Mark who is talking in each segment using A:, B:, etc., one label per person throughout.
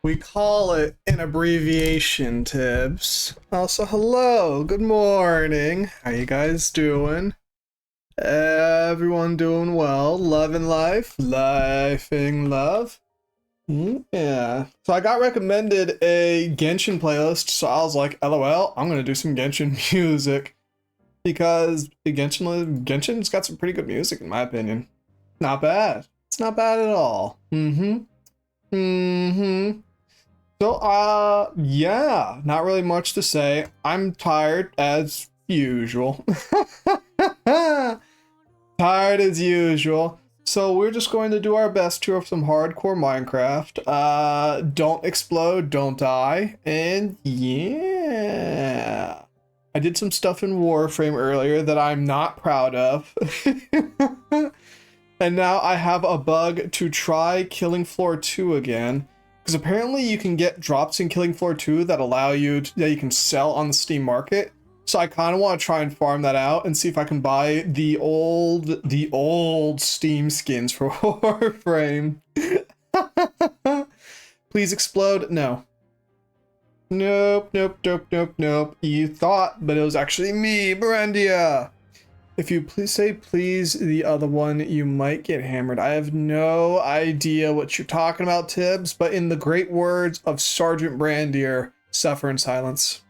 A: We call it an abbreviation, Tibbs. Also, hello, good morning. How you guys doing? Everyone doing well? Loving life? Lifing love? Yeah. So I got recommended a Genshin playlist, so I was like, LOL, I'm gonna do some Genshin music. Because Genshin's got some pretty good music in my opinion. Not bad. It's not bad at all. So, yeah, not really much to say. I'm tired as usual. Tired as usual. So we're just going to do our best to have some hardcore Minecraft. Don't explode, don't die, and yeah. I did some stuff in Warframe earlier that I'm not proud of. And now I have a bug to try Killing Floor 2 again. Because apparently you can get drops in Killing Floor 2 that allow you that you can sell on the Steam market. So I kind of want to try and farm that out and see if I can buy the old Steam skins for Warframe. Please explode. No. Nope. You thought, but it was actually me, Brandia. If you please say please the other one, you might get hammered. I have no idea what you're talking about, Tibbs, but in the great words of Sergeant Brandier, suffer in silence.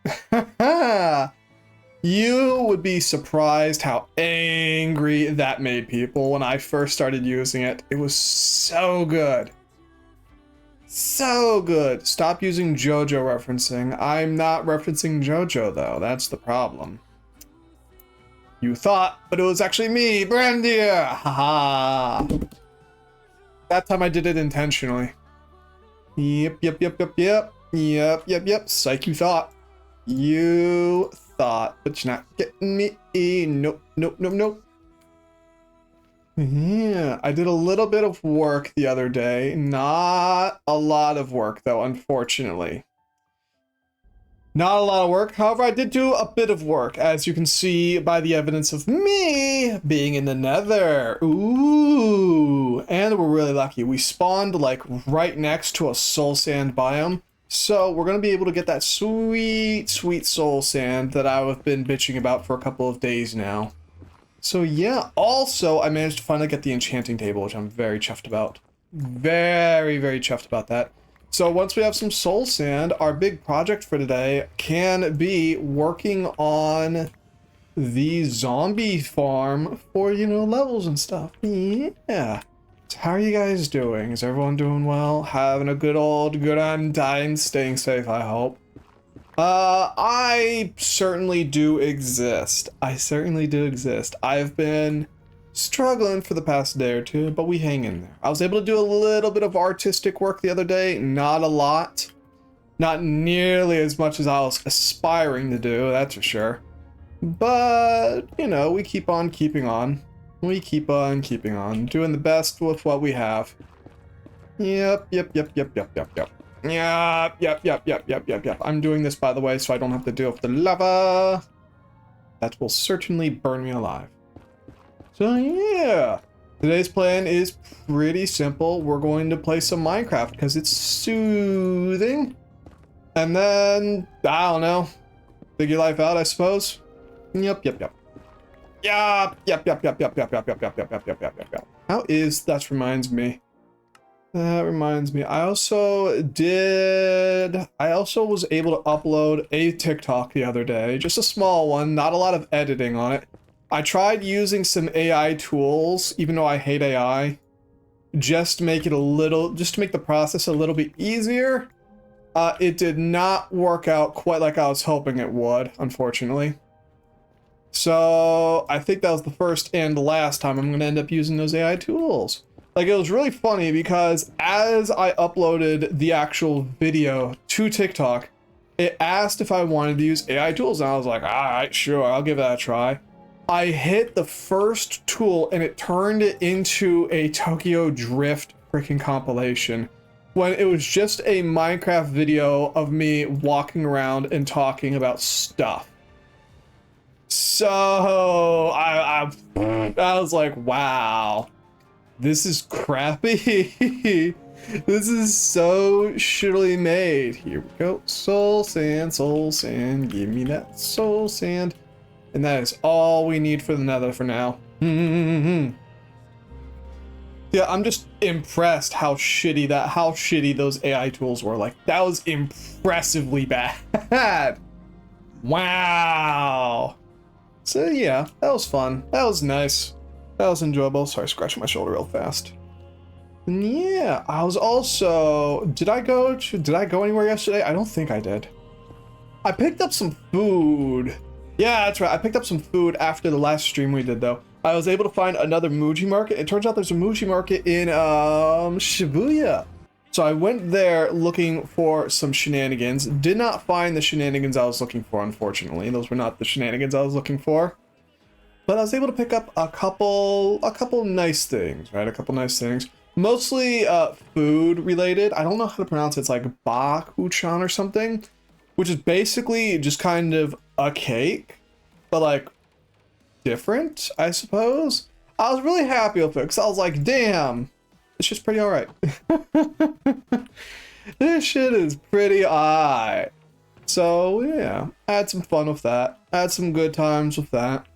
A: You would be surprised how angry that made people when I first started using it. It was so good. So good. Stop using JoJo referencing. I'm not referencing JoJo though, that's the problem. You thought, but it was actually me, Brandier! Haha. That time I did it intentionally. Yep. Psych, you thought. You thought, but you're not getting me. Nope. Yeah, I did a little bit of work the other day. Not a lot of work, though, unfortunately. Not a lot of work. However, I did do a bit of work, as you can see by the evidence of me being in the Nether. Ooh, and we're really lucky. We spawned like right next to a soul sand biome. So we're going to be able to get that sweet soul sand that I've been bitching about for a couple of days now. So yeah, also I managed to finally get the enchanting table, which I'm very chuffed about. Very chuffed about that. So once we have some soul sand, our big project for today can be working on the zombie farm for, you know, levels and stuff. Yeah. So how are you guys doing? Is everyone doing well? Having a good time, staying safe, I hope. I certainly do exist. I've been struggling for the past day or two, but we hang in there. I was able to do a little bit of artistic work the other day, not a lot. Not nearly as much as I was aspiring to do, that's for sure. But, you know, we keep on keeping on. We keep on keeping on, doing the best with what we have. Yep. I'm doing this, by the way, so I don't have to deal with the lava. That will certainly burn me alive. So yeah, today's plan is pretty simple. We're going to play some Minecraft because it's soothing. And then, I don't know, figure life out, I suppose. Yep. How is, that reminds me. I also was able to upload a TikTok the other day, just a small one, not a lot of editing on it. I tried using some AI tools, even though I hate AI, just to make the process a little bit easier. It did not work out quite like I was hoping it would, unfortunately. So I think that was the first and the last time I'm going to end up using those AI tools. Like, it was really funny because as I uploaded the actual video to TikTok, it asked if I wanted to use AI tools, and I was like, all right, sure, I'll give that a try. I hit the first tool and it turned it into a Tokyo Drift freaking compilation when it was just a Minecraft video of me walking around and talking about stuff. So I was like, wow, this is crappy. This is so shittily made. Here we go. Soul sand, give me that soul sand. And that is all we need for the nether for now. Yeah, I'm just impressed how shitty those AI tools were. Like, that was impressively bad. Wow. So yeah, that was fun. That was nice. That was enjoyable. Sorry, scratching my shoulder real fast. And yeah, I was also, did I go anywhere yesterday? I don't think I did. I picked up some food. Yeah, that's right. I picked up some food after the last stream we did though. I was able to find another Muji market. It turns out there's a Muji market in Shibuya. So I went there looking for some shenanigans. Did not find the shenanigans I was looking for, unfortunately. Those were not the shenanigans I was looking for. But I was able to pick up a couple nice things, right? A couple nice things. Mostly food related. I don't know how to pronounce it. It's like bakuchan or something, which is basically just kind of a cake, but like different, I suppose. I was really happy with it because I was like, damn, it's just pretty alright. This shit is pretty alright. So yeah, I had some fun with that. I had some good times with that.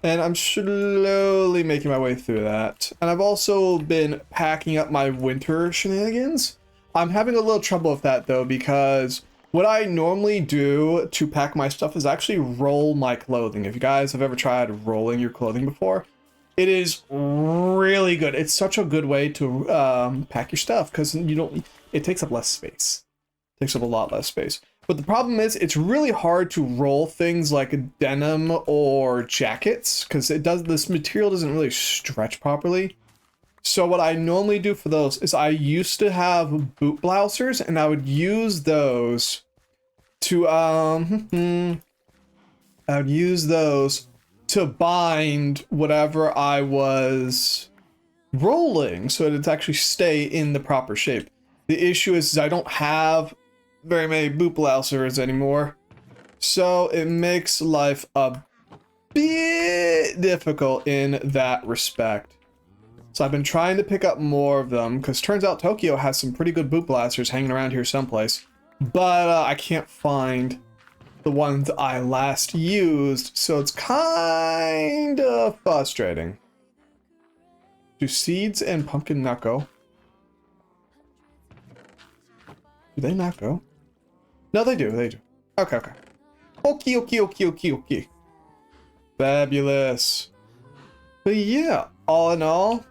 A: And I'm slowly making my way through that. And I've also been packing up my winter shenanigans. I'm having a little trouble with that though, because what I normally do to pack my stuff is actually roll my clothing. If you guys have ever tried rolling your clothing before, it is really good. It's such a good way to pack your stuff because it takes up less space. It takes up a lot less space. But the problem is it's really hard to roll things like denim or jackets because this material doesn't really stretch properly. So what I normally do for those is I used to have boot blousers and I would use those to bind whatever I was rolling so that it's actually stay in the proper shape. The issue is I don't have very many boot blousers anymore, so it makes life a bit difficult in that respect. So I've been trying to pick up more of them because turns out Tokyo has some pretty good boot blousers hanging around here someplace, but I can't find the ones I last used, so it's kind of frustrating. Do seeds and pumpkin not go? Do they not go? No, they do. They do. Okay, okay. Okay. Fabulous. But yeah, all in all,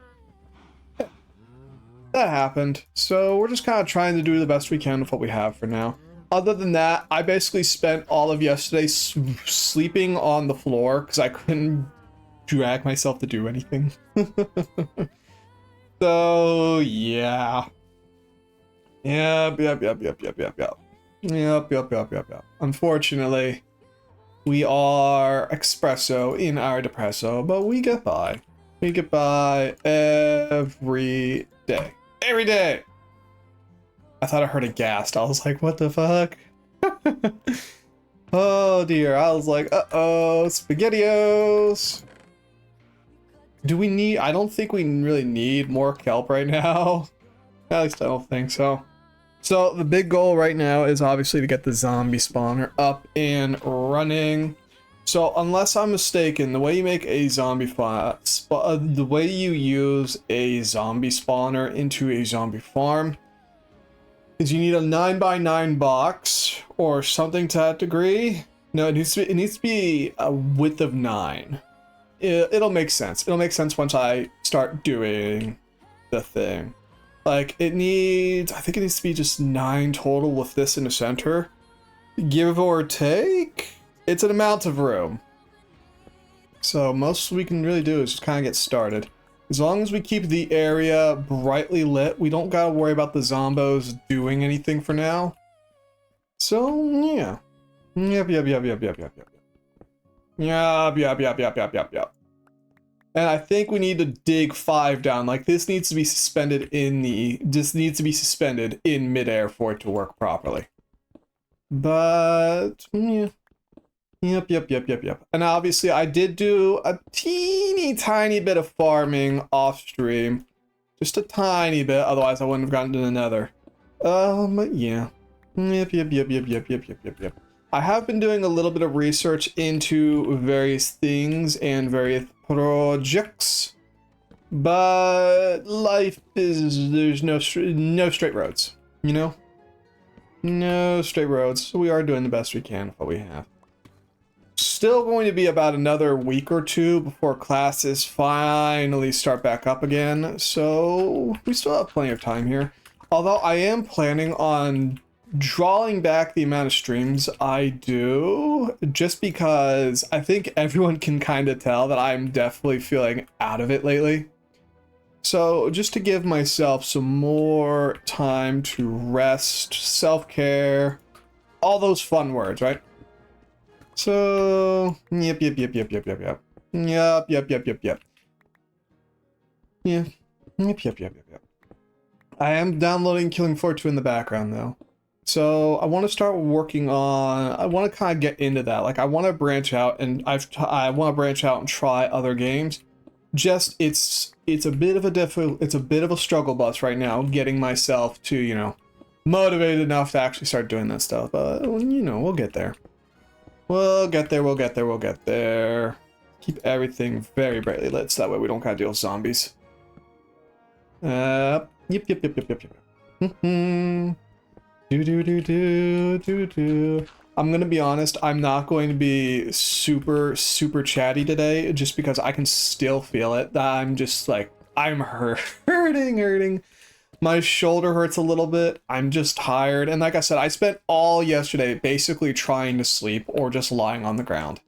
A: that happened. So we're just kind of trying to do the best we can with what we have for now. Other than that, I basically spent all of yesterday sleeping on the floor because I couldn't drag myself to do anything. So yeah. Yep. Unfortunately, we are espresso in our depresso, but we get by. We get by every day. Every day! I thought I heard a gasp. I was like, what the fuck? Oh dear. I was like, uh-oh, SpaghettiOs. Do we need... I don't think we really need more kelp right now. At least I don't think so. So the big goal right now is obviously to get the zombie spawner up and running. So unless I'm mistaken, the way you make a zombie the way you use a zombie spawner into a zombie farm is you need a 9x9 box or something to that degree. No, it needs to be a width of 9. It'll make sense. It'll make sense once I start doing the thing. Like, I think it needs to be just 9 total with this in the center. Give or take, it's an amount of room. So most we can really do is just kind of get started. As long as we keep the area brightly lit, we don't gotta worry about the zombos doing anything for now. So, yeah. Yep. And I think we need to dig 5 down. Like, this needs to be suspended in midair for it to work properly. But yeah. Yep. And obviously I did do a teeny tiny bit of farming off stream. Just a tiny bit, otherwise I wouldn't have gotten to the nether. Yeah. Yep. I have been doing a little bit of research into various things and various projects, but life is, there's no straight roads, you know? No straight roads, so we are doing the best we can with what we have. Still going to be about another week or two before classes finally start back up again, so we still have plenty of time here. Although I am planning on drawing back the amount of streams I do, just because I think everyone can kind of tell that I'm definitely feeling out of it lately. So just to give myself some more time to rest, self-care, all those fun words, right? So, yep. Yeah. I am downloading Killing Floor 2 in the background though. So I want to start working on, I want to kind of get into that. Like I want to branch out and I want to branch out and try other games. Just it's a bit of a struggle bus right now getting myself to, you know, motivated enough to actually start doing that stuff. But you know, we'll get there. We'll get there. Keep everything very brightly lit so that way we don't gotta deal with zombies. Yep. I'm gonna be honest, I'm not going to be super chatty today just because I can still feel it. That I'm just like, I'm hurting. My shoulder hurts a little bit. I'm just tired. And like I said, I spent all yesterday basically trying to sleep or just lying on the ground.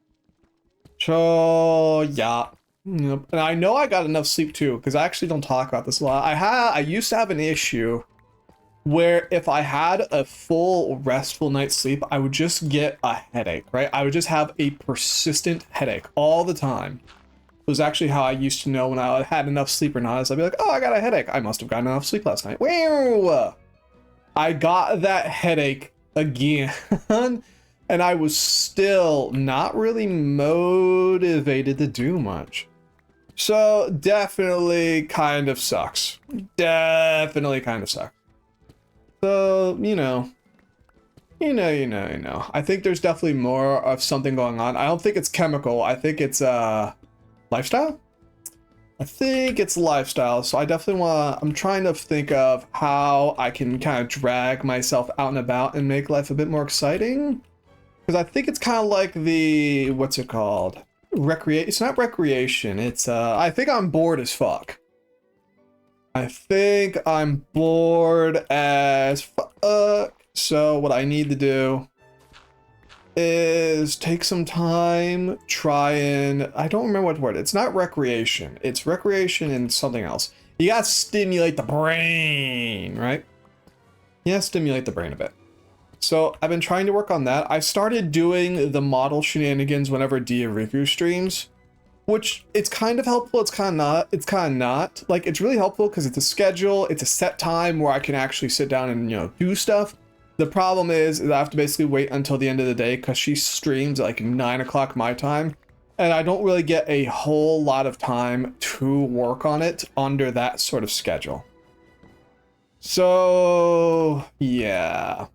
A: So yeah. Yep. And I know I got enough sleep too, because I actually don't talk about this a lot. I used to have an issue where if I had a full restful night's sleep, I would just get a headache, right? I would just have a persistent headache all the time. It was actually how I used to know when I had enough sleep or not. Is I'd be like, oh, I got a headache. I must have gotten enough sleep last night. Wow! I got that headache again. And I was still not really motivated to do much. So definitely kind of sucks. Definitely kind of sucks. So, you know. I think there's definitely more of something going on. I don't think it's chemical. I think it's lifestyle? I think it's lifestyle. So I definitely I'm trying to think of how I can kind of drag myself out and about and make life a bit more exciting. Because I think it's kind of like the, what's it called? It's not recreation. It's, I think I'm bored as fuck. I think I'm bored as fuck. So what I need to do is take some time, try and, I don't remember what word, it's not recreation. It's recreation and something else. You gotta stimulate the brain, right? Yeah, stimulate the brain a bit. So I've been trying to work on that. I started doing the model shenanigans whenever Diariku streams, which it's kind of helpful. It's kind of not. Like, it's really helpful because it's a schedule. It's a set time where I can actually sit down and, you know, do stuff. The problem is I have to basically wait until the end of the day because she streams at like 9 o'clock my time. And I don't really get a whole lot of time to work on it under that sort of schedule. So, yeah.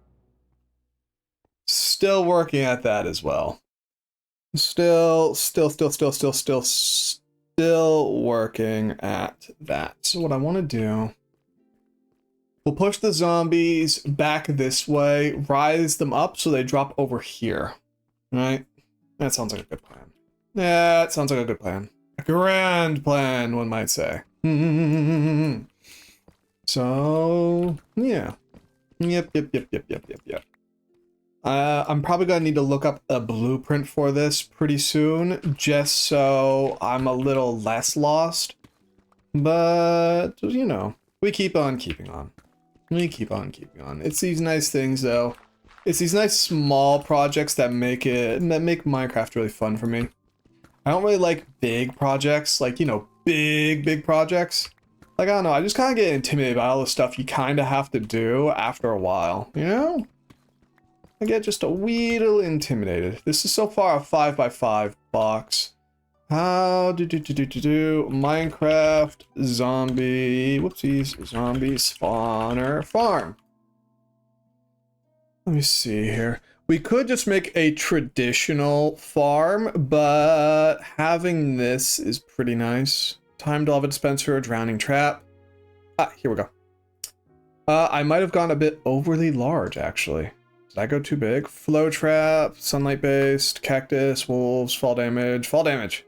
A: Still working at that as well. Still working at that. So what I want to do, we'll push the zombies back this way, rise them up so they drop over here. Right? That sounds like a good plan. Yeah, that sounds like a good plan. A grand plan, one might say. So, yeah. Yep. I'm probably gonna need to look up a blueprint for this pretty soon, just so I'm a little less lost. But, you know, we keep on keeping on. It's these nice things, though. It's these nice small projects that make Minecraft really fun for me. I don't really like big projects, like, you know, big projects. Like, I don't know, I just kind of get intimidated by all the stuff you kind of have to do after a while, you know? I get just a wee little intimidated. This is so far a 5x5 box. How do Minecraft zombie, whoopsies, zombie spawner farm. Let me see here. We could just make a traditional farm, but having this is pretty nice. Time to lava dispenser, drowning trap. Ah, here we go. I might have gone a bit overly large, actually. Did I go too big? Flow trap, sunlight based, cactus, wolves, fall damage, fall damage.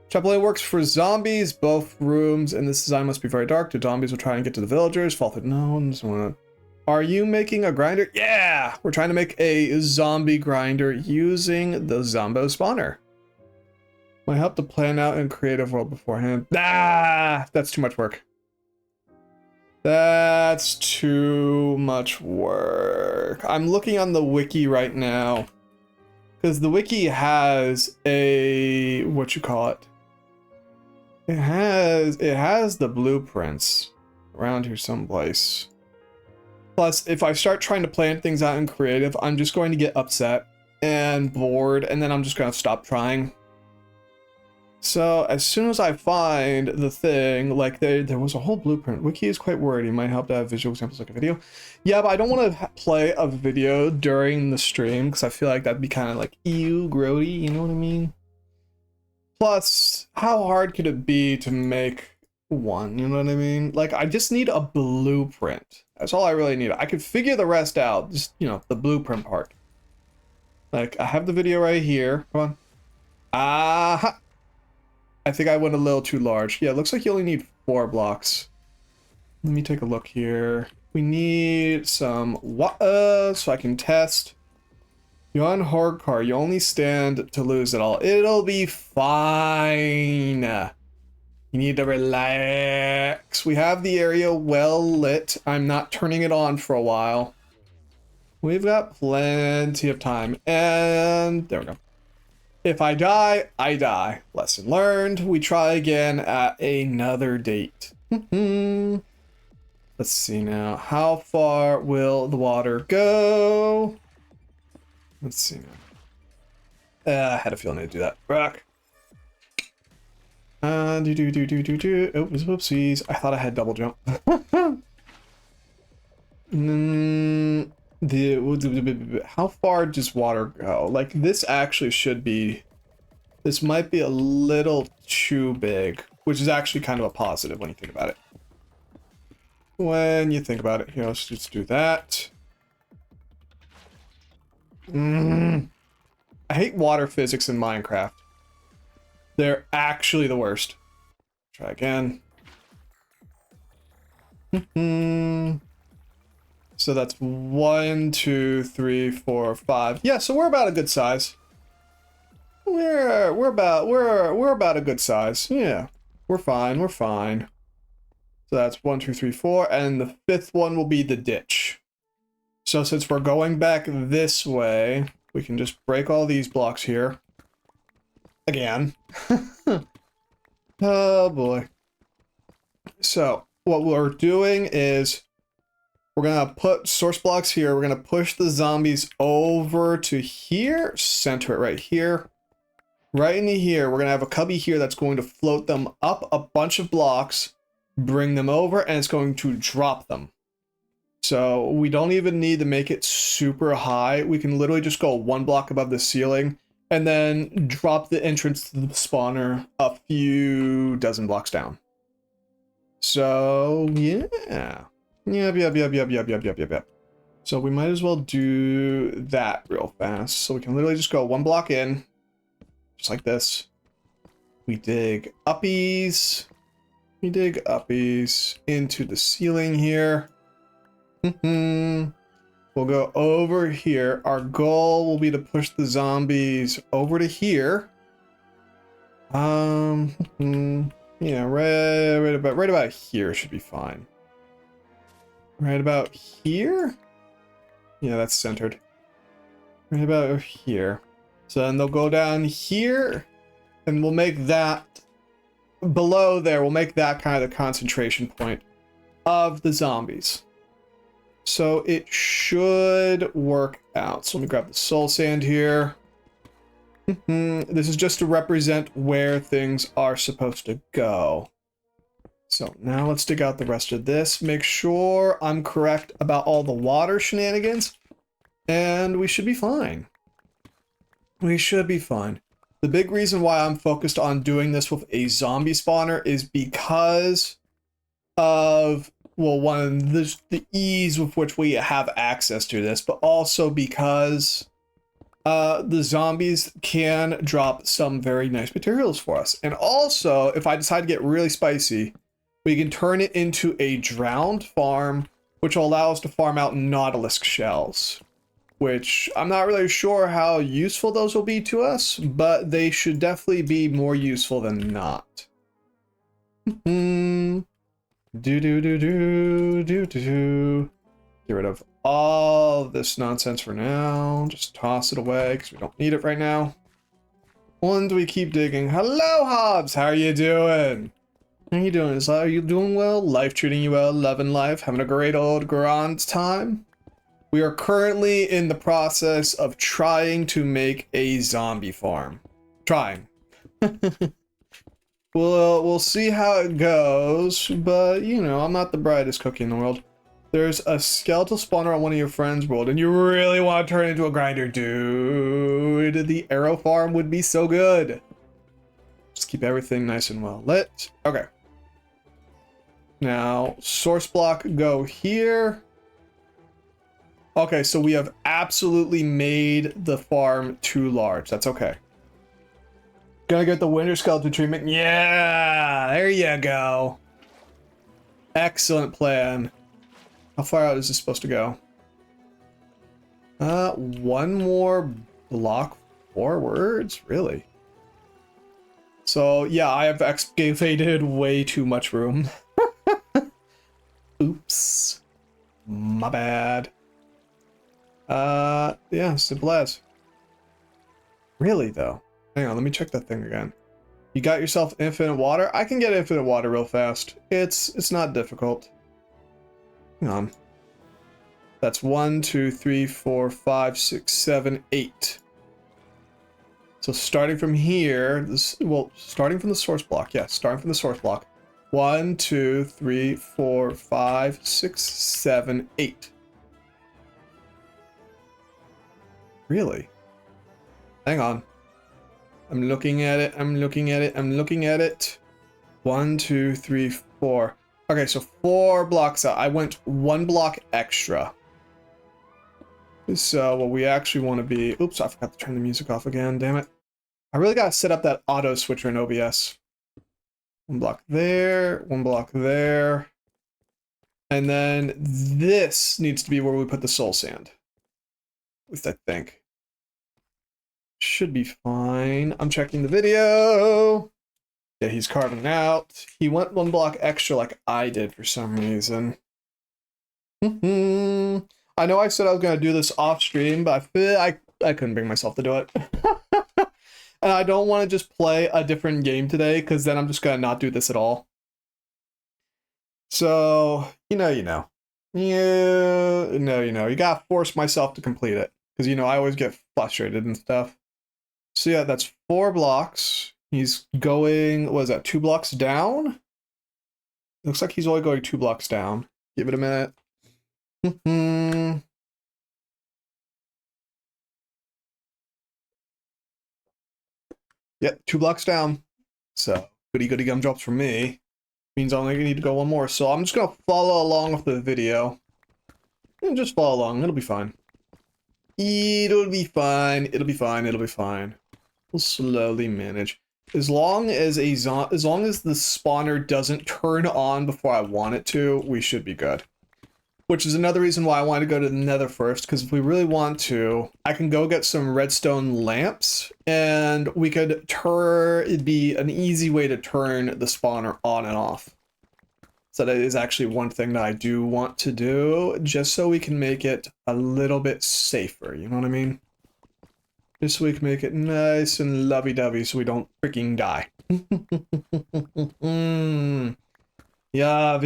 A: Trampoline works for zombies, both rooms, and this design must be very dark. The zombies will try and get to the villagers, fall through no. Are you making a grinder? Yeah! We're trying to make a zombie grinder using the Zombo spawner. Might help to plan out in creative world beforehand. Ah! That's too much work. That's too much work. I'm looking on the wiki right now. Because the wiki has a... what you call it? It has the blueprints around here someplace. Plus, if I start trying to plan things out in creative, I'm just going to get upset and bored, and then I'm just going to stop trying. So, as soon as I find the thing, like there was a whole blueprint. Wiki is quite wordy. Might help to have visual examples like a video. Yeah, but I don't want to play a video during the stream, because I feel like that'd be kind of like, ew, grody, you know what I mean? Plus, how hard could it be to make one, you know what I mean? Like, I just need a blueprint. That's all I really need. I could figure the rest out, just, you know, the blueprint part. Like, I have the video right here. Come on. Aha! I think I went a little too large. Yeah, it looks like you only need 4 blocks. Let me take a look here. We need some water so I can test. You're on hardcore. You only stand to lose it all. It'll be fine. You need to relax. We have the area well lit. I'm not turning it on for a while. We've got plenty of time. And there we go. If I die, I die. Lesson learned. We try again at another date. Let's see now. How far will the water go? Let's see now. I had a feeling to do that. Rock. Oh, whoopsies. I thought I had double jump. How far does water go? Like, this actually should be... This might be a little too big, which is actually kind of a positive when you think about it. When you think about it. Here, let's just do that. I hate water physics in Minecraft. They're actually the worst. Try again. So that's 1, 2, 3, 4, 5. Yeah, so we're about a good size. We're about a good size. Yeah, we're fine. We're fine. So that's 1, 2, 3, 4, and the 5th one will be the ditch. So since we're going back this way, we can just break all these blocks here. Again. Oh boy. So what we're doing is we're gonna put source blocks here. We're gonna push the zombies over to here, center it right here. Right into here, we're gonna have a cubby here that's going to float them up a bunch of blocks, bring them over, and it's going to drop them. So we don't even need to make it super high. We can literally just go 1 block above the ceiling and then drop the entrance to the spawner a few dozen blocks down. So yeah. Yep. So we might as well do that real fast. So we can literally just go 1 block in, just like this. We dig uppies. We dig uppies into the ceiling here. We'll go over here. Our goal will be to push the zombies over to here. Yeah, right about here should be fine. Right about here? Yeah, that's centered. Right about here. So then they'll go down here, and we'll make that below there. We'll make that kind of the concentration point of the zombies. So it should work out. So let me grab the soul sand here. This is just to represent where things are supposed to go. So now let's dig out the rest of this. Make sure I'm correct about all the water shenanigans. And we should be fine. We should be fine. The big reason why I'm focused on doing this with a zombie spawner is because of, well, one, the ease with which we have access to this, but also because the zombies can drop some very nice materials for us. And also, if I decide to get really spicy, we can turn it into a drowned farm, which will allow us to farm out Nautilus shells, which I'm not really sure how useful those will be to us, but they should definitely be more useful than not. Do do do do do do. Get rid of all of this nonsense for now. Just toss it away because we don't need it right now. And we keep digging. Hello, Hobbs. How are you doing? How are you doing? Are you doing well? Life treating you well? Loving life? Having a great old grand time? We are currently in the process of trying to make a zombie farm. Trying. We'll see how it goes, but you know, I'm not the brightest cookie in the world. There's a skeletal spawner on one of your friends' world, and you really want to turn it into a grinder, dude. The arrow farm would be so good. Just keep everything nice and well lit. Okay. Now, source block, go here. Okay, so we have absolutely made the farm too large. That's okay. Gonna get the winter skeleton treatment. Yeah, there you go. Excellent plan. How far out is this supposed to go? One more block forwards? Really? So, yeah, I have excavated way too much room. Oops. My bad. Yeah, simple as. Really, though? Hang on, let me check that thing again. You got yourself infinite water? I can get infinite water real fast. It's not difficult. Hang on. That's 1, 2, 3, 4, 5, 6, 7, 8. So starting from here, starting from the source block. Yeah, starting from the source block. 1, 2, 3, 4, 5, 6, 7, 8. Really? Hang on. I'm looking at it. I'm looking at it. I'm looking at it. 1, 2, 3, 4. Okay, so 4 blocks out. I went 1 block extra. So what we actually want to be... Oops, I forgot to turn the music off again. Damn it. I really got to set up that auto switcher in OBS. 1 block there. 1 block there. And then this needs to be where we put the soul sand. At least I think. Should be fine. I'm checking the video. Yeah, he's carving out. He went 1 block extra like I did for some reason. I know I said I was going to do this off stream, but I feel I couldn't bring myself to do it. And I don't want to just play a different game today, because then I'm just going to not do this at all. So, you know. You gotta force myself to complete it. Because, you know, I always get frustrated and stuff. So yeah, that's 4 blocks. He's going, what is that, 2 blocks down? Looks like he's only going 2 blocks down. Give it a minute. Yep, 2 blocks down. So, goody gumdrops from me. Means I only need to go 1 more. So I'm just gonna follow along with the video. And just follow along, it'll be fine. It'll be fine, it'll be fine, it'll be fine. We'll slowly manage. As long as the spawner doesn't turn on before I want it to, we should be good. Which is another reason why I wanted to go to the nether first, because if we really want to, I can go get some redstone lamps, and we could it'd be an easy way to turn the spawner on and off. So that is actually one thing that I do want to do, just so we can make it a little bit safer, you know what I mean? Just so we can make it nice and lovey-dovey so we don't freaking die. Yup.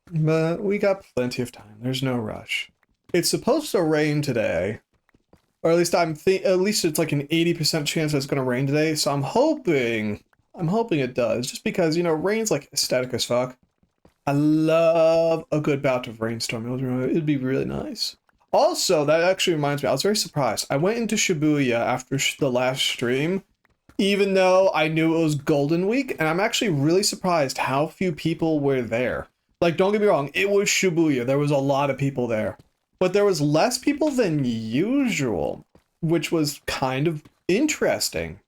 A: But we got plenty of time. There's no rush. It's supposed to rain today. Or at least at least it's like an 80% chance that it's going to rain today. So I'm hoping it does. Just because, you know, rain's like aesthetic as fuck. I love a good bout of rainstorm. It'd be really nice. Also, that actually reminds me, I was very surprised. I went into Shibuya after the last stream, even though I knew it was Golden Week, and I'm actually really surprised how few people were there. Like, don't get me wrong, it was Shibuya. There was a lot of people there. But there was less people than usual, which was kind of interesting.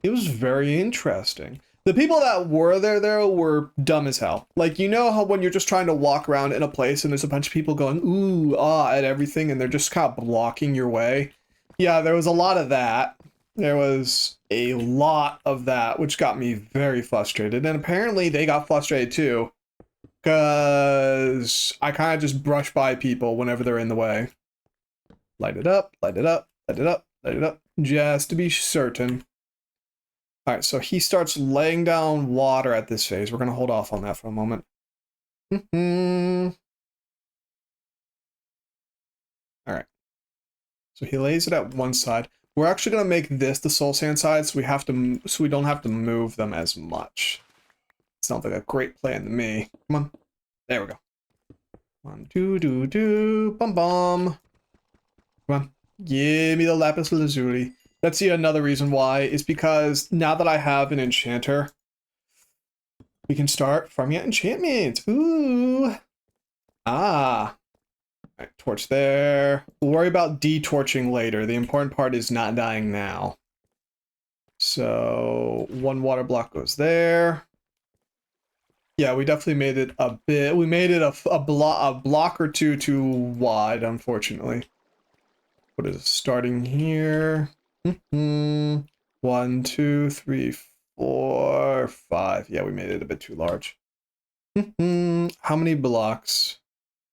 A: It was very interesting. The people that were there, though, were dumb as hell. Like, you know how when you're just trying to walk around in a place and there's a bunch of people going, ooh, ah, at everything, and they're just kind of blocking your way? Yeah, there was a lot of that. There was a lot of that, which got me very frustrated. And apparently they got frustrated too, because I kind of just brush by people whenever they're in the way. Light it up, light it up, light it up, light it up, just to be certain. All right, so he starts laying down water at this phase. We're going to hold off on that for a moment. All right. So he lays it at one side. We're actually going to make this the soul sand side, so we don't have to move them as much. Sounds like a great plan to me. Come on. There we go. One, do, bum bum. Come on. Give me the lapis lazuli. That's another reason why, is because now that I have an enchanter, we can start farming out enchantments. Ooh. Ah. All right, torch there. We'll worry about de-torching later. The important part is not dying now. So one water block goes there. Yeah, we definitely made it a bit. We made it a block or two too wide, unfortunately. What is it, starting here? 1, 2, 3, 4, 5. Yeah, we made it a bit too large. How many blocks?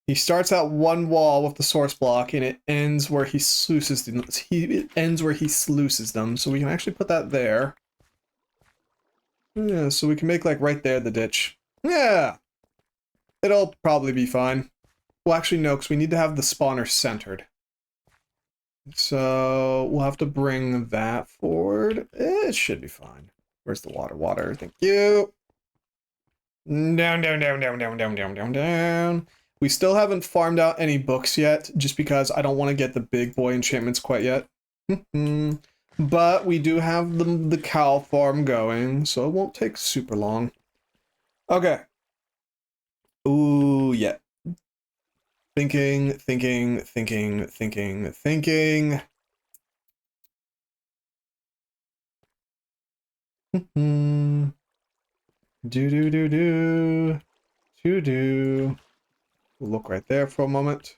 A: He starts at one wall with the source block, and it ends where he sluices them. It ends where he sluices them, so we can actually put that there. Yeah, so we can make like right there the ditch. Yeah, it'll probably be fine. Well, actually no, because we need to have the spawner centered. So we'll have to bring that forward. It should be fine. Where's the water? Water, thank you. Down, down, down, down, down, down, down, down, down. We still haven't farmed out any books yet, just because I don't want to get the big boy enchantments quite yet. But we do have the cow farm going, so it won't take super long. Okay. Ooh, yeah. Thinking. Do. We'll look right there for a moment.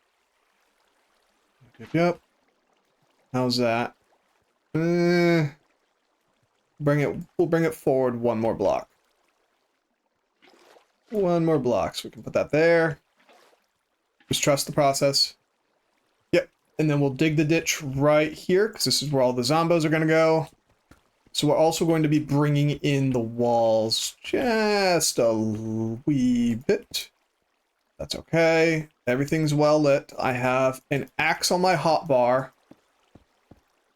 A: Yep. How's that? We'll bring it forward one more block. One more block, so we can put that there. Just trust the process. Yep. And then we'll dig the ditch right here, because this is where all the zombos are going to go. So we're also going to be bringing in the walls just a wee bit. That's okay. Everything's well lit. I have an axe on my hotbar.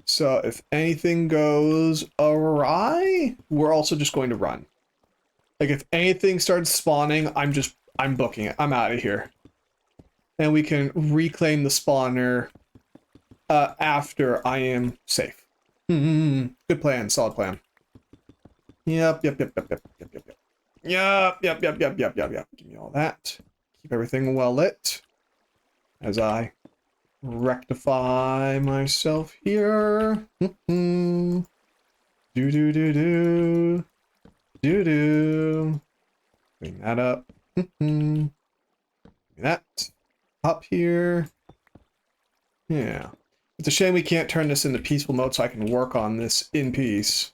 A: So if anything goes awry, we're also just going to run. Like if anything starts spawning, I'm booking it. I'm out of here. And we can reclaim the spawner after I am safe. Good plan, solid plan. Yep. Give me all that. Keep everything well lit as I rectify myself here. Do. Bring that up. That up here. Yeah. It's a shame we can't turn this into peaceful mode so I can work on this in peace.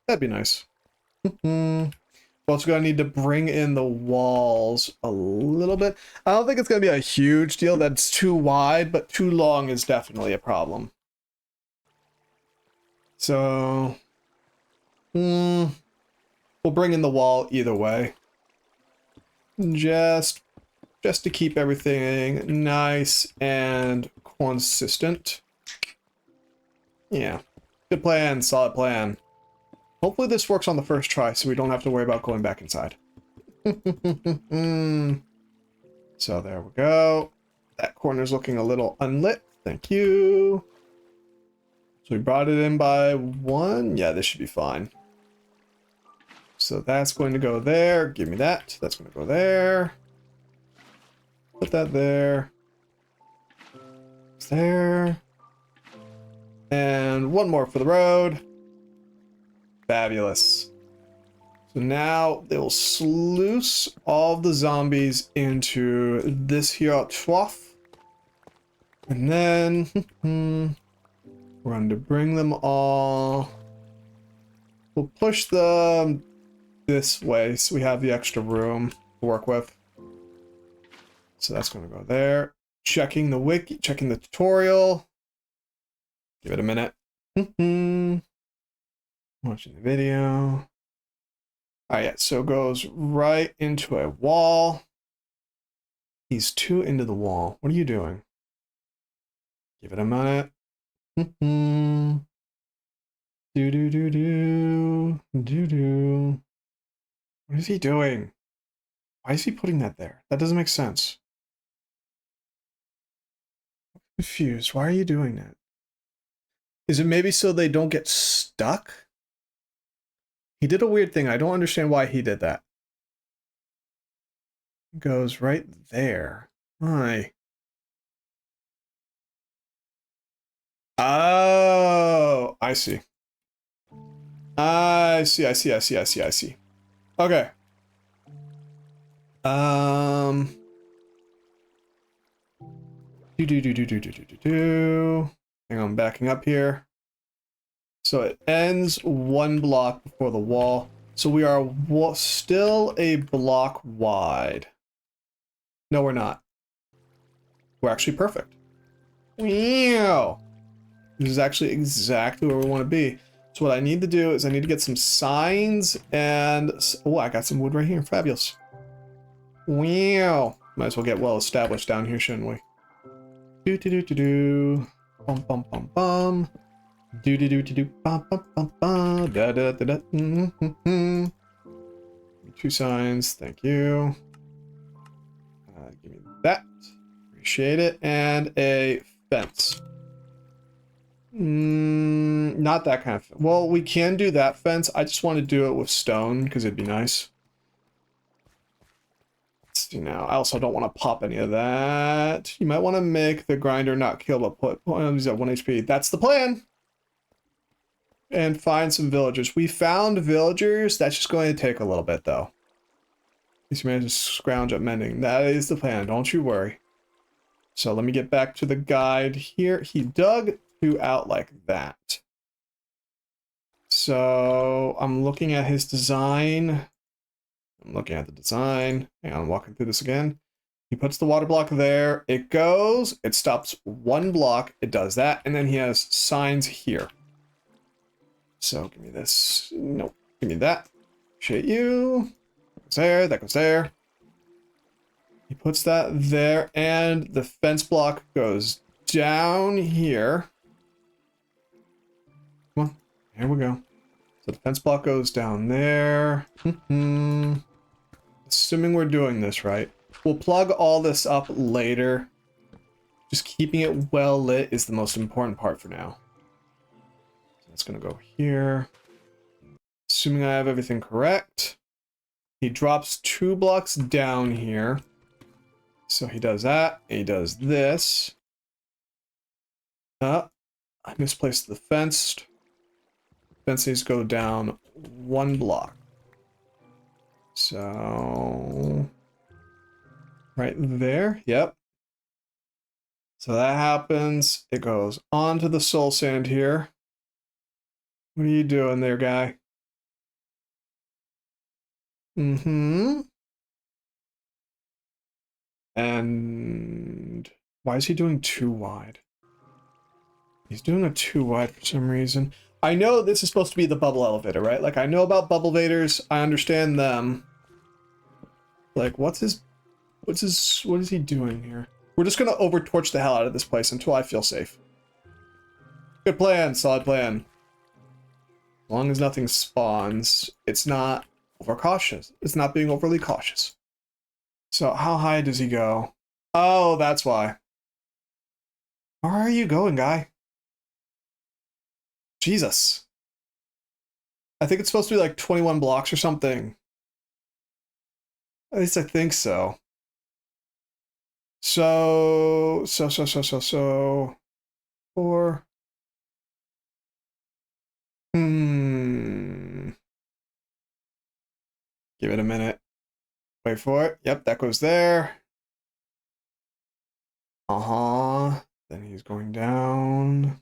A: That'd be nice. We're also going to need to bring in the walls a little bit. I don't think it's going to be a huge deal that's too wide, but too long is definitely a problem. So, we'll bring in the wall either way. Just to keep everything nice and consistent. Yeah. Good plan, solid plan. Hopefully this works on the first try so we don't have to worry about going back inside. So there we go. That corner's looking a little unlit. Thank you. So we brought it in by 1. Yeah, this should be fine. So that's going to go there. Give me that. That's going to go there. Put that there. There. And one more for the road. Fabulous. So now they will sluice all of the zombies into this here trough. And then we're going to bring them all. We'll push them this way so we have the extra room to work with. So that's going to go there. Checking the wiki, checking the tutorial. Give it a minute. Watching the video. Alright, yeah, so it goes right into a wall. He's 2 into the wall. What are you doing? Give it a minute. Do. What is he doing? Why is he putting that there? That doesn't make sense. I'm confused. Why are you doing that? Is it maybe so they don't get stuck? He did a weird thing. I don't understand why he did that. It goes right there. Why? Oh, I see. I see. Okay. Hang on, backing up here. So it ends 1 block before the wall. So we are still a block wide. No, we're not. We're actually perfect. Wow. This is actually exactly where we want to be. So what I need to do is I need to get some signs and... Oh, I got some wood right here. Fabulous. Wow. Might as well get well established down here, shouldn't we? Do. Bum. Do. Bum. Da. 2 signs. Thank you. Give me that. Appreciate it. And a fence. Not that kind of... Well, we can do that fence. I just want to do it with stone because it'd be nice. Let's see now. I also don't want to pop any of that. You might want to make the grinder not kill, but put these at 1 HP. That's the plan. And find some villagers. We found villagers. That's just going to take a little bit, though. He's managed to scrounge up mending. That is the plan. Don't you worry. So let me get back to the guide here. He dug 2 out like that. So I'm looking at his design. I'm looking at the design. Hang on, I'm walking through this again. He puts the water block there. It goes. It stops 1 block. It does that. And then he has signs here. So give me this. Nope. Give me that. Appreciate you. That goes there. That goes there. He puts that there. And the fence block goes down here. Come on. Here we go. So the fence block goes down there. Assuming we're doing this right. We'll plug all this up later. Just keeping it well lit is the most important part for now. So that's going to go here. Assuming I have everything correct. He drops 2 blocks down here. So he does that. He does this. I misplaced the fence. Fence needs to go down 1 block. So... right there. Yep. So that happens. It goes onto the soul sand here. What are you doing there, guy? And why is he doing 2 wide? He's doing a 2 wide for some reason. I know this is supposed to be the bubble elevator, right? Like, I know about bubble elevators. I understand them. Like, what is he doing here? We're just gonna overtorch the hell out of this place until I feel safe. Good plan, solid plan. As long as nothing spawns, it's not overcautious. It's not being overly cautious. So how high does he go? Oh, that's why. Where are you going, guy? Jesus. I think it's supposed to be like 21 blocks or something. At least I think so. So 4. Give it a minute. Wait for it. Yep, that goes there. Then he's going down.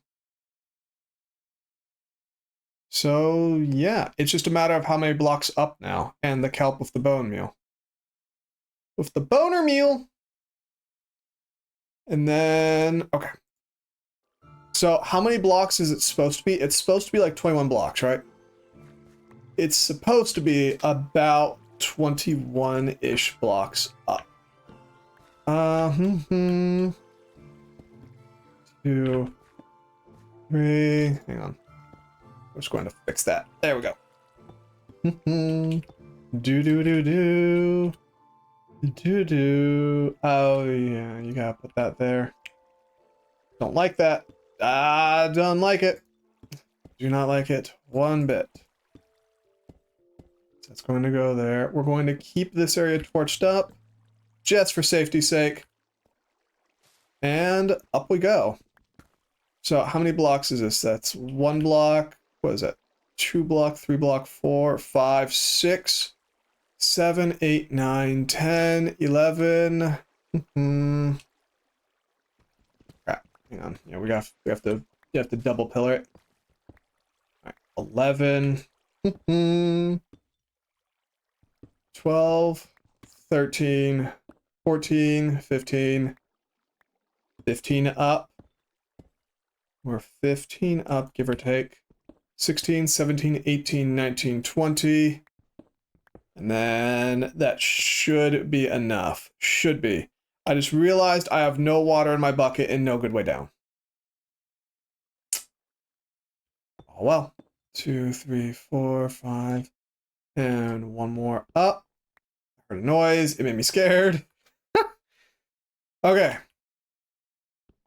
A: So, yeah, it's just a matter of how many blocks up now, and the kelp with the bone meal. With the boner meal. And then, okay. So, how many blocks is it supposed to be? It's supposed to be like 21 blocks, right? It's supposed to be about 21-ish blocks up. 2, 3, hang on. I'm just going to fix that. There we go. Do. Oh, yeah, you gotta put that there. Don't like that. Don't like it. Do not like it one bit. So it's going to go there. We're going to keep this area torched up, just for safety's sake. And up we go. So how many blocks is this? That's 1 block. What is that? 2 block, 3 block, 4, 5, 6, 7, 8, 9, 10, 11. Crap. Hang on. Yeah, you have to double pillar it. All right, 11. 12, 13, 14, 15. 15 up. We're 15 up, give or take. 16, 17, 18, 19, 20. And then that should be enough. Should be. I just realized I have no water in my bucket and no good way down. Oh well. 2, 3, 4, 5. And one more up. I heard a noise. It made me scared. Okay.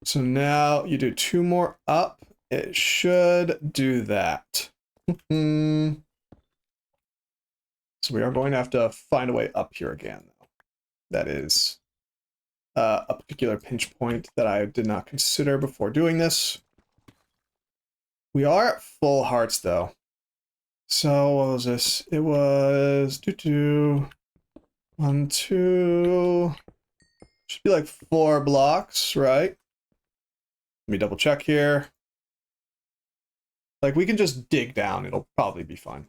A: So now you do 2 more up. It should do that. So we are going to have to find a way up here again, though. That is a particular pinch point that I did not consider before doing this. We are at full hearts, though. So what was this? It was 1, 2. Should be like 4 blocks, right? Let me double check here. Like, we can just dig down. It'll probably be fine.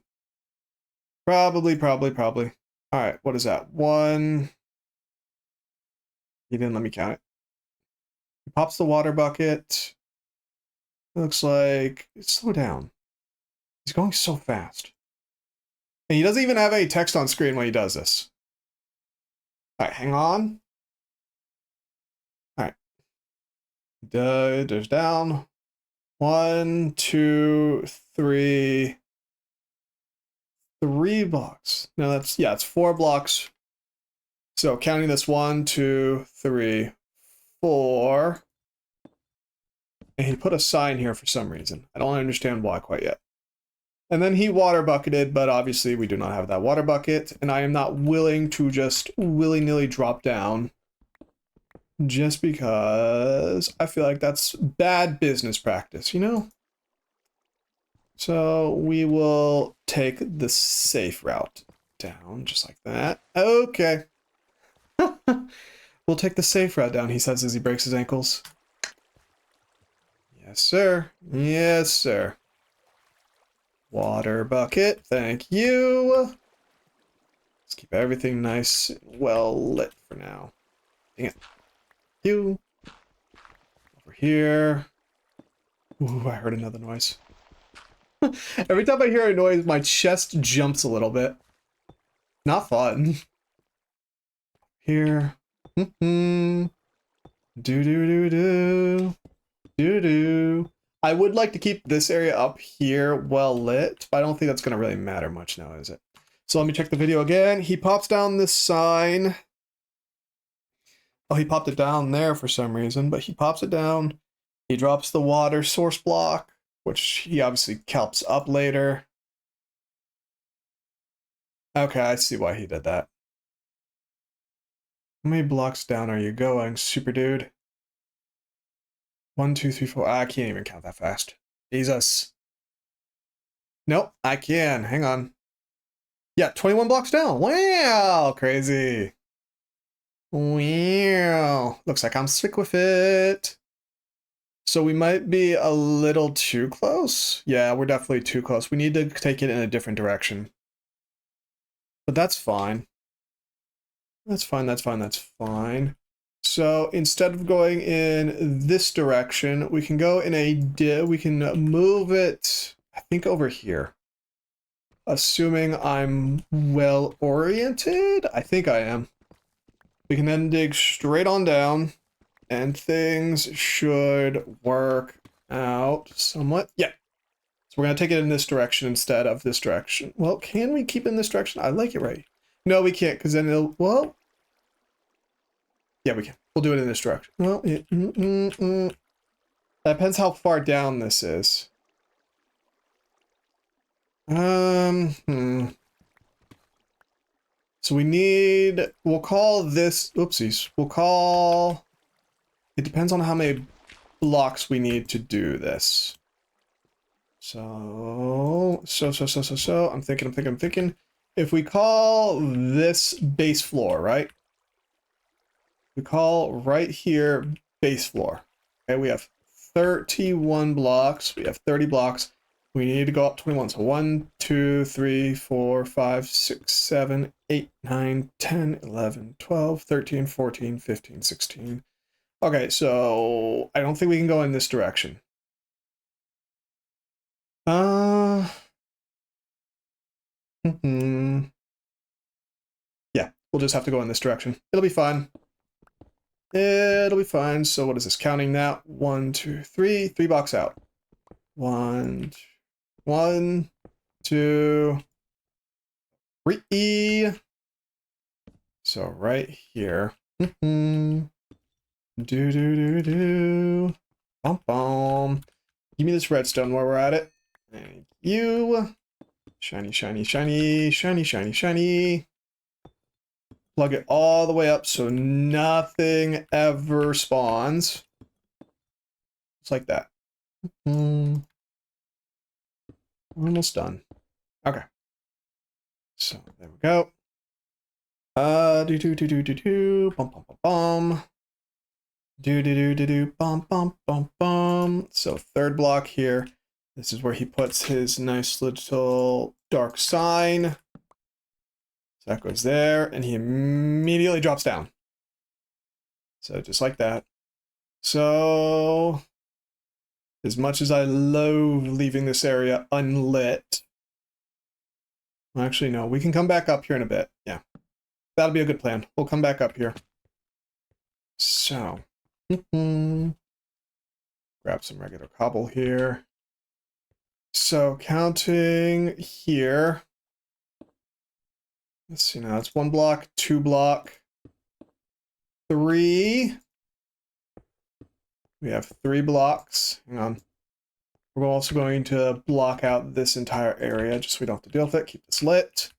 A: Probably. All right, what is that? 1. He didn't let me count it. He pops the water bucket. It looks like... Slow down. He's going so fast. And he doesn't even have any text on screen when he does this. All right, hang on. All right. There's down. 1, 2, 3. 3 blocks. No, it's 4 blocks. So counting this 1, 2, 3, 4. And he put a sign here for some reason. I don't understand why quite yet. And then he water bucketed, but obviously we do not have that water bucket, and I am not willing to just willy-nilly drop down just because I feel like that's bad business practice, you know? So we will take the safe route down, just like that. Okay. We'll take the safe route down, he says as he breaks his ankles. Yes, sir. Yes, sir. Water bucket, thank you. Let's keep everything nice and well lit for now. Dang it. You. Over here. Ooh, I heard another noise. Every time I hear a noise, my chest jumps a little bit. Not fun. Here. Do. I would like to keep this area up here well lit, but I don't think that's going to really matter much now, is it? So let me check the video again. He pops down this sign. Oh, he popped it down there for some reason, but he pops it down. He drops the water source block, which he obviously kelps up later. Okay, I see why he did that. How many blocks down are you going, super dude? 1, 2, 3, 4. I can't even count that fast. Jesus. Nope, I can. Hang on. Yeah, 21 blocks down. Wow, crazy. Wow. Looks like I'm sick with it. So we might be a little too close. Yeah, we're definitely too close. We need to take it in a different direction. But that's fine. That's fine, that's fine, that's fine. So instead of going in this direction, we can go in we can move it, I think, over here. Assuming I'm well oriented. I think I am. We can then dig straight on down and things should work out somewhat. Yeah. So we're going to take it in this direction instead of this direction. Well, can we keep it in this direction? I like it right. No, we can't, because then it'll, well, yeah, we can. We'll do it in this direction. Well, that depends how far down this is. So we need, we'll call this, oopsies, we'll call, it depends on how many blocks we need to do this. So, I'm thinking. If we call this base floor, right? We call right here base floor. Okay, we have 31 blocks. We have 30 blocks. We need to go up 21. So 1, 2, 3, 4, 5, 6, 7, 8, 9, 10, 11, 12, 13, 14, 15, 16. Okay, so I don't think we can go in this direction. Yeah, we'll just have to go in this direction. It'll be fine. It'll be fine. So what is this? Counting that. 1, 2, 3. 3 blocks out. 1, 2, 3. So right here. Bum bum. Give me this redstone while we're at it. Thank you. Shiny, shiny, shiny, shiny, shiny, shiny. Plug it all the way up so nothing ever spawns. Just like that. Almost done. Okay. So there we go. Bum bum bum bum. Bum bum bum bum. So third block here. This is where he puts his nice little dark sign. So that goes there, and he immediately drops down. So just like that. So as much as I loathe leaving this area unlit, well, actually no, we can come back up here in a bit. Yeah, that'll be a good plan. We'll come back up here. So grab some regular cobble here. So counting here, let's see now, it's 1 block, 2 block, 3. We have 3 blocks. Hang on. We're also going to block out this entire area just so we don't have to deal with it. Keep this lit.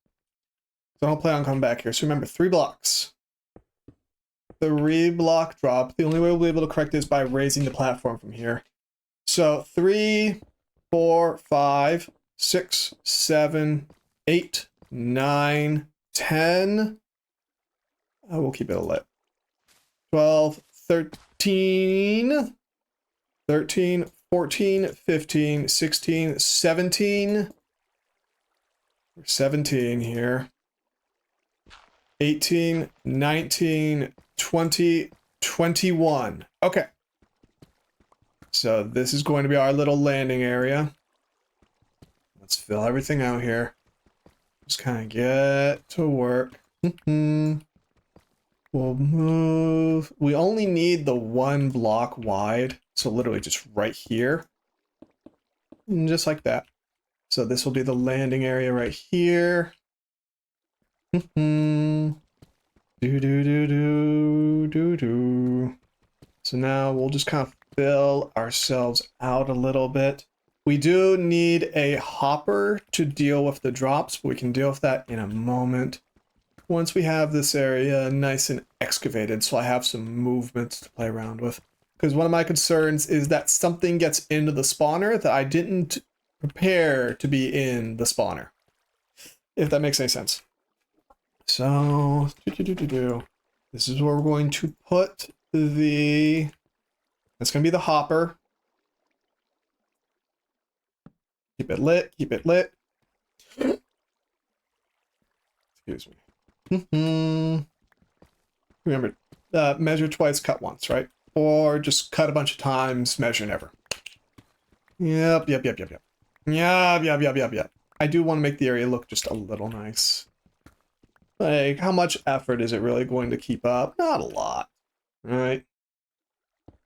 A: So I don't plan on coming back here. So remember, 3 blocks. 3 block drop. The only way we'll be able to correct this is by raising the platform from here. So 3, 4, 5, 6, 7, 8, 9, 10. We'll keep it lit. 12, 13, 14, 15, 16, 17. We're 17 here. 18, 19, 20, 21. Okay. So this is going to be our little landing area. Let's fill everything out here. Just kind of get to work. We'll move. We only need the 1 block wide. So literally just right here. just like that. So this will be the landing area right here. Do do do do do do. So now we'll just kind of fill ourselves out a little bit. We do need a hopper to deal with the drops, but we can deal with that in a moment. Once we have this area nice and excavated, so I have some movements to play around with. Because one of my concerns is that something gets into the spawner that I didn't prepare to be in the spawner. If that makes any sense. So, this is where we're going to put the... That's going to be the hopper. Keep it lit, keep it lit. Excuse me. Remember, measure twice, cut once, right? Or just cut a bunch of times, measure never. Yep. Yep. I do want to make the area look just a little nice. Like, how much effort is it really going to keep up? Not a lot. All right.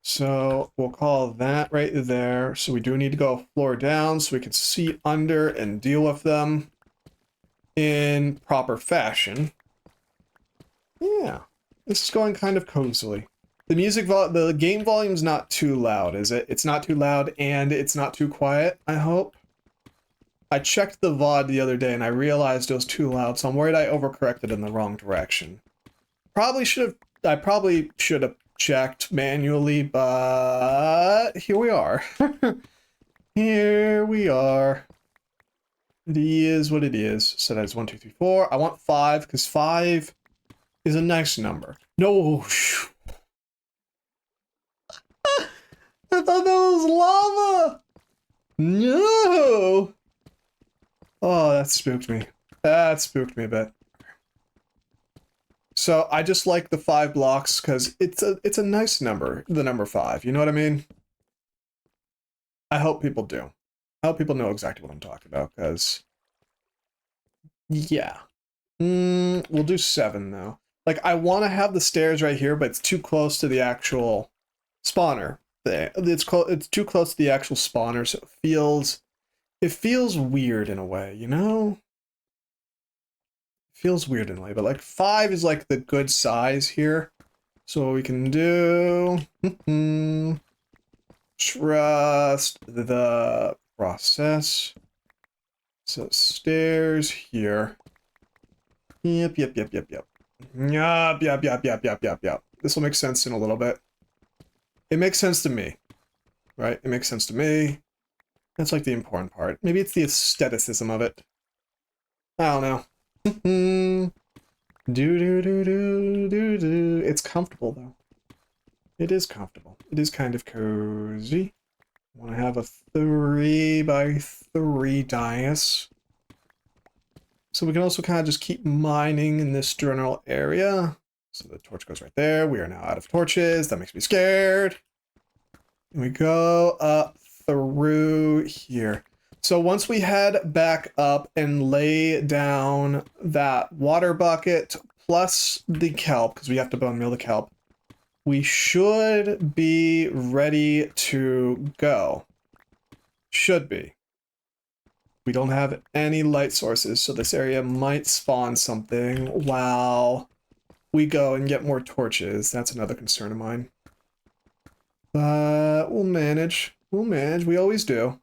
A: So we'll call that right there. So we do need to go a floor down so we can see under and deal with them in proper fashion. Yeah, this is going kind of cozily. The game volume's not too loud, is it? It's not too loud and it's not too quiet, I hope. I checked the VOD the other day and I realized it was too loud, so I'm worried I overcorrected in the wrong direction. I probably should have checked manually, but here we are. Here we are. It is what it is. So that's 1, 2, 3, 4. I want 5 because 5 is a nice number. No. I thought that was lava. No. Oh, that spooked me. That spooked me a bit. So I just like the 5 blocks because it's a nice number, the number 5. You know what I mean? I hope people do. I hope people know exactly what I'm talking about because, yeah. We'll do 7 though. Like I want to have the stairs right here, but it's too close to the actual spawner. It's too close to the actual spawner, so it feels weird in a way, you know? Feels weird in a way, but like 5 is like the good size here. So what we can do, trust the process. So stairs here. Yep. Yup. This will make sense in a little bit. It makes sense to me, right? It makes sense to me. That's like the important part. Maybe it's the aestheticism of it. I don't know. It's comfortable though. It is comfortable. It is kind of cozy. I want to have a 3x3 dais. So we can also kind of just keep mining in this general area. So the torch goes right there. We are now out of torches. That makes me scared. And we go up through here. So once we head back up and lay down that water bucket plus the kelp, because we have to bone meal the kelp, we should be ready to go. Should be. We don't have any light sources, so this area might spawn something while we go and get more torches. That's another concern of mine. But we'll manage. We'll manage. We always do.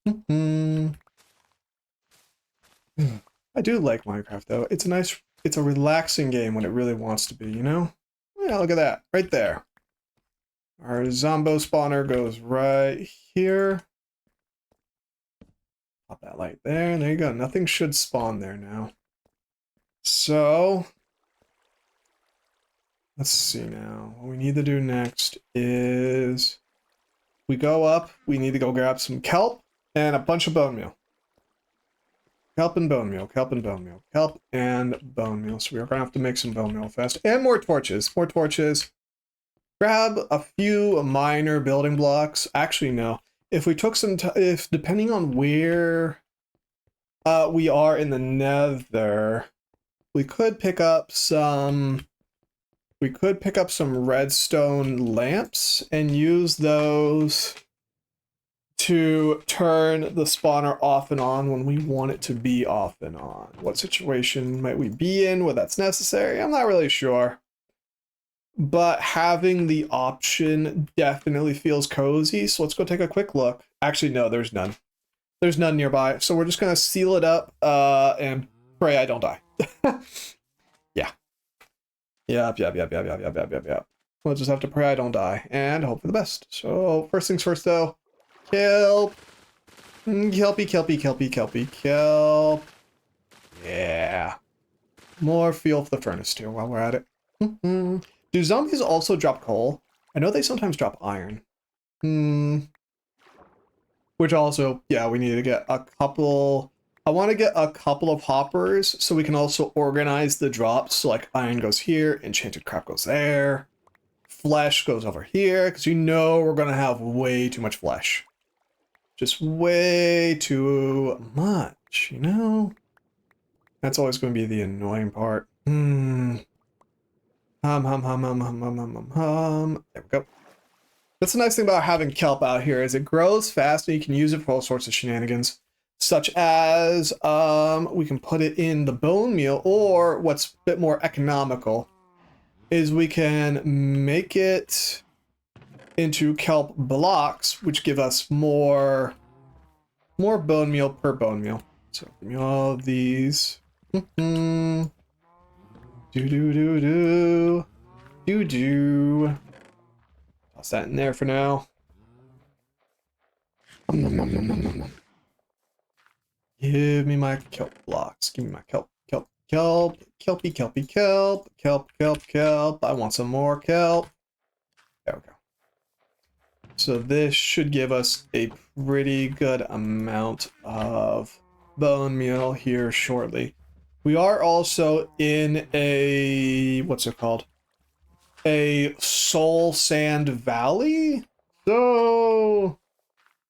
A: I do like Minecraft though. It's a relaxing game when it really wants to be, you know? Yeah, look at that. Right there. Our Zombo spawner goes right here. Pop that light there, and there you go. Nothing should spawn there now. So, let's see now. What we need to do next is we go up. We need to go grab some kelp and a bunch of bone meal. Kelp and bone meal, kelp and bone meal, kelp and bone meal. So we are going to have to make some bone meal fast. And more torches, more torches. Grab a few minor building blocks. Actually, no. If we took some, depending on where we are in the nether, we could pick up some redstone lamps and use those to turn the spawner off and on when we want it to be off and on. What situation might we be in where that's necessary? I'm not really sure. But having the option definitely feels cozy. So let's go take a quick look. Actually, no, there's none. There's none nearby. So we're just going to seal it up and pray I don't die. Yeah. Yep. We'll just have to pray I don't die and hope for the best. So first things first, though. Kelp. Kelp. Yeah. More fuel for the furnace, too, while we're at it. Do zombies also drop coal? I know they sometimes drop iron. Which also, yeah, we need to get a couple... I want to get a couple of hoppers so we can also organize the drops. So like iron goes here, enchanted crap goes there, flesh goes over here, because you know we're going to have way too much flesh. Just way too much, you know? That's always going to be the annoying part. There we go. That's the nice thing about having kelp out here is it grows fast and you can use it for all sorts of shenanigans. Such as we can put it in the bone meal, or what's a bit more economical is we can make it into kelp blocks, which give us more bone meal per bone meal. So give me all of these. Do. Toss that in there for now. Give me my kelp blocks. Give me my kelp. Kelp. I want some more kelp. There we go. So this should give us a pretty good amount of bone meal here shortly. We are also in a, what's it called? A soul sand valley. So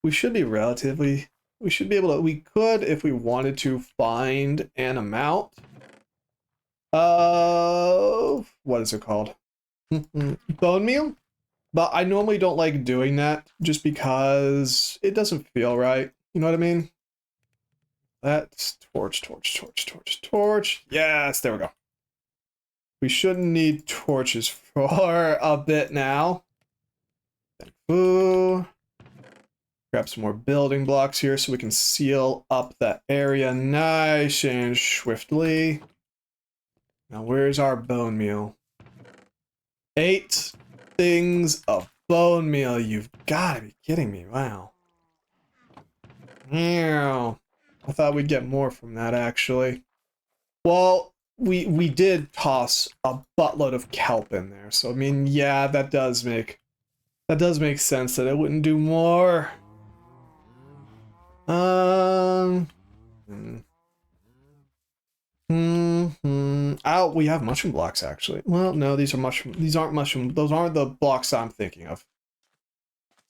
A: we should be relatively... We should be able to, we could, if we wanted to, find an amount of, what is it called? Bone meal? But I normally don't like doing that just because it doesn't feel right. You know what I mean? That's torch. Yes, there we go. We shouldn't need torches for a bit now. Ooh. Grab some more building blocks here so we can seal up that area nice and swiftly. Now, where's our bone meal? 8 things of bone meal. You've got to be kidding me. Wow. I thought we'd get more from that, actually. Well, we did toss a buttload of kelp in there. So, I mean, yeah, that does make sense that it wouldn't do more. Oh, we have mushroom blocks actually. Well, no, these aren't mushroom. Those aren't the blocks I'm thinking of. So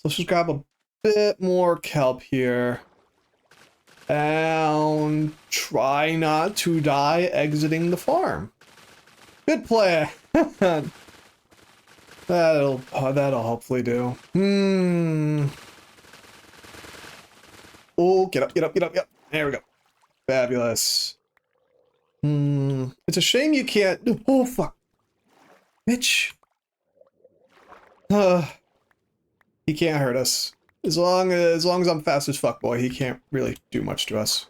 A: let's just grab a bit more kelp here. And try not to die exiting the farm. Good plan. That'll hopefully do. Oh, get up. There we go. Fabulous. It's a shame you can't... Oh, fuck. Bitch. He can't hurt us. As long as I'm fast as fuck, boy, he can't really do much to us.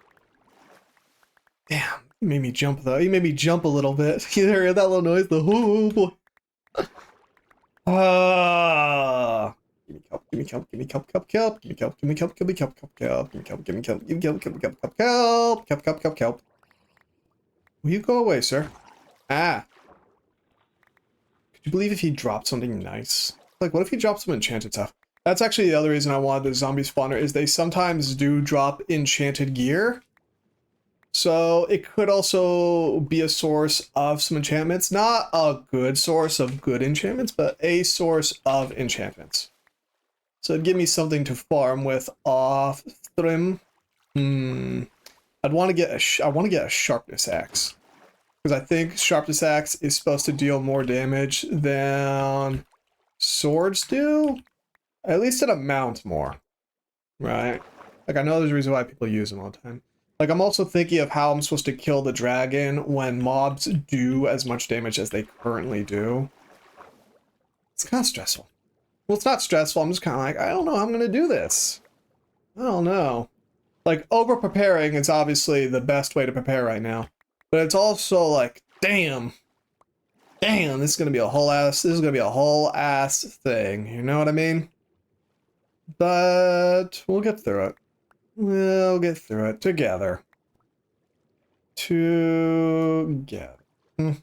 A: Damn. He made me jump, though. He made me jump a little bit. You hear that little noise? The oh, boy. Give me kelp. Will you go away, sir? Ah. Could you believe if he dropped something nice? Like, what if he dropped some enchanted stuff? That's actually the other reason I wanted the zombie spawner, is they sometimes do drop enchanted gear. So it could also be a source of some enchantments. Not a good source of good enchantments, but a source of enchantments. So it'd give me something to farm with off Thrym. I want to get a sharpness axe, because I think sharpness axe is supposed to deal more damage than swords do, at least an amount more. Right. Like, I know there's a reason why people use them all the time. Like, I'm also thinking of how I'm supposed to kill the dragon when mobs do as much damage as they currently do. It's kind of stressful. Well, it's not stressful. I'm just kind of like, I don't know how I'm going to do this. I don't know. Like, over-preparing is obviously the best way to prepare right now. But it's also like, damn, this is going to be a whole ass, this is going to be a whole ass thing. You know what I mean? But we'll get through it. We'll get through it together. Together. Do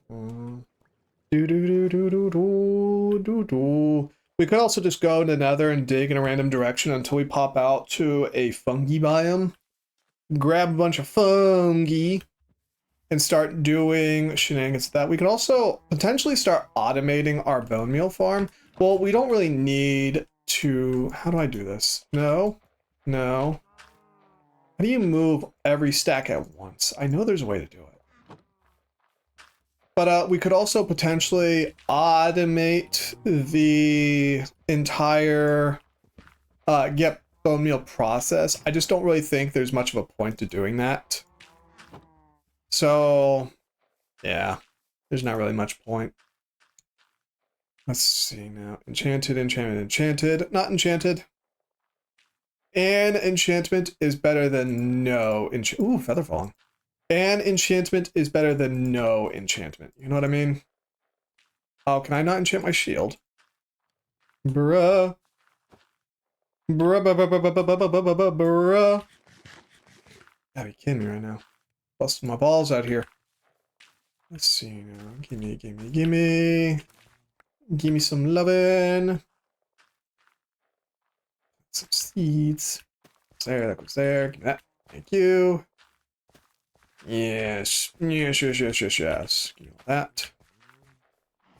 A: do do do do do do do. We could also just go into Nether and dig in a random direction until we pop out to a fungi biome. Grab a bunch of fungi and start doing shenanigans with that. We could also potentially start automating our bone meal farm. Well, we don't really need to... How do I do this? No. No. How do you move every stack at once? I know there's a way to do it. But we could also potentially automate the entire get bone meal process. I just don't really think there's much of a point to doing that. So, yeah, there's not really much point. Let's see now. Enchanted, enchanted, enchanted. Not enchanted. An enchantment is better than no enchantment. Ooh, feather falling. An enchantment is better than no enchantment. You know what I mean? Oh, can I not enchant my shield? Bruh. Bruh, bruh, bruh, bruh, bruh, bruh, bruh, bruh, bruh. Gotta be kidding me right now. Busting my balls out here. Let's see now. Gimme, gimme, gimme. Gimme some lovin'. Some seeds. There, that goes there. Give me that. Thank you. Yes. Yes, yes, yes, yes, yes. Give me that.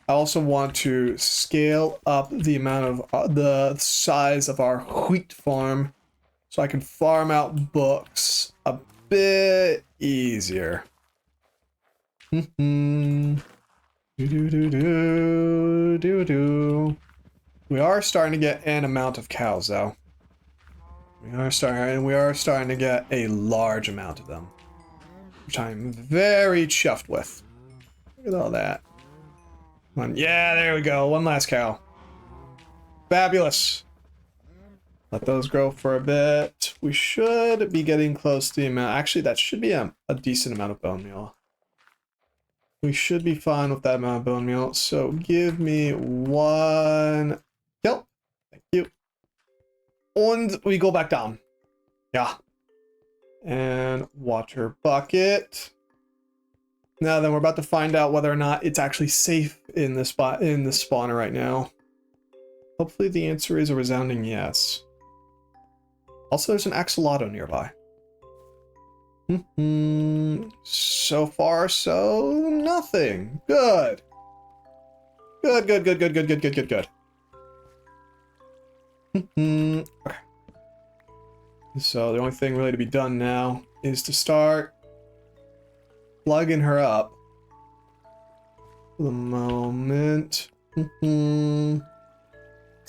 A: I also want to scale up the amount of the size of our wheat farm so I can farm out books a bit easier. Do do do do do do. We are starting to get an amount of cows though. We are starting to get a large amount of them, which I'm very chuffed with. Look at all that. Come on. Yeah, there we go. One last cow. Fabulous. Let those grow for a bit. We should be getting close to the amount. Actually, that should be a decent amount of bone meal. We should be fine with that amount of bone meal. So give me one kill. Thank you. And we go back down. Yeah. And water bucket. Now then, we're about to find out whether or not it's actually safe in the spawner right now. Hopefully the answer is a resounding yes. Also, there's an axolotl nearby. So far, so nothing. Good. Good, good, good, good, good, good, good, good, good. Okay. So the only thing really to be done now is to start plugging her up. For the moment. Let's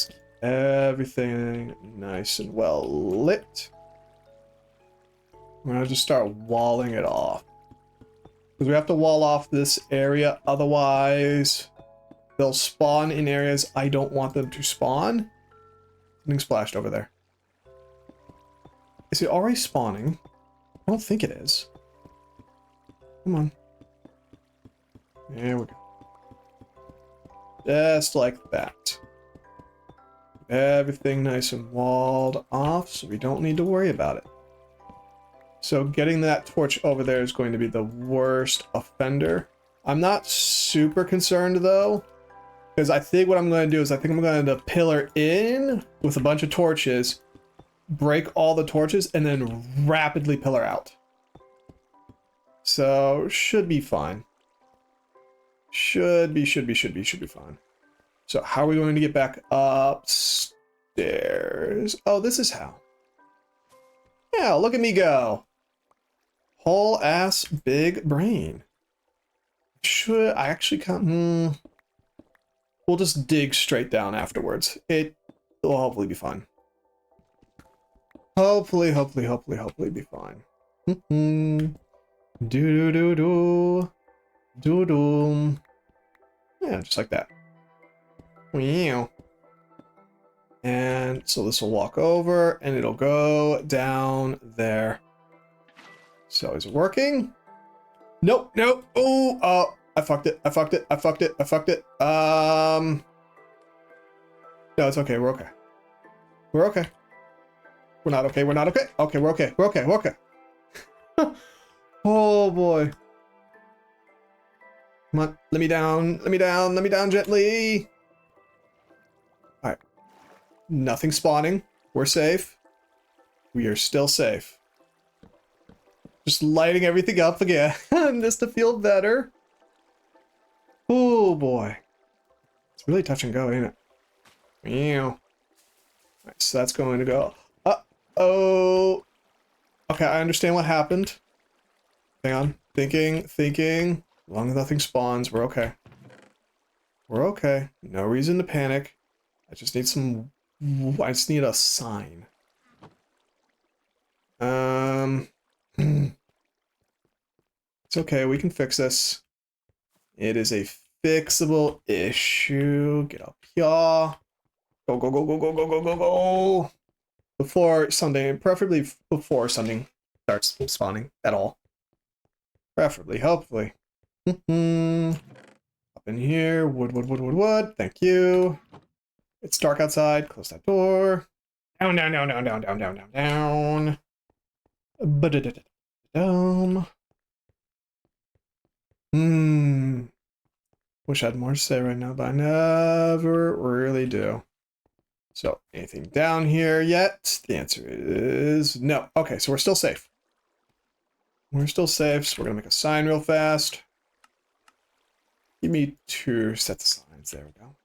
A: keep everything nice and well lit. I'm gonna just start walling it off. Because we have to wall off this area, otherwise they'll spawn in areas I don't want them to spawn. Something splashed over there. Is it already spawning? I don't think it is. Come on. There we go. Just like that. Everything nice and walled off, so we don't need to worry about it. So getting that torch over there is going to be the worst offender. I'm not super concerned though, because I think what I'm going to do is I think I'm going to pillar in with a bunch of torches, break all the torches, and then rapidly pillar out. So should be fine. Should be fine. So how are we going to get back upstairs? Oh, this is how. Yeah, look at me go. Whole ass big brain. Should I actually come? We'll just dig straight down afterwards. It will hopefully be fine. Hopefully be fine. Do do do do do do. Yeah, just like that. Wow. And so this will walk over and it'll go down there. So is it working? Nope, nope. Oh, I fucked it. No, it's okay. We're okay. We're okay. We're not okay. We're not okay. Okay, we're okay. We're okay. We're okay. Oh boy. Come on. Let me down. Let me down. Let me down gently. All right. Nothing spawning. We're safe. We are still safe. Just lighting everything up again just to feel better. Oh boy. It's really touch and go, ain't it? Meow. Alright, so that's going to go. Uh-oh. Okay, I understand what happened. Hang on. Thinking. As long as nothing spawns, we're okay. We're okay. No reason to panic. I just need a sign. It's okay, we can fix this. It is a fixable issue. Get up here. Go, go, go, go, go, go, go, go, go. Before something, preferably before something starts spawning at all. Preferably, hopefully. Up in here. Wood. Thank you. It's dark outside. Close that door. Down. Down. Wish I had more to say right now, but I never really do. So, anything down here yet? The answer is no. Okay, so we're still safe. We're still safe, so we're gonna make a sign real fast. Give me 2 sets of signs. There we go.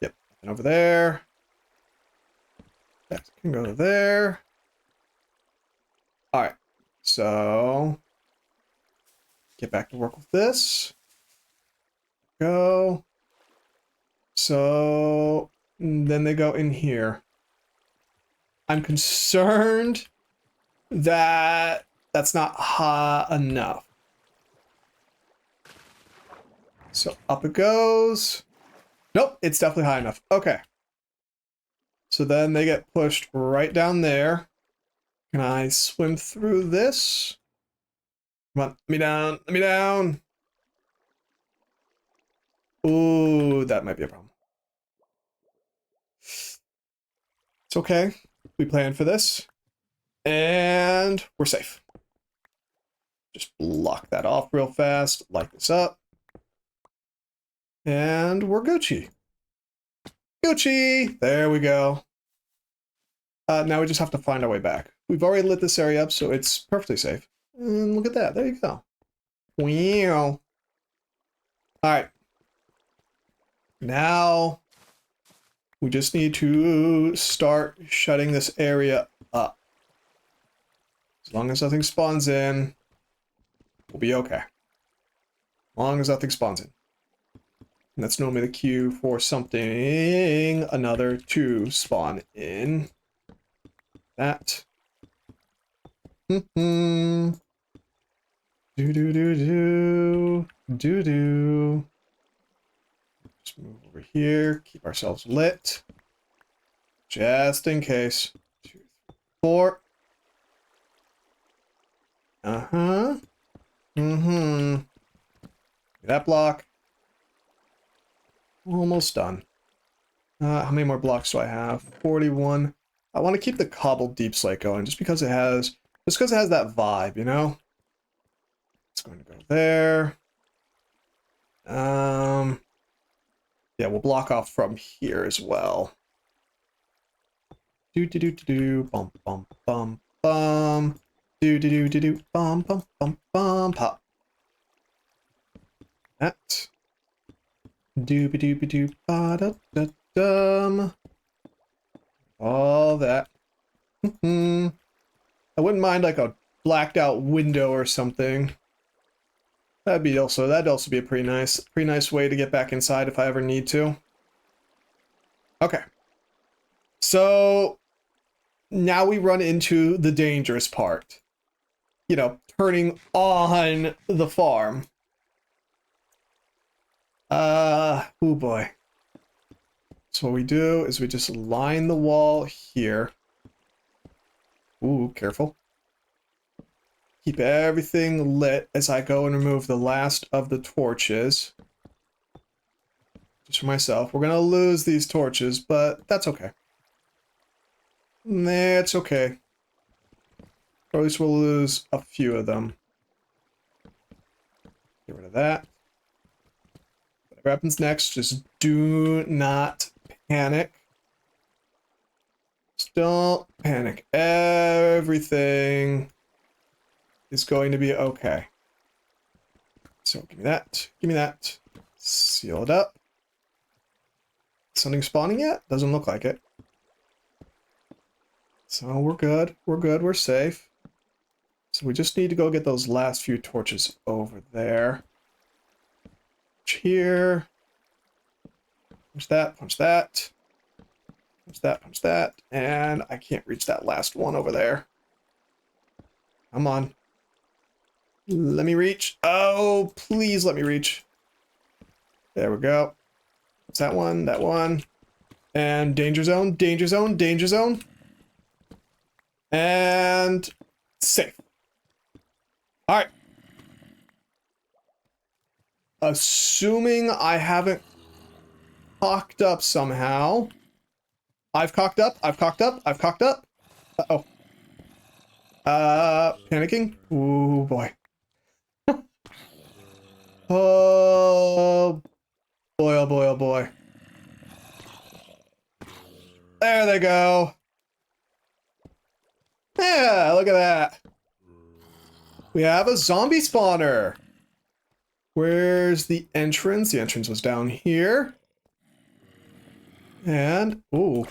A: Yep, nothing over there. That can go there. Alright, so get back to work with this. Go. So then they go in here. I'm concerned that that's not high enough. So up it goes. Nope, it's definitely high enough. Okay. So then they get pushed right down there. Can I swim through this? Come on, let me down, let me down. Ooh, that might be a problem. It's okay. We planned for this. And we're safe. Just block that off real fast. Light this up. And we're Gucci. Gucci! There we go. Now we just have to find our way back. We've already lit this area up, so it's perfectly safe. And look at that. There you go. Wow. Alright. Now, we just need to start shutting this area up. As long as nothing spawns in, we'll be okay. As long as nothing spawns in. And that's normally the cue for something another to spawn in. That. Do. Just move over here, keep ourselves lit. Just in case. 2, 3, 4. That block. Almost done. How many more blocks do I have? 41. I want to keep the cobbled deep slate going just because it has that vibe, you know? It's going to go there. Yeah, we'll block off from here as well. Bum bum bum. Bum pop. That. Ba da da dum. All that. I wouldn't mind like a blacked out window or something. That'd also be a pretty nice way to get back inside if I ever need to. Okay. So now we run into the dangerous part. You know, turning on the farm. Oh boy. So what we do is we just line the wall here. Ooh, careful. Keep everything lit as I go and remove the last of the torches. Just for myself. We're gonna lose these torches, but that's okay. That's okay. Or at least we'll lose a few of them. Get rid of that. Whatever happens next, just do not panic. Just don't panic. Everything is going to be okay. So give me that. Give me that. Seal it up. Something spawning yet? Doesn't look like it. So we're good. We're good. We're safe. So we just need to go get those last few torches over there. Here. Punch that. Punch that. Punch that. Punch that. And I can't reach that last one over there. Come on. Let me reach. Oh, please let me reach. There we go. What's that one? That one. And danger zone, danger zone, danger zone. And safe. All right. Assuming I haven't cocked up somehow. I've cocked up. I've cocked up. I've cocked up. Uh-oh. Panicking. Ooh, boy. Oh boy, oh boy, oh boy. There they go. Yeah, look at that. We have a zombie spawner. Where's the entrance? The entrance was down here. And, ooh.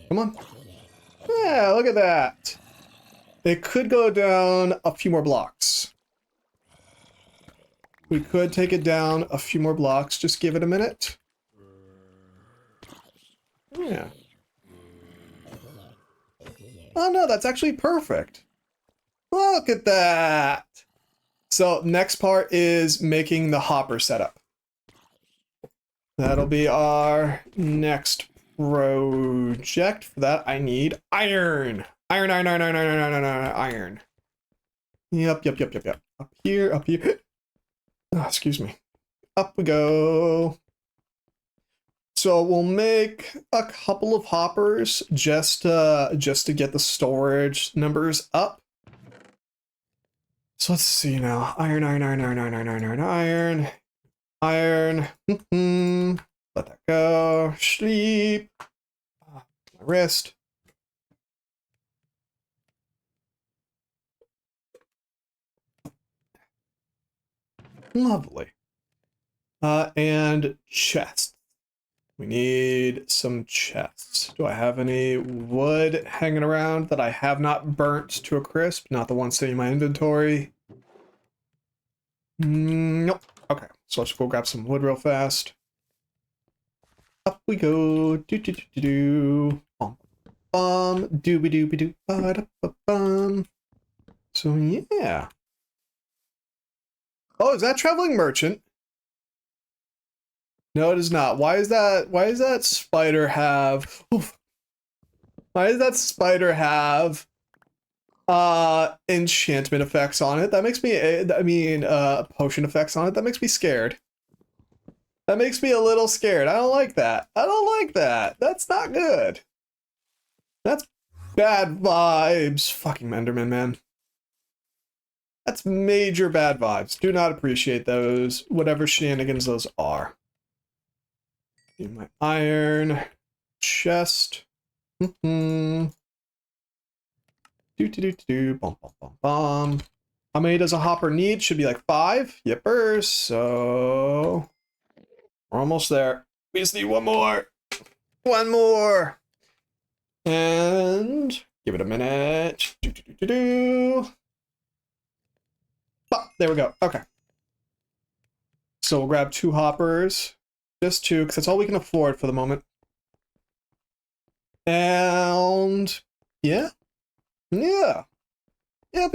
A: Come on. Yeah, look at that. It could go down a few more blocks. We could take it down a few more blocks. Just give it a minute. Yeah. Oh no, that's actually perfect. Look at that. So next part is making the hopper setup. That'll be our next project. For that, I need iron. Iron, iron, iron, iron, iron, iron, iron, iron. Yep. Up here, up here. Oh, excuse me. Up we go. So we'll make a couple of hoppers just to get the storage numbers up. So let's see now. Iron, iron, iron, iron, iron, iron, iron, iron, iron. Let that go. Sleep. My wrist. Lovely. And chests. We need some chests. Do I have any wood hanging around that I have not burnt to a crisp? Not the one sitting in my inventory. Nope. Okay, so let's go grab some wood real fast. Up we go. Do. Dooby dooby doo. Ba-da-ba-bum. So yeah. Oh, is that Traveling Merchant? No, it is not. Why is that spider have... Oof. Why does that spider have enchantment effects on it? That makes me... potion effects on it. That makes me scared. That makes me a little scared. I don't like that. I don't like that. That's not good. That's bad vibes. Fucking Enderman, man. That's major bad vibes. Do not appreciate those, whatever shenanigans those are. Need my iron chest. Bum. How many does a hopper need? Should be like 5. Yippers. So we're almost there. We just need one more. One more. And give it a minute. Oh, there we go. Okay. So we'll grab 2 hoppers. Just 2, because that's all we can afford for the moment. And yeah. Yeah. Yep.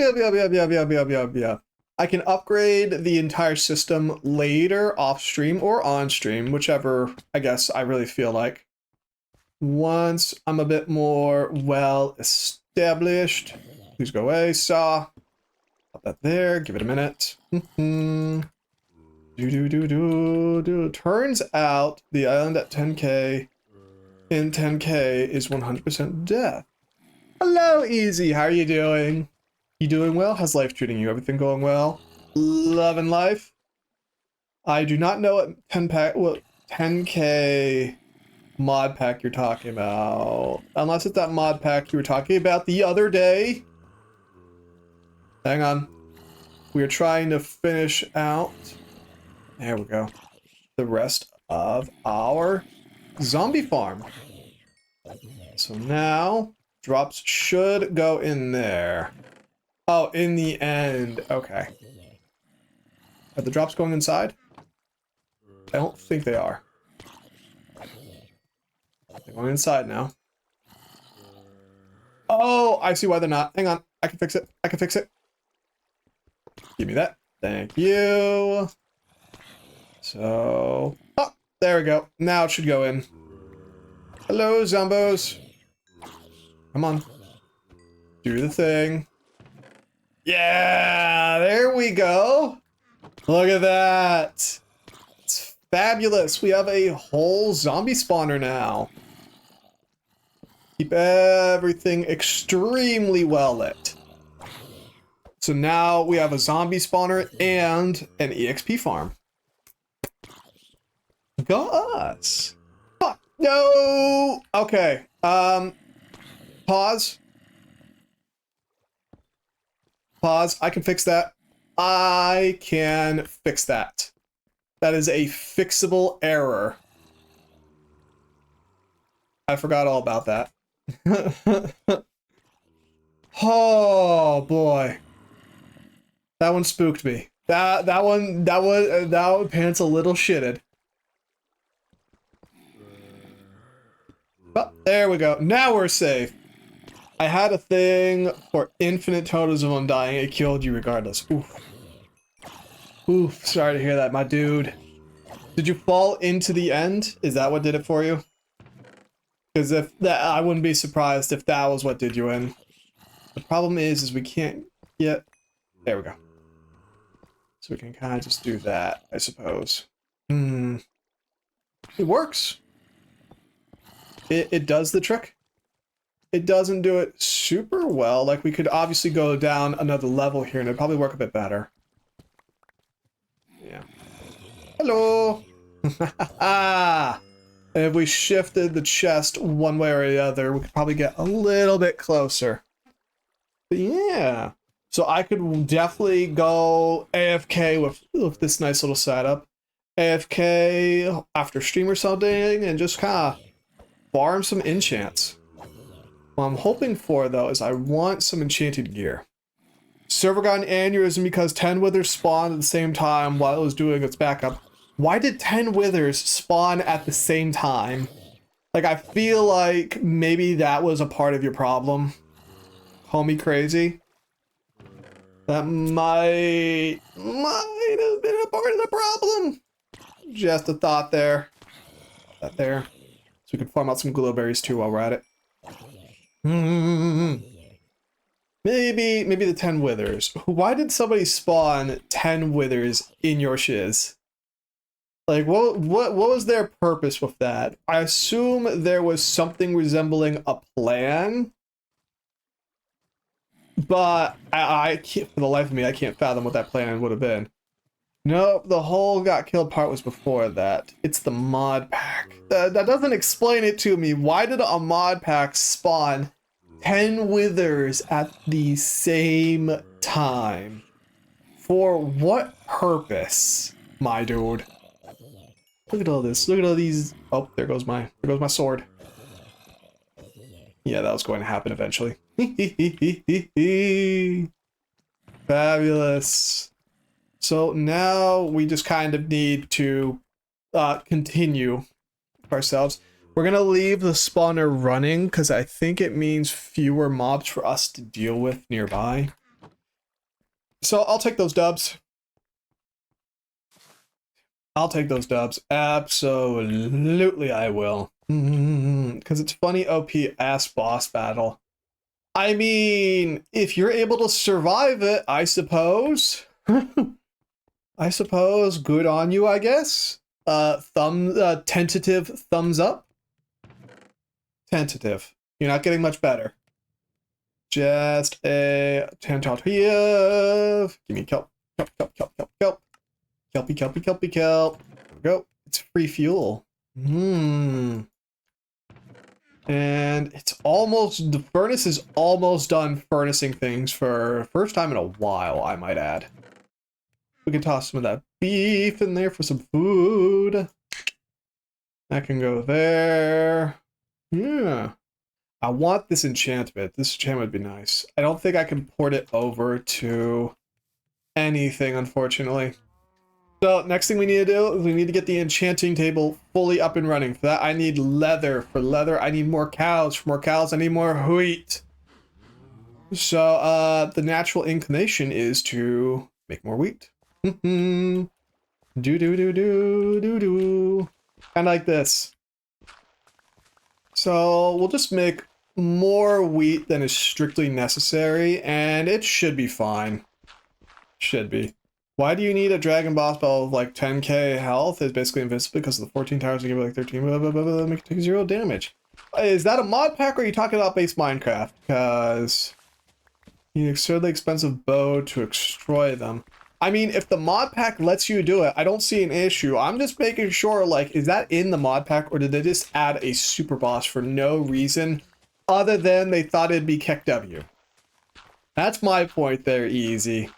A: I can upgrade the entire system later, off stream or on stream, whichever I guess I really feel like. Once I'm a bit more well established. Please go away, saw. Put that there, give it a minute. Turns out the island at 10k in 10k is 100% death. Hello, Easy. How are you doing? You doing well? How's life treating you? Everything going well? Loving life? I do not know what 10k mod pack you're talking about. Unless it's that mod pack you were talking about the other day. Hang on. We are trying to finish out. There we go. The rest of our zombie farm. So now drops should go in there. Oh, in the end. Okay. Are the drops going inside? I don't think they are. They're going inside now. Oh, I see why they're not. Hang on. I can fix it. I can fix it. Give me that. Thank you. So, oh, there we go. Now it should go in. Hello, zombos. Come on. Do the thing. Yeah, there we go. Look at that. It's fabulous. We have a whole zombie spawner now. Keep everything extremely well lit. So now we have a zombie spawner and an EXP farm. Go us. Fuck. No. Okay. Pause. Pause. I can fix that. I can fix that. That is a fixable error. I forgot all about that. Oh boy. That one spooked me. That one pants a little shitted. Oh, there we go. Now we're safe. I had a thing for infinite totals of undying. It killed you regardless. Oof. Oof. Sorry to hear that, my dude. Did you fall into the end? Is that what did it for you? Because if that, I wouldn't be surprised if that was what did you in. The problem is we can't get. There we go. So we can kind of just do that, I suppose. It works. It does the trick. It doesn't do it super well. Like, we could obviously go down another level here and it'd probably work a bit better. Yeah. Hello! If we shifted the chest one way or the other, we could probably get a little bit closer. But yeah. So I could definitely go AFK with this nice little setup. AFK after stream or something and just kind of farm some enchants. What I'm hoping for, though, is I want some enchanted gear. Server got an aneurysm because 10 withers spawned at the same time while it was doing its backup. Why did 10 withers spawn at the same time? Like, I feel like maybe that was a part of your problem. Homie crazy. That might have been a part of the problem. Just a thought there. That there. So we can farm out some glowberries too while we're at it. Maybe the 10 withers. Why did somebody spawn 10 withers in your shiz? Like, what was their purpose with that? I assume there was something resembling a plan. But I can't, for the life of me, I can't fathom what that plan would have been. Nope, the whole got killed part was before that. It's the mod pack. That doesn't explain it to me. Why did a mod pack spawn 10 withers at the same time? For what purpose, my dude? Look at all this. Look at all these. Oh, there goes my sword. Yeah, that was going to happen eventually. Fabulous. So now we just kind of need to continue ourselves. We're gonna leave the spawner running because I think it means fewer mobs for us to deal with nearby. So I'll take those dubs. I'll take those dubs. Absolutely I will. Because it's funny OP ass boss battle. I mean, if you're able to survive it, I suppose. I suppose good on you, I guess. Tentative thumbs up. Tentative. You're not getting much better. Just a tentative. Give me kelp. Kelp. Kelpy. There we go. It's free fuel. And it's almost, the furnace is almost done furnacing things for first time in a while, I might add. We can toss some of that beef in there for some food. That can go there. Yeah. I want this enchantment. This enchantment would be nice. I don't think I can port it over to anything, unfortunately. So next thing we need to do is we need to get the enchanting table fully up and running. For that, I need leather. For leather, I need more cows. For more cows, I need more wheat. So the natural inclination is to make more wheat. Kind of like this. So we'll just make more wheat than is strictly necessary, and it should be fine. Should be. Why do you need a dragon boss bell of like 10k health? It's basically invincible because of the 14 towers give it like 13, make it take 0 damage. Is that a mod pack or are you talking about base Minecraft? Because you need an absurdly expensive bow to destroy them. I mean, if the mod pack lets you do it, I don't see an issue. I'm just making sure, like, is that in the mod pack or did they just add a super boss for no reason other than they thought it'd be Keck W? That's my point there, Easy.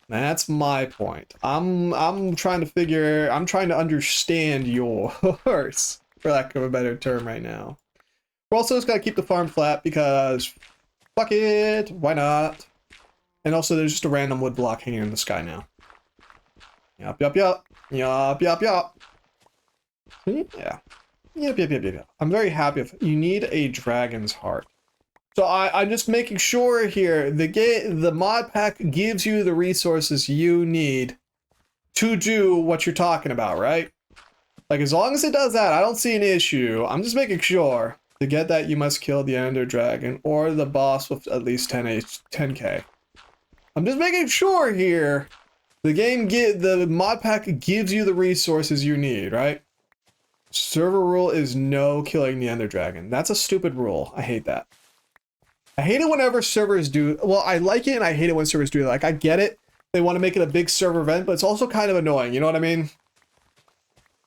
A: That's my point. I'm trying to understand yours, for lack of a better term right now. We're also just gotta keep the farm flat because fuck it, why not? And also there's just a random wood block hanging in the sky now. Yup. Yeah. Yep. I'm very happy if you need a dragon's heart. So I'm just making sure here the mod pack gives you the resources you need to do what you're talking about, right? Like as long as it does that, I don't see an issue. I'm just making sure to get that you must kill the Ender Dragon or the boss with at least 10k. I'm just making sure here the mod pack gives you the resources you need, right? Server rule is no killing the Ender Dragon. That's a stupid rule. I hate that. I hate it whenever servers do, well, I like it and I hate it when servers do it. Like, I get it. They want to make it a big server event, but it's also kind of annoying. You know what I mean?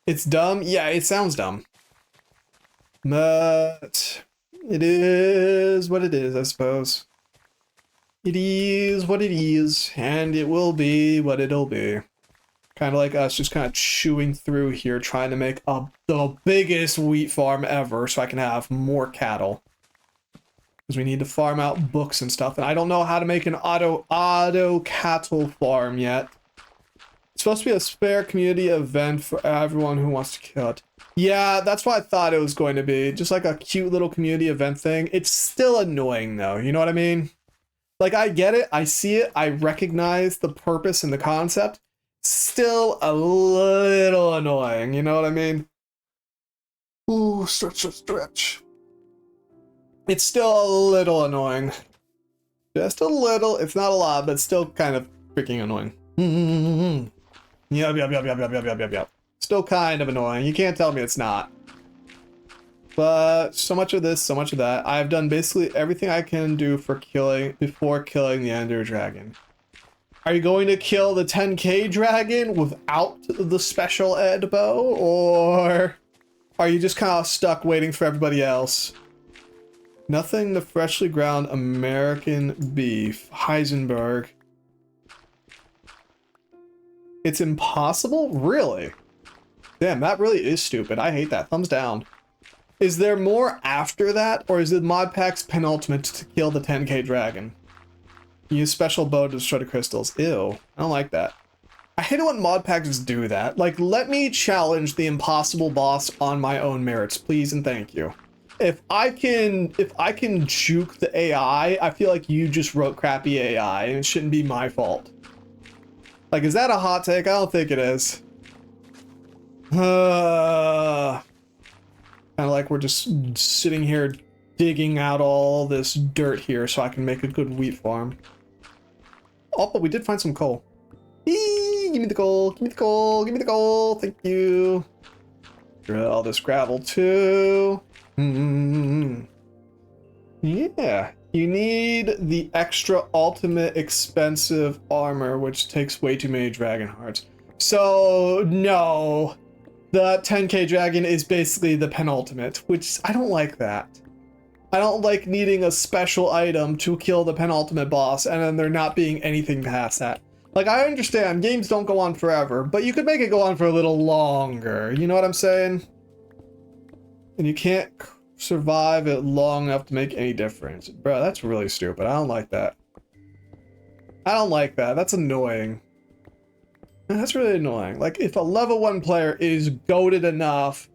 A: It's dumb. Yeah, it sounds dumb. But it is what it is, I suppose. It is what it is, and it will be what it'll be. Kind of like us just kind of chewing through here, trying to make the biggest wheat farm ever so I can have more cattle. Because we need to farm out books and stuff, and I don't know how to make an auto cattle farm yet. It's supposed to be a spare community event for everyone who wants to kill it. Yeah, that's what I thought it was going to be. Just like a cute little community event thing. It's still annoying though, you know what I mean? Like, I get it, I see it, I recognize the purpose and the concept. Still a little annoying, you know what I mean? Ooh, stretch. It's still a little annoying. Just a little, it's not a lot, but still kind of freaking annoying. Yep. Still kind of annoying. You can't tell me it's not. But so much of this, so much of that. I've done basically everything I can do before killing the Ender Dragon. Are you going to kill the 10k dragon without the special ed bow? Or are you just kind of stuck waiting for everybody else? Nothing the freshly ground American beef. Heisenberg. It's impossible? Really? Damn, that really is stupid. I hate that. Thumbs down. Is there more after that? Or is the mod pack's penultimate to kill the 10k dragon? Use special bow to destroy the crystals. Ew. I don't like that. I hate it when mod packs do that. Like, let me challenge the impossible boss on my own merits, please and thank you. If I can juke the AI, I feel like you just wrote crappy AI and it shouldn't be my fault. Like, is that a hot take? I don't think it is. Kind of like we're just sitting here digging out all this dirt here so I can make a good wheat farm. Oh, but we did find some coal. Eee, give me the coal, give me the coal, give me the coal, thank you. Drill all this gravel too. Yeah, you need the extra ultimate expensive armor, which takes way too many dragon hearts. So, no. The 10k dragon is basically the penultimate, which I don't like that. I don't like needing a special item to kill the penultimate boss and then there not being anything past that. Like, I understand games don't go on forever, but you could make it go on for a little longer. You know what I'm saying? And you can't survive it long enough to make any difference. Bro, that's really stupid. I don't like that. I don't like that. That's annoying. That's really annoying. Like, if a level 1 player is goated enough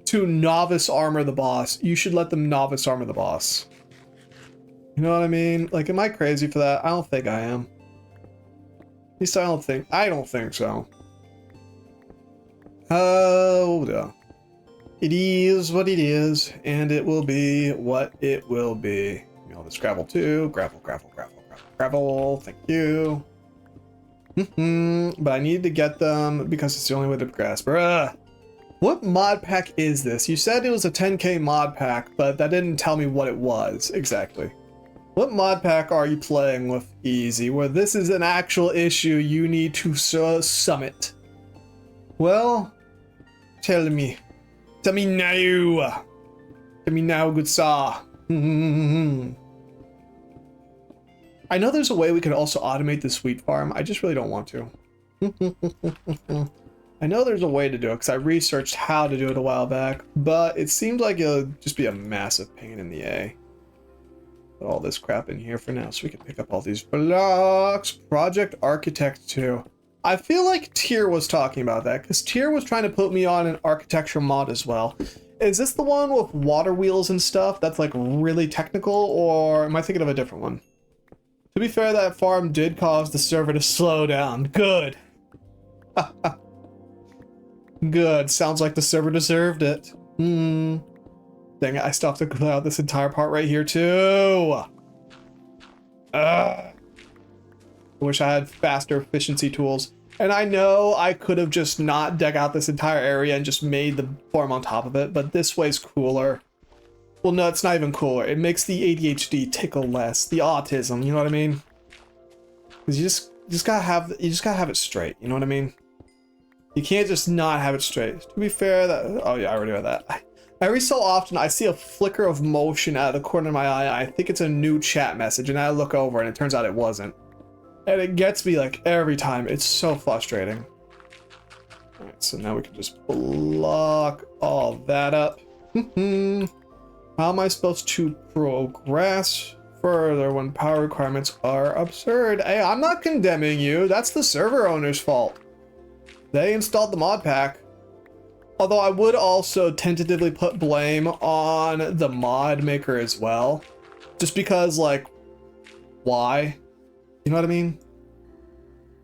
A: to novice armor the boss, you should let them novice armor the boss. You know what I mean? Like, am I crazy for that? I don't think I am. At least I don't think so. Oh, yeah. It is what it is, and it will be what it will be. You know, this gravel too. Gravel, gravel, gravel, gravel, gravel. Thank you. But I need to get them because it's the only way to progress. Bruh. What mod pack is this? You said it was a 10k mod pack, but that didn't tell me what it was exactly. What mod pack are you playing with, Easy, where this is an actual issue you need to summit? Well, tell me. Tell me now. Tell me now, good sir. I know there's a way we could also automate the wheat farm. I just really don't want to. I know there's a way to do it because I researched how to do it a while back, but it seems like it'll just be a massive pain in the A. Put all this crap in here for now so we can pick up all these blocks. Project Architect 2. I feel like Tyr was talking about that because Tyr was trying to put me on an architecture mod as well. Is this the one with water wheels and stuff that's like really technical, or am I thinking of a different one? To be fair, that farm did cause the server to slow down. Good. Good. Sounds like the server deserved it. Dang it, I still have to clear out this entire part right here too. I wish I had faster efficiency tools. And I know I could have just not dug out this entire area and just made the farm on top of it, but this way's cooler. Well, no, it's not even cooler. It makes the ADHD tickle less. The autism, you know what I mean? Because you just gotta have it straight, you know what I mean? You can't just not have it straight. To be fair, oh yeah, I already read that. Every so often, I see a flicker of motion out of the corner of my eye. I think it's a new chat message, and I look over, and it turns out it wasn't. And it gets me like every time. It's so frustrating. All right, so now we can just block all that up. How am I supposed to progress further when power requirements are absurd? Hey, I'm not condemning you. That's the server owner's fault. They installed the mod pack. Although I would also tentatively put blame on the mod maker as well. Just because, like, why? You know what I mean?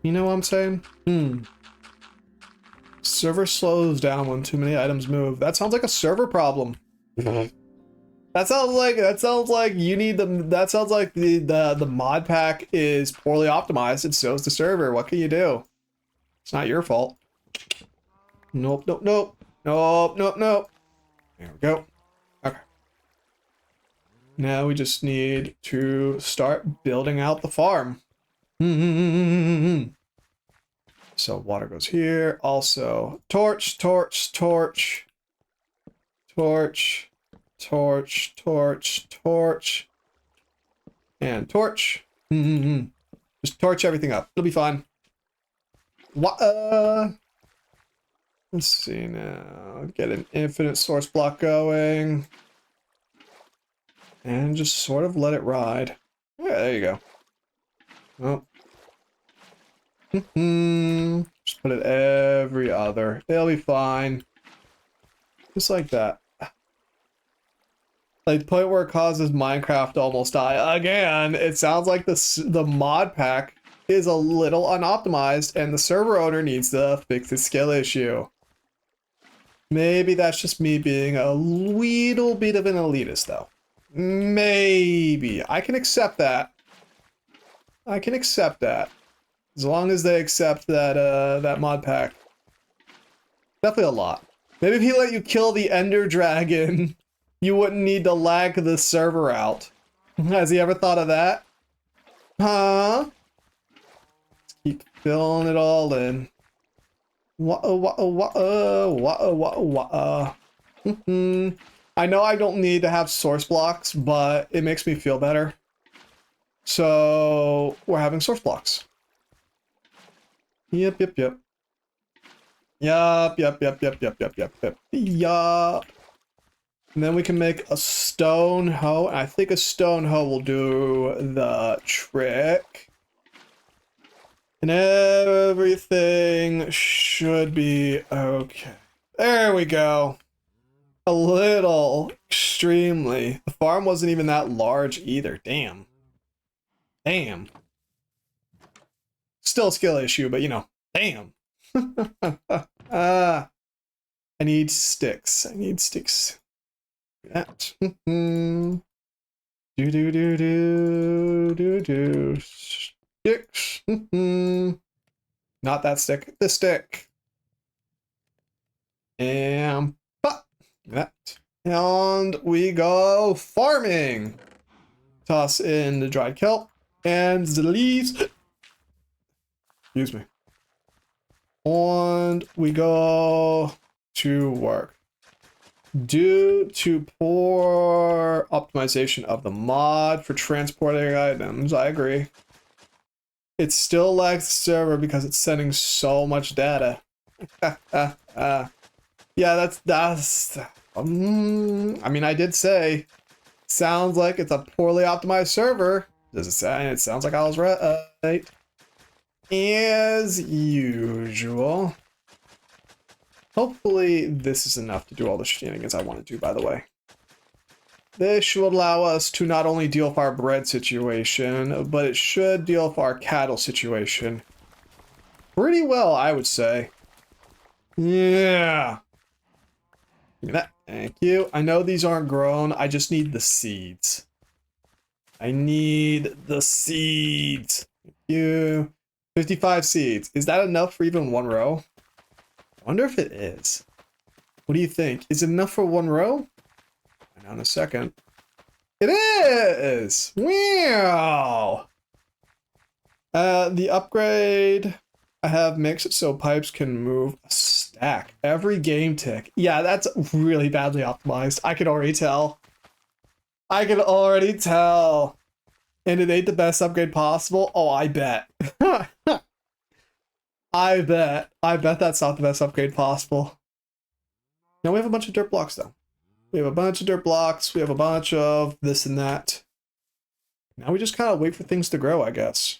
A: You know what I'm saying? Server slows down when too many items move. That sounds like a server problem. That sounds like you need that sounds like the mod pack is poorly optimized and so is the server. What can you do? It's not your fault. Nope, nope, nope. Nope, nope, nope. There we go. Okay. Now we just need to start building out the farm. So water goes here. Also, torch, torch, torch, torch, torch, torch, torch, and torch. Just torch everything up. It'll be fine. What? Let's see now. Get an infinite source block going. And just sort of let it ride. Yeah, there you go. Oh. put it every other. It'll be fine. Just like that. Like the point where it causes Minecraft to almost die. Again, it sounds like the mod pack is a little unoptimized and the server owner needs to fix the skill issue. Maybe that's just me being a little bit of an elitist though. Maybe. I can accept that. I can accept that. As long as they accept that that mod pack. Definitely a lot. Maybe if he let you kill the Ender Dragon, you wouldn't need to lag the server out. Has he ever thought of that? Huh? Let's keep filling it all in. I know I don't need to have source blocks, but it makes me feel better. So we're having source blocks. Yep. And then we can make a stone hoe. And I think a stone hoe will do the trick. And everything should be okay. There we go. A little, extremely. The farm wasn't even that large either. Damn. Still a skill issue, but you know, damn. I need sticks. That. Sticks. Not that stick. This stick. And that. And we go farming. Toss in the dried kelp and the leaves. Excuse me. And we go to work. Due to poor optimization of the mod for transporting items, I agree. It still lags the server because it's sending so much data. Yeah, that's. I mean, I did say, sounds like it's a poorly optimized server. Does it sound? It sounds like I was right. As usual. Hopefully this is enough to do all the shenanigans I want to do, by the way. This should allow us to not only deal with our bread situation, but it should deal with our cattle situation. Pretty well, I would say. Yeah. Give me that. Thank you. I know these aren't grown. I just need the seeds. I need the seeds. Thank you. 55 seeds. Is that enough for even one row? I wonder if it is. What do you think? Is it enough for one row? Find out in a second. It is! Wow! The upgrade I have makes it so pipes can move a stack every game tick. Yeah, that's really badly optimized. I can already tell. And it ain't the best upgrade possible? Oh, I bet. I bet that's not the best upgrade possible. Now we have a bunch of dirt blocks though. We have a bunch of dirt blocks. We have a bunch of this and that. Now we just kind of wait for things to grow, I guess.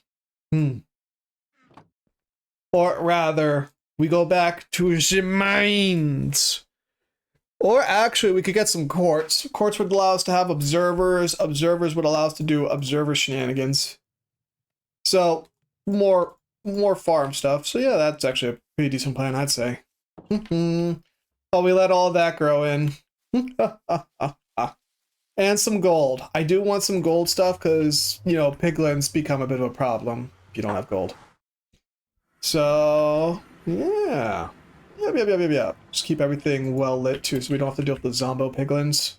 A: Or rather, we go back to the mines. Or actually, we could get some quartz. Quartz would allow us to have observers. Observers would allow us to do observer shenanigans. So, more farm stuff. So yeah, that's actually a pretty decent plan, I'd say. Oh, we let all that grow in. And some gold. I do want some gold stuff because, you know, piglins become a bit of a problem if you don't have gold. So, yeah. Yep. Just keep everything well lit too so we don't have to deal with the zombo piglins.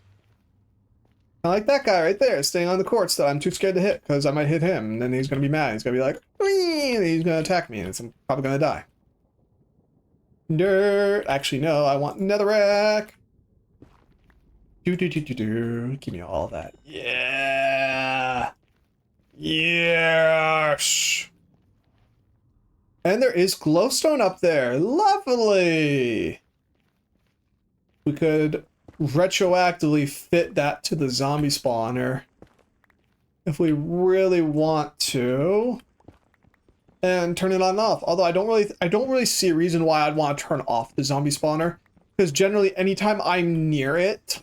A: I like that guy right there, staying on the quartz that I'm too scared to hit because I might hit him and then he's going to be mad. He's going to be like, "Wee!" And he's going to attack me and I'm probably going to die. Dirt. Actually, no, I want netherrack. Give me all that. Yeah. Yes. And there is glowstone up there. Lovely. We could retroactively fit that to the zombie spawner if we really want to. and turn it on and off. Although I don't really see a reason why I'd want to turn off the zombie spawner, because generally anytime I'm near it,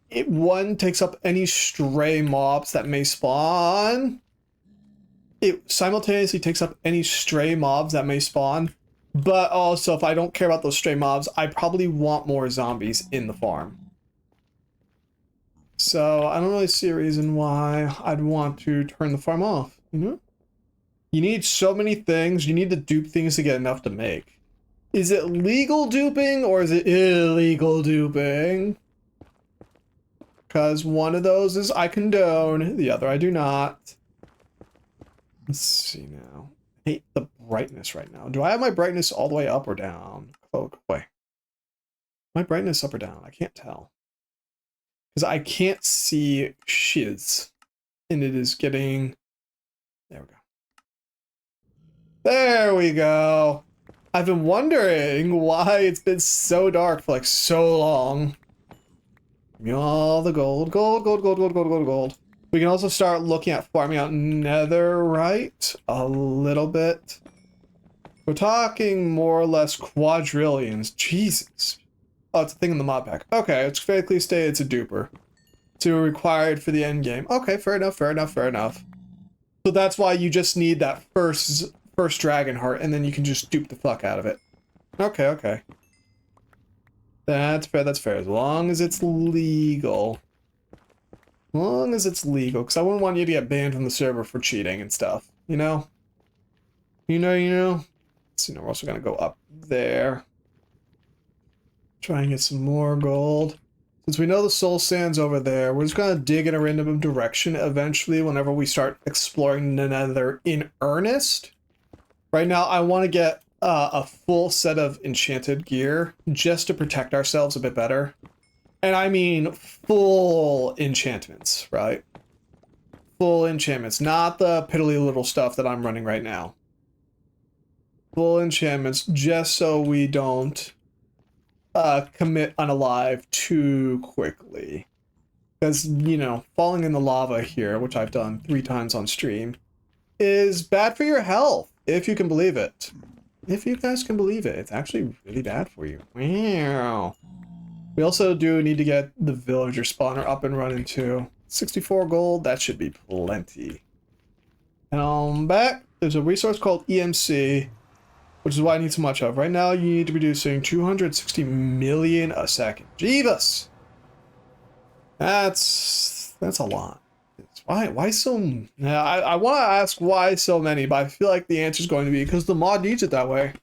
A: it one takes up any stray mobs that may spawn. It simultaneously takes up any stray mobs that may spawn, but also if I don't care about those stray mobs, I probably want more zombies in the farm. So I don't really see a reason why I'd want to turn the farm off, you know? You need so many things, you need to dupe things to get enough to make. Is it legal duping or is it illegal duping? Because one of those is I condone, the other I do not. Let's see now. I hate the brightness right now. Do I have my brightness all the way up or down? Oh, boy. My brightness up or down? I can't tell. Because I can't see shiz. And it is getting... There we go. There we go. I've been wondering why it's been so dark for like so long. Give me all the gold. Gold, gold, gold, gold, gold, gold, gold. We can also start looking at farming out netherite a little bit. We're talking more or less quadrillions. Jesus. Oh, it's a thing in the mod pack. Okay, it's fairly stated it's a duper. To required for the end game. Okay, fair enough, fair enough, fair enough. So that's why you just need that first dragon heart, and then you can just dupe the fuck out of it. Okay, okay. That's fair, that's fair. As long as it's legal. As long as it's legal, because I wouldn't want you to get banned from the server for cheating and stuff, you know? You know? So, we're also gonna go up there. Try and get some more gold. Since we know the soul sand's over there, we're just gonna dig in a random direction eventually whenever we start exploring the nether in earnest. Right now, I want to get a full set of enchanted gear just to protect ourselves a bit better. And I mean full enchantments, right? Full enchantments, not the piddly little stuff that I'm running right now. Full enchantments, just so we don't commit unalive too quickly. Because, you know, falling in the lava here, which I've done 3 times on stream, is bad for your health, if you can believe it. If you guys can believe it, it's actually really bad for you. Wow. We also do need to get the villager spawner up and running too. 64 gold, that should be plenty. Back, there's a resource called EMC, which is what I need so much of. Right now, you need to be producing 260 million a second. Jeebus! That's a lot. Why so... Yeah, I want to ask why so many, but I feel like the answer is going to be because the mod needs it that way.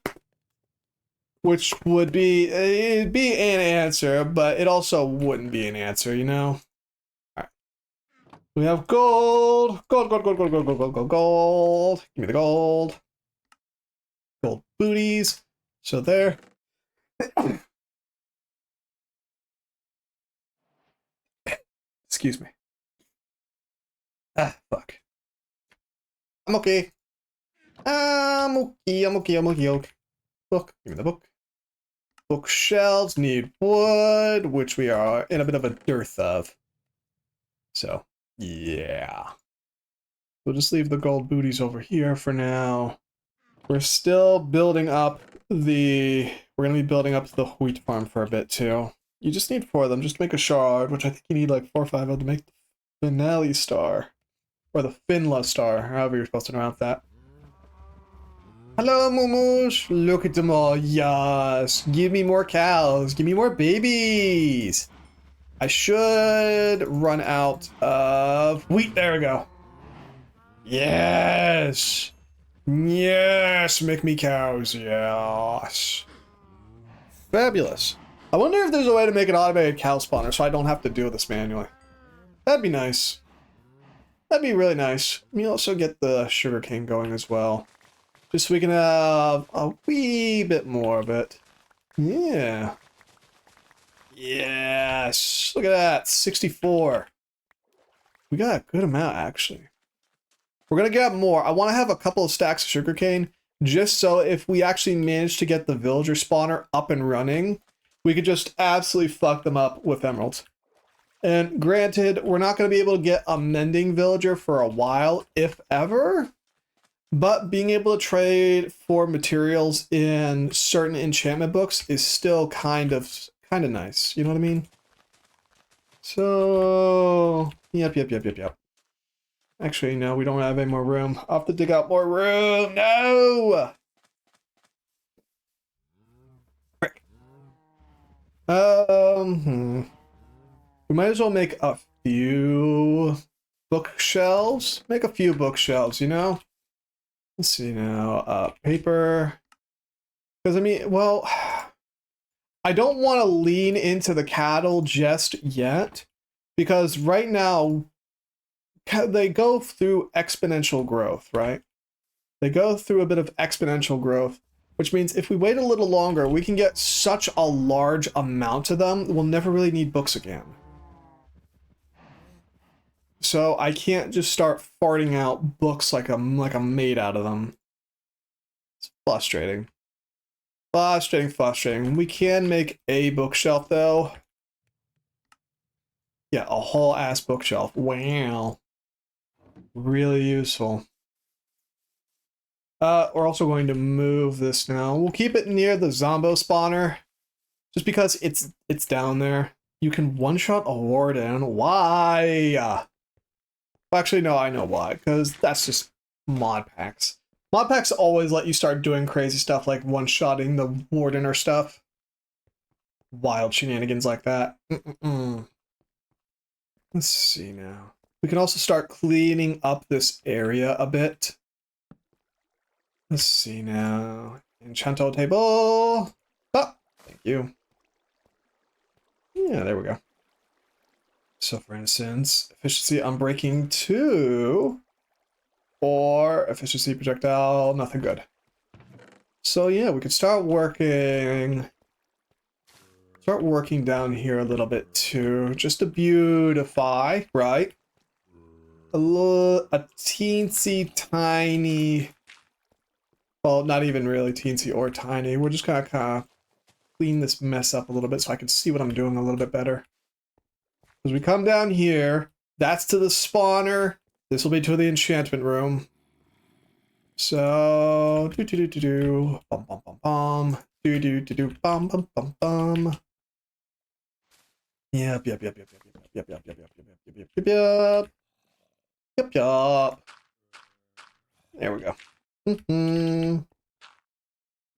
A: Which would be... It'd be an answer, but it also wouldn't be an answer, you know? Alright. We have gold! Gold, gold, gold, gold, gold, gold, gold, gold, gold. Give me the gold. Gold booties. So there. Excuse me. Ah, fuck. I'm okay. I'm okay, I'm okay, I'm okay, okay. Book, give me the book. Bookshelves need wood, which we are in a bit of a dearth of. So, yeah. We'll just leave the gold booties over here for now. We're still building up the... We're going to be building up the wheat farm for a bit, too. You just need 4 of them just to make a shard, which I think you need like 4 or 5 of to make the finale star. Or the Finla star, however you're supposed to pronounce that. Hello, Mumush. Look at them all. Yes. Give me more cows. Give me more babies. I should run out of wheat. There we go. Yes. Yes. Make me cows. Yes. Fabulous. I wonder if there's a way to make an automated cow spawner so I don't have to do this manually. That'd be nice. That'd be really nice. Let me also get the sugarcane going as well. Just so we can have a wee bit more of it. Yeah. Yes. Look at that. 64. We got a good amount, actually. We're going to get more. I want to have a couple of stacks of sugarcane just so if we actually manage to get the villager spawner up and running, we could just absolutely fuck them up with emeralds. And granted, we're not going to be able to get a mending villager for a while, if ever. But being able to trade for materials in certain enchantment books is still kind of nice. You know what I mean? So, yep. Actually, no, we don't have any more room. I'll have to dig out more room. No! Frick. We might as well make a few bookshelves. Make a few bookshelves, you know? Let's see now. Paper. Because, I mean, well, I don't want to lean into the cattle just yet. Because right now, they go through exponential growth, right? They go through a bit of exponential growth, which means if we wait a little longer, we can get such a large amount of them, we'll never really need books again. So I can't just start farting out books like I'm made out of them. It's frustrating. Frustrating. We can make a bookshelf though. Yeah, a whole ass bookshelf. Wow. Really useful. We're also going to move this now. We'll keep it near the Zombo spawner. Just because it's down there. You can one-shot a warden. Why? Actually, no, I know why. Because that's just mod packs. Mod packs always let you start doing crazy stuff like one-shotting the warden or stuff. Wild shenanigans like that. Let's see now. We can also start cleaning up this area a bit. Let's see now. Enchanto table. Oh, thank you. Yeah, there we go. So for instance, efficiency unbreaking 2 or efficiency projectile, nothing good. So yeah, we could start working down here a little bit too, just to beautify, right? A teensy tiny, well, not even really teensy or tiny. We're just gonna kind of clean this mess up a little bit so I can see what I'm doing a little bit better. As we come down here, that's to the spawner. This will be to the enchantment room. So, bum bum bum bum, bum bum bum bum. Yep. There we go.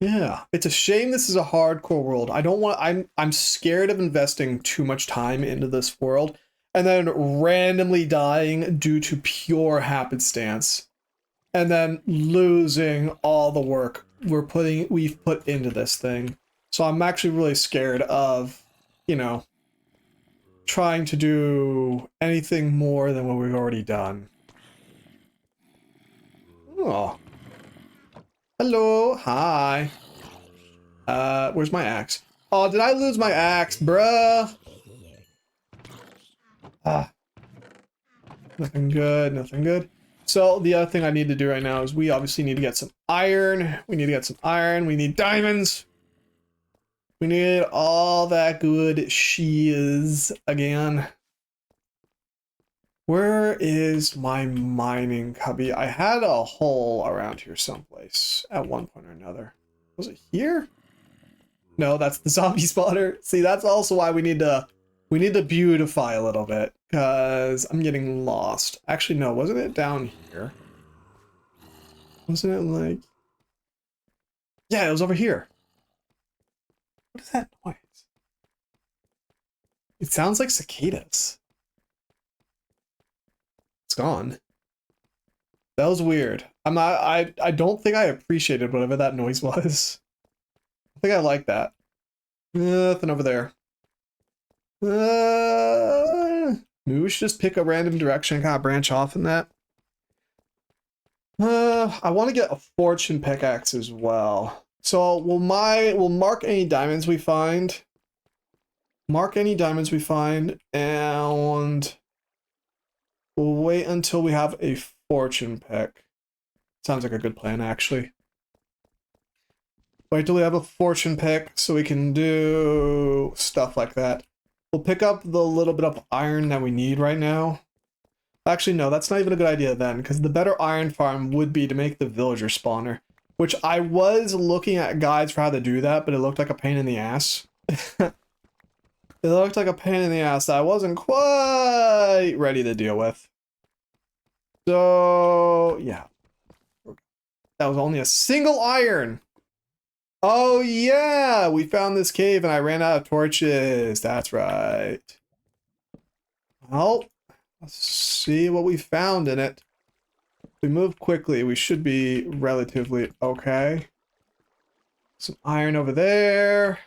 A: Yeah, it's a shame this is a hardcore world. I'm scared of investing too much time into this world and then randomly dying due to pure happenstance and then losing all the work we've put into this thing. So I'm actually really scared of, you know, trying to do anything more than what we've already done. Oh. Hello, hi. Where's my axe? Oh, did I lose my axe, bruh? Nothing good. So the other thing I need to do right now is we obviously need to get some iron. We need diamonds. We need all that good shiz again. Where is my mining cubby? I had a hole around here someplace at one point or another. Was it here? No, that's the zombie spotter. See, that's also why we need to beautify a little bit, because I'm getting lost. Actually, no, wasn't it down here? Wasn't it like... Yeah, it was over here. What is that noise? It sounds like cicadas. It's gone. That was weird. I don't think I appreciated whatever that noise was. I think I like that. Nothing over there. Maybe we should just pick a random direction and kind of branch off in that. I want to get a fortune pickaxe as well. So we'll mark any diamonds we find. And we'll wait until we have a fortune pick. Sounds like a good plan, actually. Wait till we have a fortune pick so we can do stuff like that. We'll pick up the little bit of iron that we need right now. Actually, no, that's not even a good idea then, because the better iron farm would be to make the villager spawner, which I was looking at guides for how to do that, but it looked like a pain in the ass. It looked like a pain in the ass that I wasn't quite ready to deal with. So, yeah. That was only a single iron. Oh, yeah! We found this cave and I ran out of torches. That's right. Well, let's see what we found in it. If we move quickly, we should be relatively okay. Some iron over there.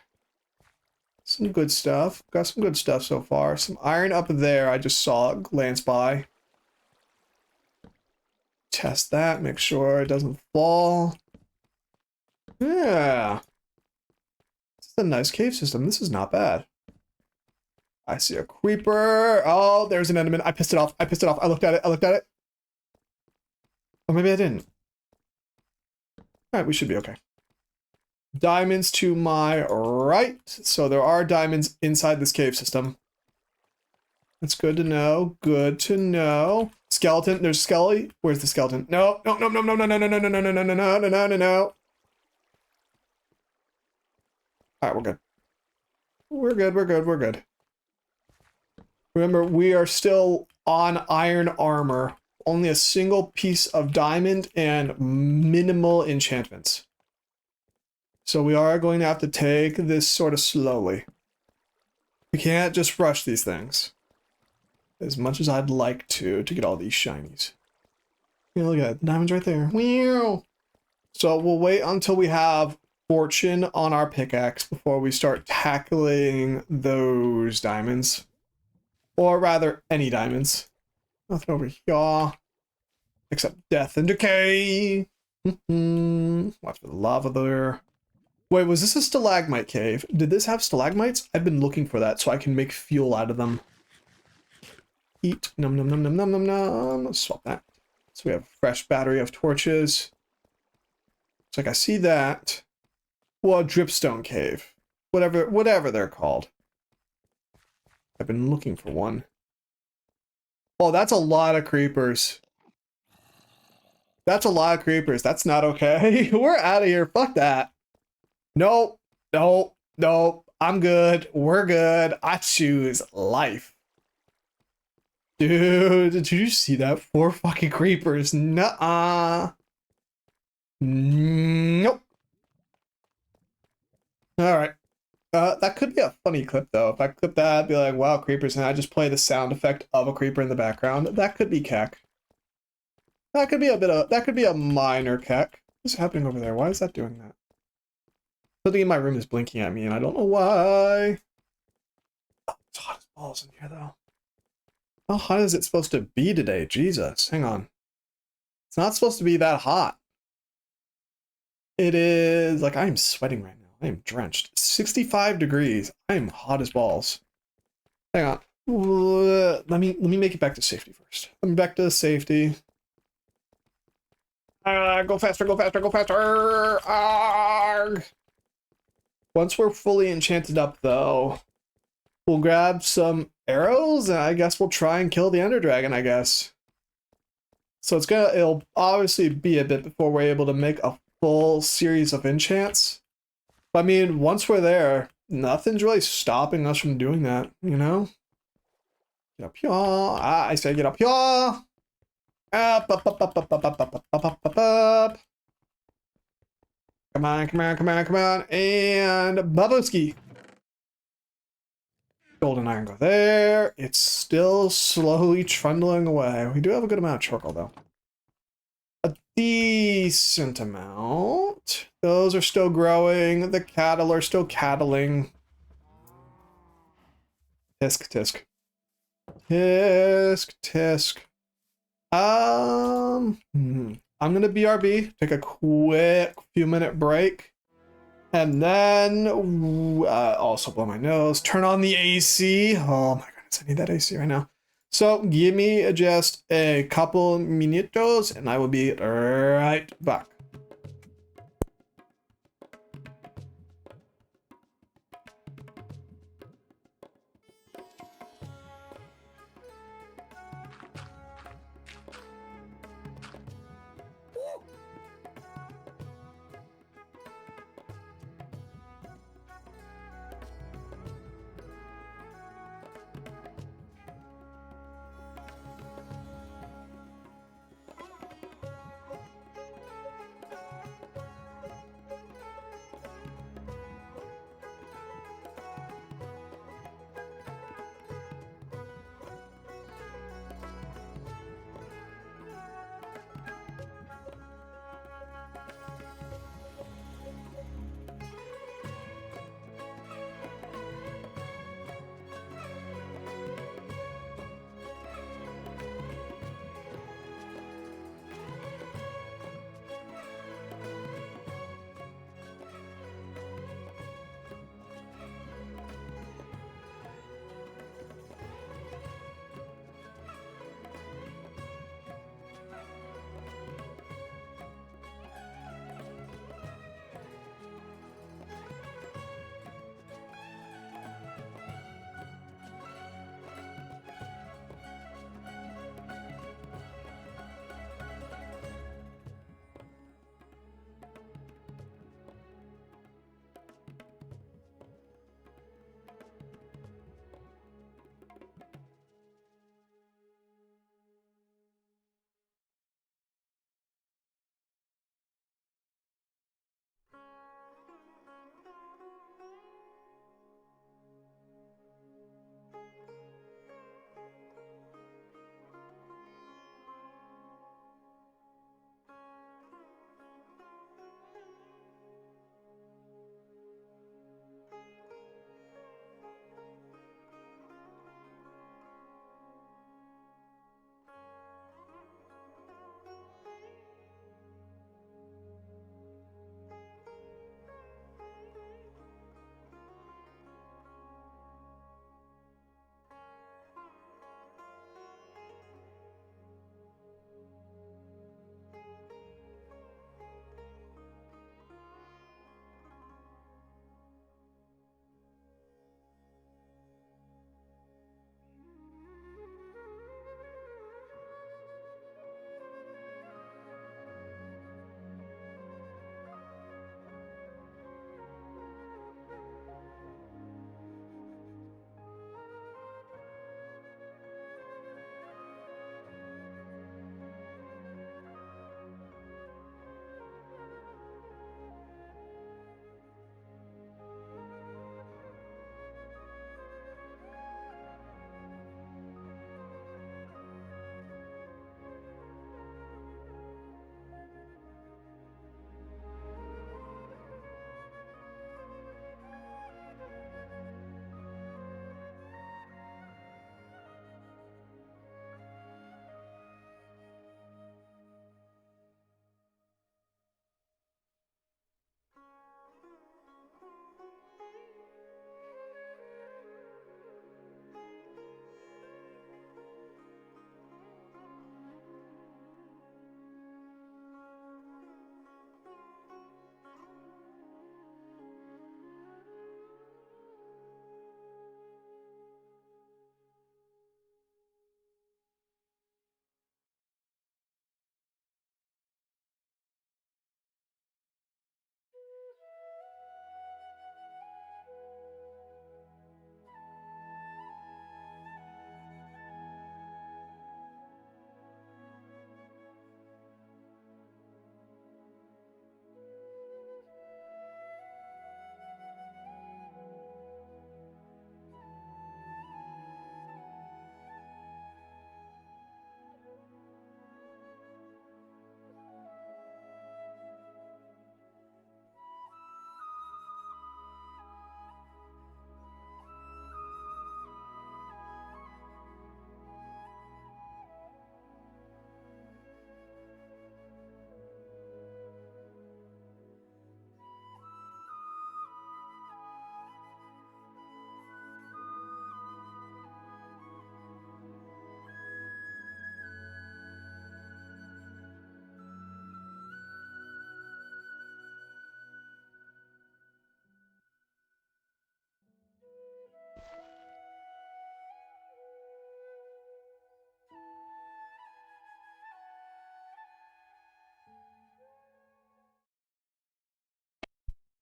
A: Some good stuff. Got some good stuff so far. Some iron up there. I just saw it glance by. Test that. Make sure it doesn't fall. Yeah. This is a nice cave system. This is not bad. I see a creeper. Oh, there's an enderman. I pissed it off. I pissed it off. I looked at it. I looked at it. Or maybe I didn't. All right, we should be okay. Diamonds to my right. So there are diamonds inside this cave system. That's good to know. Good to know. Skeleton. There's Skelly. Where's the skeleton? No, no, no, no, no, no, no, no, no, no, no, no, no, no, no, no, no, no. All right, we're good. We're good. We're good. We're good. Remember, we are still on iron armor. Only a single piece of diamond and minimal enchantments. So we are going to have to take this sort of slowly. We can't just rush these things. As much as I'd like to get all these shinies. Yeah, look at it. The diamond's right there. Wow. So we'll wait until we have fortune on our pickaxe before we start tackling those diamonds. Or rather, any diamonds. Nothing over here. Except death and decay. Watch for the lava there. Wait, was this a stalagmite cave? Did this have stalagmites? I've been looking for that so I can make fuel out of them. Eat. Num num num num num num num. Let's swap that. So we have a fresh battery of torches. Looks like I see that. Well, a dripstone cave. Whatever they're called. I've been looking for one. Oh, that's a lot of creepers. That's a lot of creepers. That's not okay. We're out of here. Fuck that. Nope. Nope. Nope. I'm good. We're good. I choose life. Dude, did you see that? 4 fucking creepers. Nuh-uh. Nope. Alright. That could be a funny clip, though. If I clip that, I'd be like, wow, creepers, and I just play the sound effect of a creeper in the background. That could be keck. That could be a minor keck. What's happening over there? Why is that doing that? Something in my room is blinking at me, and I don't know why. Oh, it's hot as balls in here, though. How hot is it supposed to be today? Jesus, hang on. It's not supposed to be that hot. It is, like, I am sweating right now. I am drenched. 65 degrees. I am hot as balls. Hang on. Let me make it back to safety first. I'm back to safety. Go faster, go faster, go faster! Arrgh! Once we're fully enchanted up, though, we'll grab some arrows, and I guess we'll try and kill the Ender Dragon, I guess. So it'll obviously be a bit before we're able to make a full series of enchants. But I mean, once we're there, nothing's really stopping us from doing that, you know? Get up here. I say get up here. Up, up, up, up, up, up, up, up, up, up, up, up. Come on, come on, come on, come on. And Babuski. Golden iron go there. It's still slowly trundling away. We do have a good amount of charcoal, though. A decent amount. Those are still growing. The cattle are still cattling. Tisk, tisk. Tisk, tisk. I'm gonna BRB, take a quick few-minute break, and then also blow my nose, turn on the AC. Oh my goodness, I need that AC right now. So give me just a couple minutos, and I will be right back.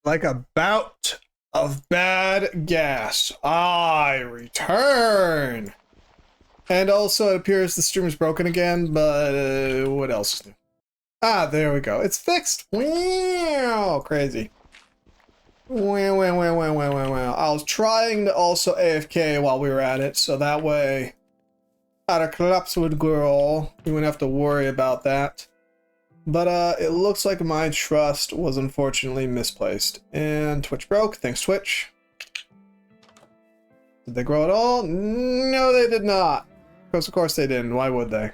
A: Like a bout of bad gas, I return. And also, it appears the stream is broken again, but what else is new? Ah, there we go. It's fixed. Wow, crazy. Wow, wow, wow, wow, wow, wow, wow. I was trying to also AFK while we were at it, so that way, out of collapse would grow. We wouldn't have to worry about that. But it looks like my trust was unfortunately misplaced. And Twitch broke. Thanks, Twitch. Did they grow at all? No, they did not. Because of course they didn't. Why would they?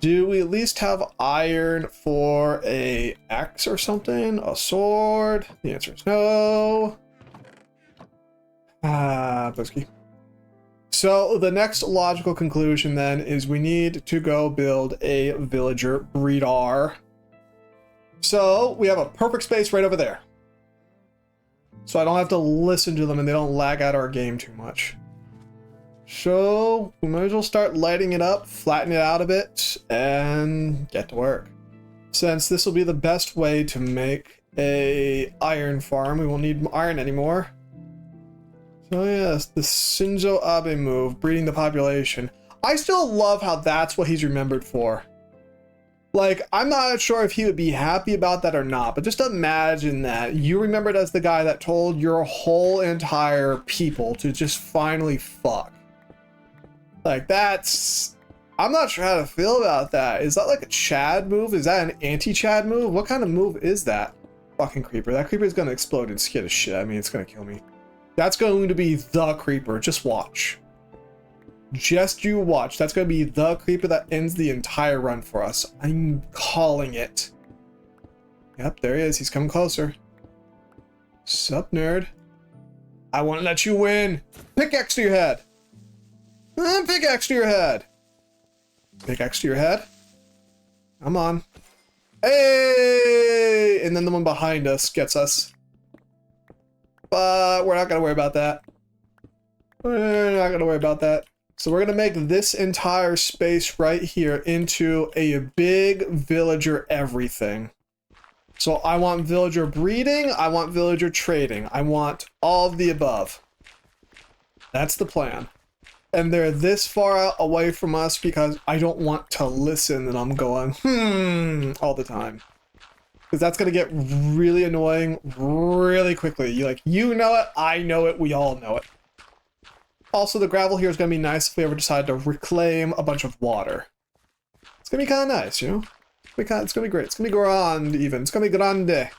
A: Do we at least have iron for a axe or something? A sword? The answer is no. Blitzky. So the next logical conclusion then is we need to go build a villager breeder. So we have a perfect space right over there. So I don't have to listen to them and they don't lag out our game too much. So we might as well start lighting it up, flatten it out a bit, and get to work. Since this will be the best way to make a iron farm, we won't need iron anymore. So yes, the Shinzo Abe move, breeding the population. I still love how that's what he's remembered for. Like, I'm not sure if he would be happy about that or not, but just imagine that you remembered as the guy that told your whole entire people to just finally fuck. Like, that's... I'm not sure how to feel about that. Is that like a Chad move? Is that an anti-Chad move? What kind of move is that? Fucking creeper. That creeper is going to explode and scare the shit out of me. It's going to kill me. That's going to be the creeper. Just watch. Just you watch. That's going to be the creeper that ends the entire run for us. I'm calling it. Yep, there he is. He's coming closer. Sup, nerd? I won't let you win. Pickaxe to your head. Pickaxe to your head. Pickaxe to your head. Come on. Hey! And then the one behind us gets us. But we're not going to worry about that. We're not going to worry about that. So we're going to make this entire space right here into a big villager everything. So I want villager breeding. I want villager trading. I want all of the above. That's the plan. And they're this far out away from us because I don't want to listen and I'm going, all the time. Because that's going to get really annoying really quickly. You know it, I know it, we all know it. Also, the gravel here is going to be nice if we ever decide to reclaim a bunch of water. It's going to be kind of nice, you know? It's going to be great. It's going to be grand even. It's going to be grande.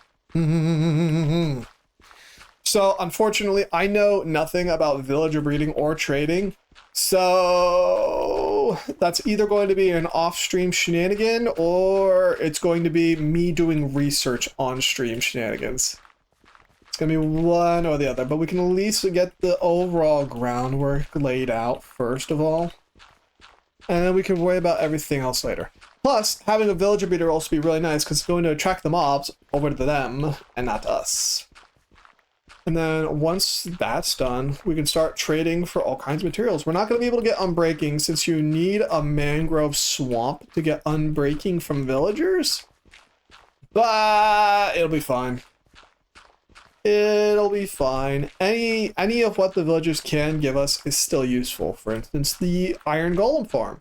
A: So, unfortunately, I know nothing about villager breeding or trading. So that's either going to be an off-stream shenanigan or it's going to be me doing research on stream shenanigans. It's going to be one or the other, but we can at least get the overall groundwork laid out first of all. And then we can worry about everything else later. Plus, having a villager breeder will also be really nice because it's going to attract the mobs over to them and not to us. And then once that's done, we can start trading for all kinds of materials. We're not going to be able to get unbreaking since you need a mangrove swamp to get unbreaking from villagers. But it'll be fine. It'll be fine. Any of what the villagers can give us is still useful. For instance, the iron golem farm.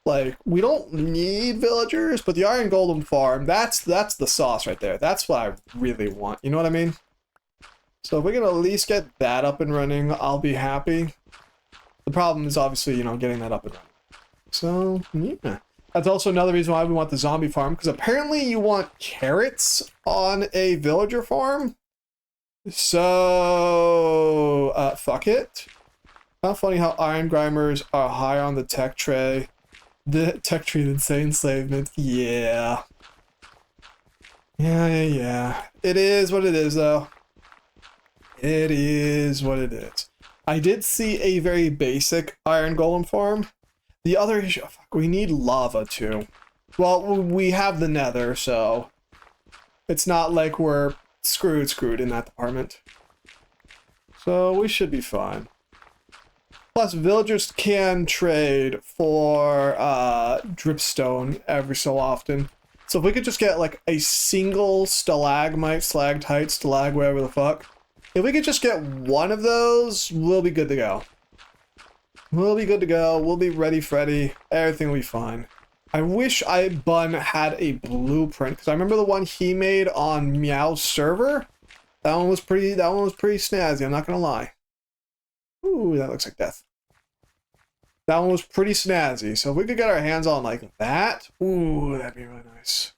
A: Like, we don't need villagers, but the iron golem farm, that's the sauce right there. That's what I really want. You know what I mean? So if we can at least get that up and running, I'll be happy. The problem is obviously, you know, getting that up and running. So, yeah. That's also another reason why we want the zombie farm, because apparently you want carrots on a villager farm. So, fuck it. Not funny how iron grimers are high on the tech tray. The tech tree than say enslavement. Yeah. Yeah. It is what it is, though. It is what it is. I did see a very basic iron golem farm. The other issue, we need lava too. Well, we have the nether, so it's not like we're screwed in that department. So we should be fine. Plus, villagers can trade for dripstone every so often. So if we could just get like a single stalagmite, stalactite, stalag, whatever the fuck. If we could just get one of those, we'll be good to go. We'll be good to go. We'll be ready, Freddy. Everything will be fine. I wish Bun had a blueprint, because I remember the one he made on Meow's server. That one was pretty snazzy, I'm not gonna lie. Ooh, that looks like death. That one was pretty snazzy. So if we could get our hands on like that, ooh, that'd be really nice.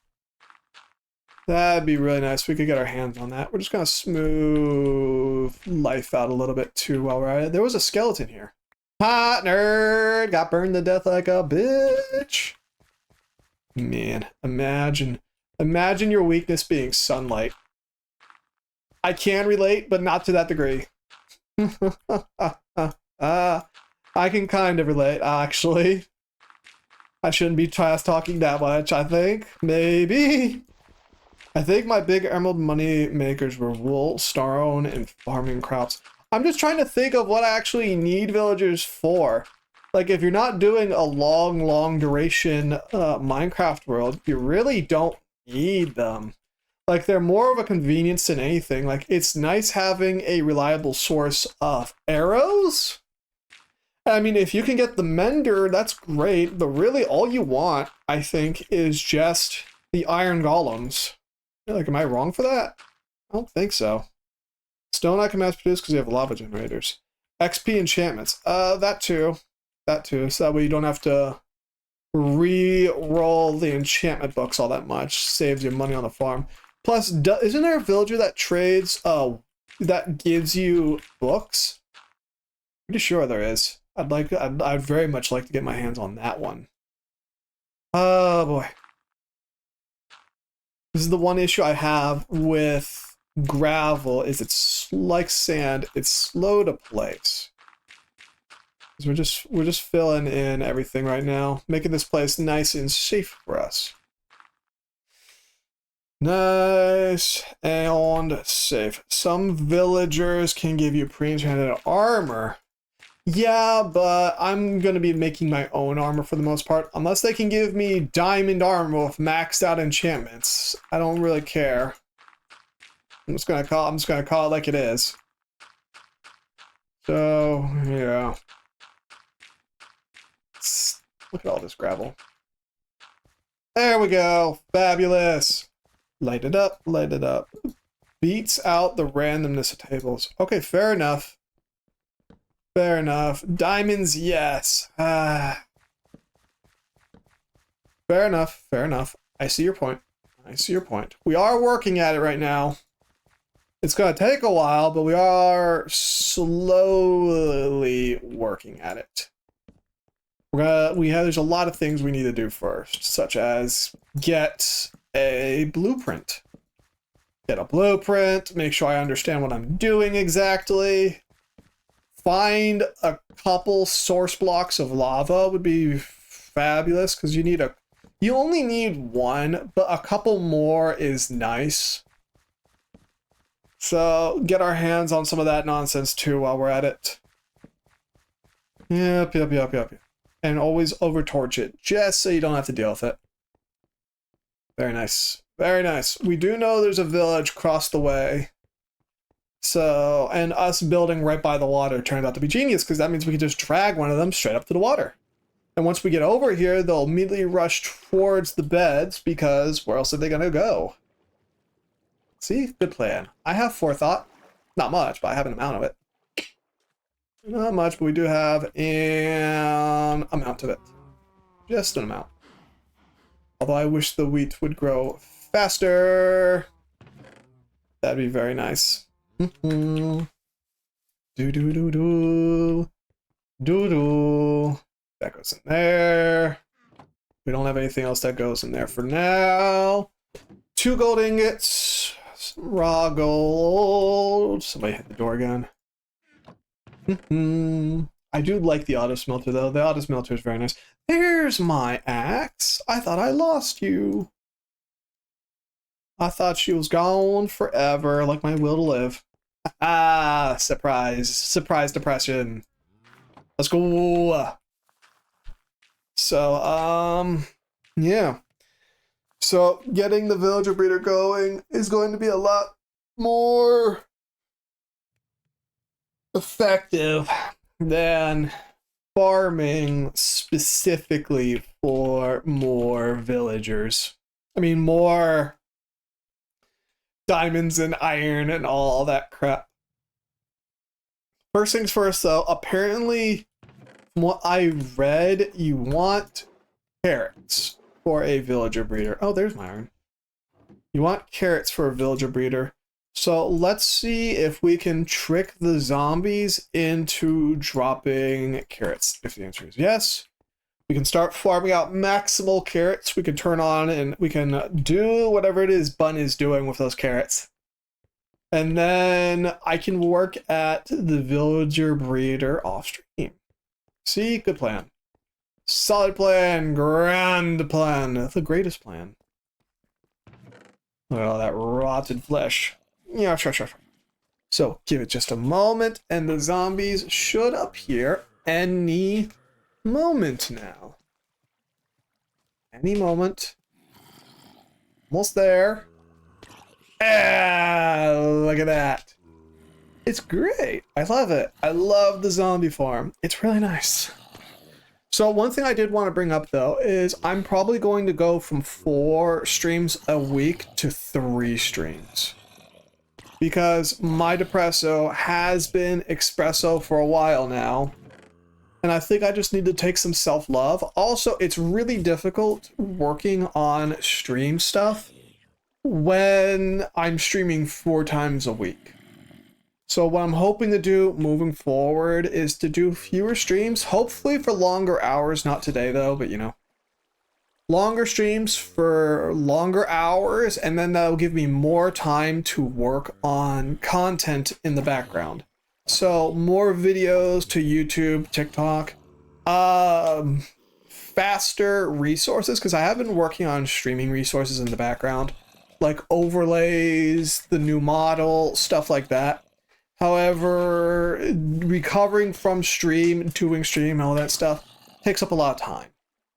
A: That'd be really nice. We could get our hands on that. We're just gonna smooth life out a little bit too while we're at it. There was a skeleton here. Hot nerd! Got burned to death like a bitch. Man, imagine your weakness being sunlight. I can relate, but not to that degree. I can kind of relate, actually. I shouldn't be fast talking that much, I think. Maybe. I think my big emerald money makers were wool, stone, and farming crops. I'm just trying to think of what I actually need villagers for. Like, if you're not doing a long duration Minecraft world, you really don't need them. Like, they're more of a convenience than anything. Like, it's nice having a reliable source of arrows. I mean, if you can get the mender, that's great. But really, all you want, I think, is just the iron golems. Like, am I wrong for that? I don't think so. Stone I can mass produce because you have lava generators. XP enchantments. That too. That too. So that way you don't have to re-roll the enchantment books all that much. Saves you money on the farm. Plus, isn't there a villager that trades, that gives you books? Pretty sure there is. I'd very much like to get my hands on that one. Oh boy. This is the one issue I have with gravel, is it's like sand, it's slow to place. We're just filling in everything right now, making this place nice and safe for us. Nice and safe. Some villagers can give you pre-enchanted armor. Yeah, but I'm going to be making my own armor for the most part. Unless they can give me diamond armor with maxed out enchantments. I don't really care. I'm just gonna call it like it is. So, yeah. Look at all this gravel. There we go. Fabulous. Light it up, light it up. Beats out the randomness of tables. Okay, fair enough. Fair enough. Diamonds, yes. Fair enough, fair enough. I see your point. I see your point. We are working at it right now. It's gonna take a while, but we are slowly working at it. There's a lot of things we need to do first, such as get a blueprint. Get a blueprint, make sure I understand what I'm doing exactly. Find a couple source blocks of lava would be fabulous, because you only need one, but a couple more is nice. So get our hands on some of that nonsense too while we're at it. Yep. And always overtorch it, just so you don't have to deal with it. Very nice. Very nice. We do know there's a village across the way. So, and us building right by the water turned out to be genius, because that means we can just drag one of them straight up to the water. And once we get over here, they'll immediately rush towards the beds, because where else are they going to go? See? Good plan. I have forethought. Not much, but I have an amount of it. Not much, but we do have an amount of it. Just an amount. Although I wish the wheat would grow faster. That'd be very nice. Do. That goes in there. We don't have anything else that goes in there for now. 2 gold ingots. Some raw gold. Somebody hit the door again. I do like the auto smelter though. The auto smelter is very nice. There's my axe. I thought I lost you. I thought she was gone forever, like my will to live. Ah, surprise. Surprise depression. Let's go. So, yeah. So getting the villager breeder going is going to be a lot more effective than farming specifically for more villagers. I mean, more diamonds and iron and all that crap. First things first, though, apparently, from what I read, you want carrots for a villager breeder. Oh, there's my iron. You want carrots for a villager breeder. So let's see if we can trick the zombies into dropping carrots. If the answer is yes, we can start farming out maximal carrots. We can turn on and we can do whatever it is Bun is doing with those carrots. And then I can work at the villager breeder off stream. See, good plan. Solid plan, grand plan, the greatest plan. Look at all that rotted flesh. Yeah, sure. So give it just a moment and the zombies should appear any moment now. Any moment. Almost there. Ah, look at that. It's great. I love it. I love the zombie farm. It's really nice. So one thing I did want to bring up though is I'm probably going to go from 4 streams a week to 3 streams. Because my Depresso has been Espresso for a while now. And I think I just need to take some self-love. Also, it's really difficult working on stream stuff when I'm streaming 4 times a week. So what I'm hoping to do moving forward is to do fewer streams, hopefully for longer hours, not today though, but you know. Longer streams for longer hours, and then that'll give me more time to work on content in the background. So more videos to YouTube, TikTok, faster resources, because I have been working on streaming resources in the background, like overlays, the new model, stuff like that. However, recovering from stream, doing stream, all that stuff takes up a lot of time,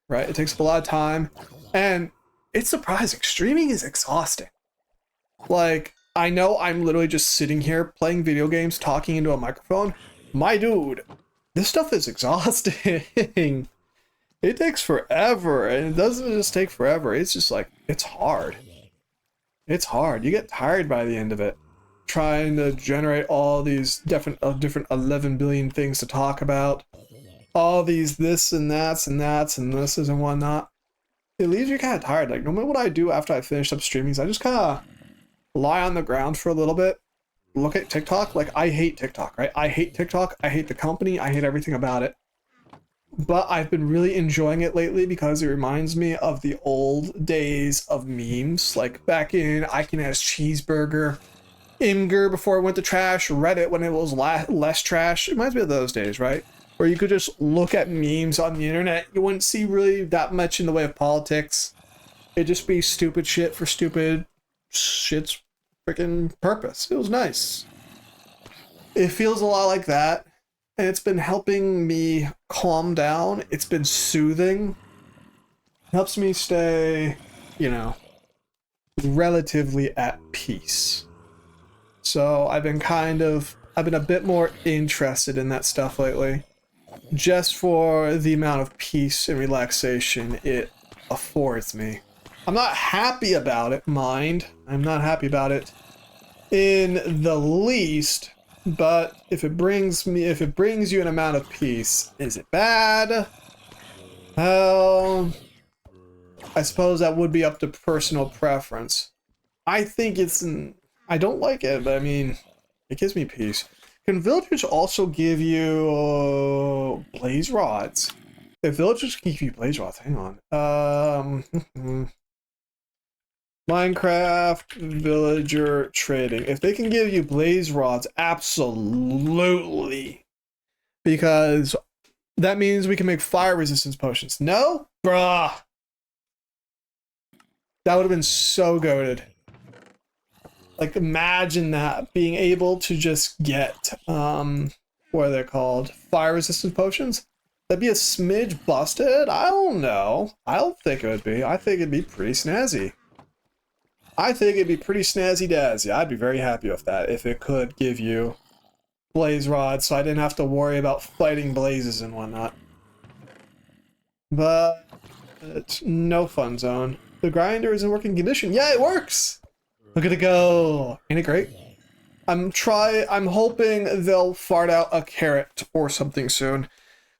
A: right? It takes up a lot of time, and it's surprising. Streaming is exhausting. Like, I know I'm literally just sitting here playing video games, talking into a microphone. My dude, this stuff is exhausting. It takes forever, and it doesn't just take forever. It's just like, it's hard. It's hard. You get tired by the end of it. Trying to generate all these different 11 billion things to talk about. All these this and that's and this and whatnot. It leaves you kind of tired. Like, no matter what I do after I finish up streaming, I just kind of lie on the ground for a little bit, look at TikTok. Like, I hate TikTok, right? I hate TikTok. I hate the company. I hate everything about it. But I've been really enjoying it lately because it reminds me of the old days of memes. Like back in I Can Ask Cheeseburger, Imgur before it went to trash, Reddit when it was less trash. It reminds me of those days, right? Where you could just look at memes on the internet. You wouldn't see really that much in the way of politics. It'd just be stupid shit for stupid shit's freaking purpose. It was nice. It feels a lot like that. And it's been helping me calm down. It's been soothing. Helps me stay, you know, relatively at peace. So I've been a bit more interested in that stuff lately. Just for the amount of peace and relaxation it affords me. I'm not happy about it, mind. I'm not happy about it in the least. But if it brings you an amount of peace, is it bad? Well, I suppose that would be up to personal preference. I think I don't like it, but I mean, it gives me peace. Can villagers also give you blaze rods? If villagers can give you blaze rods, hang on. Minecraft villager trading. If they can give you blaze rods, absolutely. Because that means we can make fire resistance potions. No? Bruh. That would have been so goated. Like, imagine that. Being able to just get, what are they called? Fire resistance potions? That'd be a smidge busted? I don't know. I don't think it would be. I think it'd be pretty snazzy. I think it'd be pretty snazzy dazzy. I'd be very happy with that if it could give you blaze rods so I didn't have to worry about fighting blazes and whatnot. But it's no fun zone. The grinder is in working condition. Yeah, it works! Look at it go! Ain't it great? I'm hoping they'll fart out a carrot or something soon.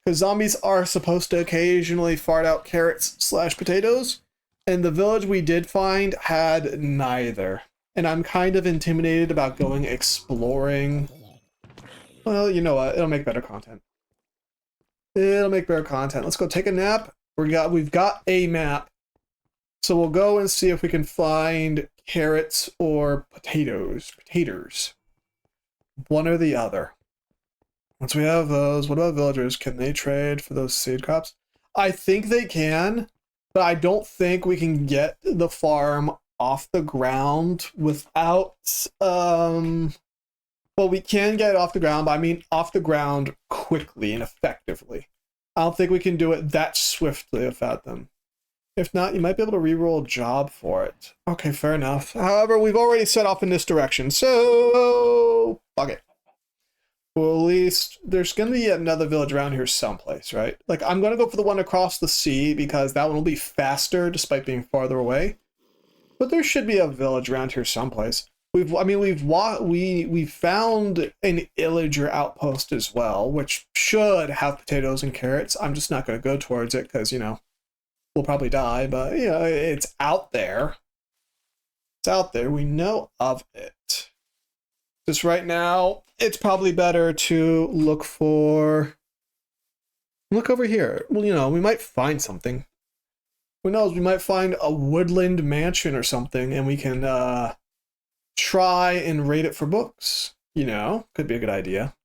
A: Because zombies are supposed to occasionally fart out carrots / potatoes. And the village we did find had neither. And I'm kind of intimidated about going exploring. Well, you know what? It'll make better content. It'll make better content. Let's go take a nap. We've got a map. So we'll go and see if we can find carrots or potatoes. Potatoes. One or the other. Once we have those, what about villagers? Can they trade for those seed crops? I think they can, but I don't think we can get the farm off the ground without, well, we can get it off the ground, but I mean off the ground quickly and effectively. I don't think we can do it that swiftly without them. If not, you might be able to reroll a job for it. Okay, fair enough. However, we've already set off in this direction, so fuck it. Well, at least there's going to be another village around here someplace, right? Like, I'm going to go for the one across the sea because that one will be faster despite being farther away. But there should be a village around here someplace. We found an illager outpost as well, which should have potatoes and carrots. I'm just not going to go towards it because, you know, we'll probably die, but, you know, it's out there. It's out there. We know of it. Just right now, it's probably better to look over here. Well, you know, we might find something. Who knows? We might find a woodland mansion or something, and we can try and raid it for books. You know, could be a good idea.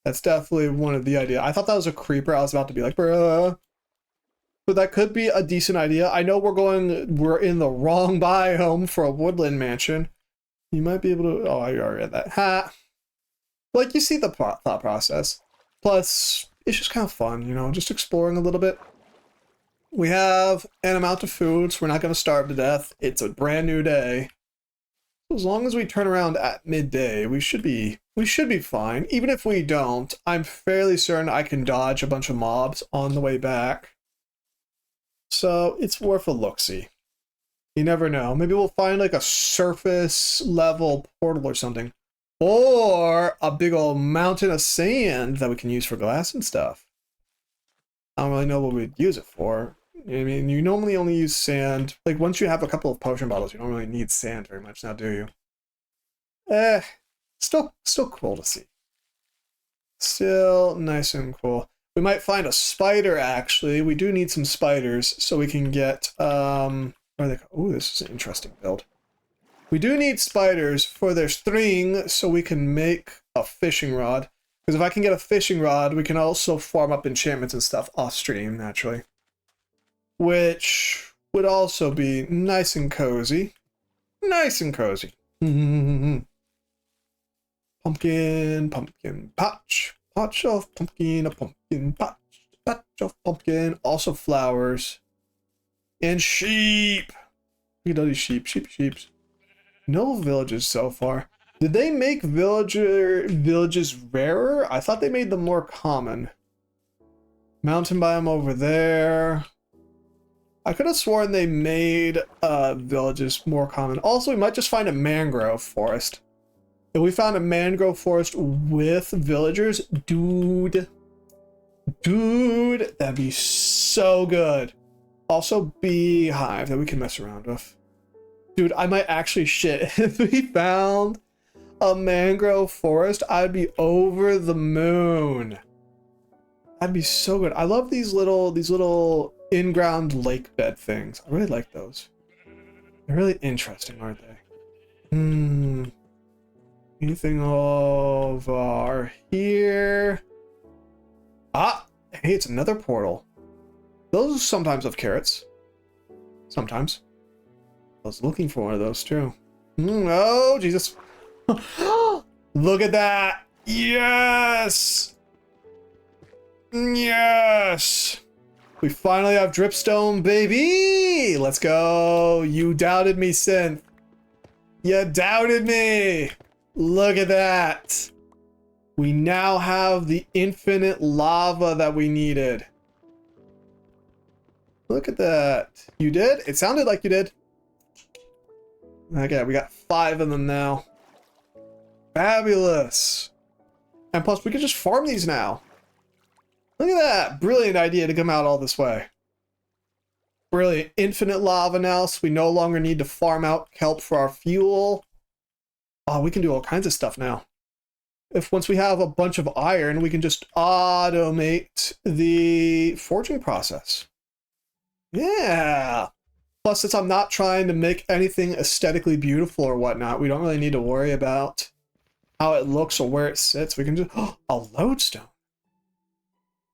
A: That's definitely one of the ideas. I thought that was a creeper. I was about to be like, bruh. But that could be a decent idea. I know we're in the wrong biome for a woodland mansion. You might be able to, oh, I already read that. Ha! Like, you see the thought process. Plus, it's just kind of fun, you know, just exploring a little bit. We have an amount of food, so we're not going to starve to death. It's a brand new day. As long as we turn around at midday, we should be fine. Even if we don't, I'm fairly certain I can dodge a bunch of mobs on the way back. So it's worth a look-see. You never know. Maybe we'll find like a surface level portal or something. Or a big old mountain of sand that we can use for glass and stuff. I don't really know what we'd use it for. I mean, you normally only use sand. Like, once you have a couple of potion bottles, you don't really need sand very much now, do you? Still cool to see. Still nice and cool. We might find a spider, actually. We do need some spiders, so we can get, ooh, this is an interesting build. We do need spiders for their string, so we can make a fishing rod. Because if I can get a fishing rod, we can also farm up enchantments and stuff off-stream, naturally. Which would also be nice and cozy. Nice and cozy. Pumpkin, pumpkin patch. Patch of pumpkin, a pumpkin patch. Patch of pumpkin. Also flowers. And sheep. Look at all these sheep. Sheep. No villages so far. Did they make villages rarer? I thought they made them more common. Mountain biome over there. I could have sworn they made villages more common. Also, we might just find a mangrove forest. If we found a mangrove forest with villagers, dude, that'd be so good. Also, beehive that we can mess around with. Dude, I might actually shit. If we found a mangrove forest, I'd be over the moon. That'd be so good. I love these little in-ground lake bed things. I really like those. They're really interesting, aren't they? Anything over here? Ah, hey, it's another portal. Those sometimes have carrots. Sometimes. I was looking for one of those too. Oh, Jesus. Look at that. Yes. Yes! We finally have dripstone, baby! Let's go! You doubted me, Synth. You doubted me! Look at that! We now have the infinite lava that we needed. Look at that. You did? It sounded like you did. Okay, we got 5 of them now. Fabulous. And plus, we can just farm these now. Look at that. Brilliant idea to come out all this way. Brilliant. Infinite lava now, so we no longer need to farm out kelp for our fuel. Oh, we can do all kinds of stuff now. If once we have a bunch of iron, we can just automate the forging process. Yeah. Plus, since I'm not trying to make anything aesthetically beautiful or whatnot, we don't really need to worry about how it looks or where it sits. We can just, a lodestone.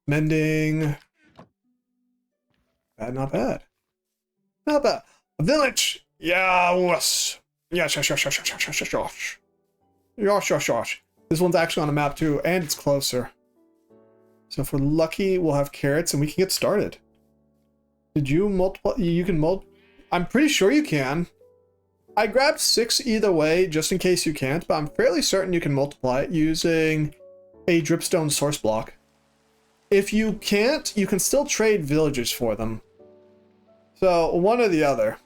A: Mending. Bad, not bad. Not bad. A village. Yes. Yes, yes, yes, yes, yes, yes, yes, yes. Yosh, yosh, yosh. This one's actually on a map too, and it's closer. So if we're lucky, we'll have carrots and we can get started. Did you multiply? You can I'm pretty sure you can. I grabbed 6 either way, just in case you can't, but I'm fairly certain you can multiply it using a dripstone source block. If you can't, you can still trade villagers for them. So one or the other.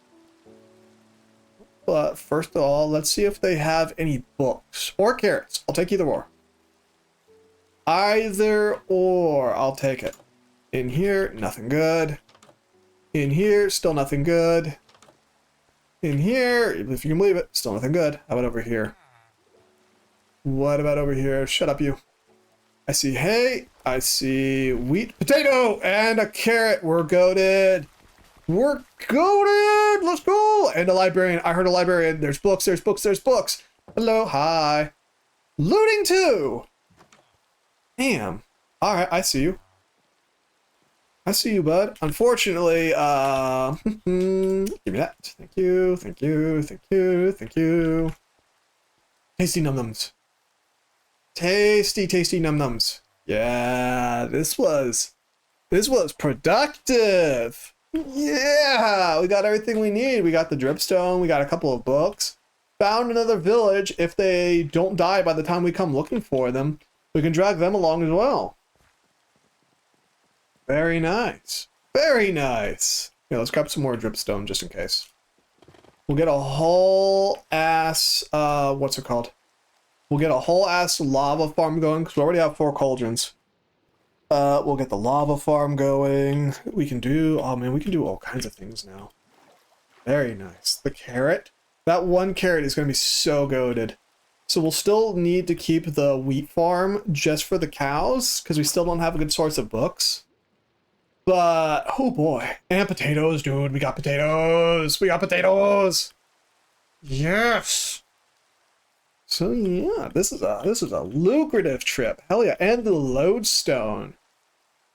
A: But first of all, let's see if they have any books or carrots. I'll take either or. Either or, I'll take it. In here, nothing good. In here, still nothing good. In here, if you can believe it, still nothing good. How about over here? What about over here? Shut up, you. I see hay, I see wheat, potato, and a carrot. We're goated. We're goated. Let's go. And a librarian. I heard a librarian. There's books, there's books, there's books. Hello, hi. Looting too. Damn. All right, I see you. I see you, bud. Unfortunately, give me that. Thank you, thank you, thank you, thank you. Tasty num-nums. Tasty, tasty num-nums. Yeah, this was productive. Yeah, we got everything we need. We got the dripstone, we got a couple of books. Found another village. If they don't die by the time we come looking for them, we can drag them along as well. Very nice. Very nice. Yeah, let's grab some more dripstone just in case. We'll get a whole ass, what's it called? We'll get a whole ass lava farm going because we already have 4 cauldrons. We'll get the lava farm going. We can do, oh man, we can do all kinds of things now. Very nice. The carrot. That one carrot is going to be so goated. So we'll still need to keep the wheat farm just for the cows because we still don't have a good source of books. But, oh boy. And potatoes, dude. We got potatoes. We got potatoes. Yes. So yeah, this is a lucrative trip. Hell yeah. And the lodestone.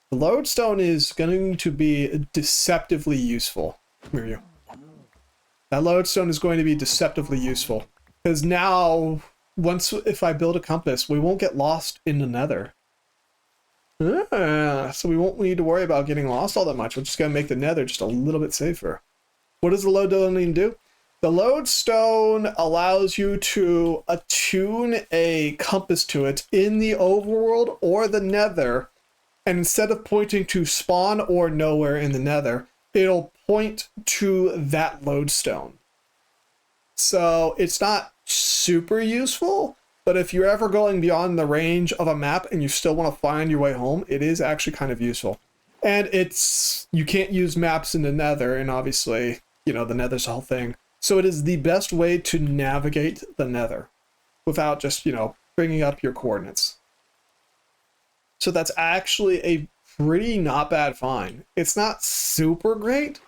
A: The lodestone is going to be deceptively useful. Come here, you. That lodestone is going to be deceptively useful. Because now, if I build a compass, we won't get lost in the nether. So we won't need to worry about getting lost all that much. We're just going to make the nether just a little bit safer. What does the lodestone do? The lodestone allows you to attune a compass to it in the overworld or the nether. And instead of pointing to spawn or nowhere in the nether, it'll point to that lodestone. So it's not super useful. But if you're ever going beyond the range of a map and you still want to find your way home, it is actually kind of useful. And you can't use maps in the nether, and obviously, you know, the nether's the whole thing. So it is the best way to navigate the nether without just, you know, bringing up your coordinates. So that's actually a pretty not bad find. It's not super great,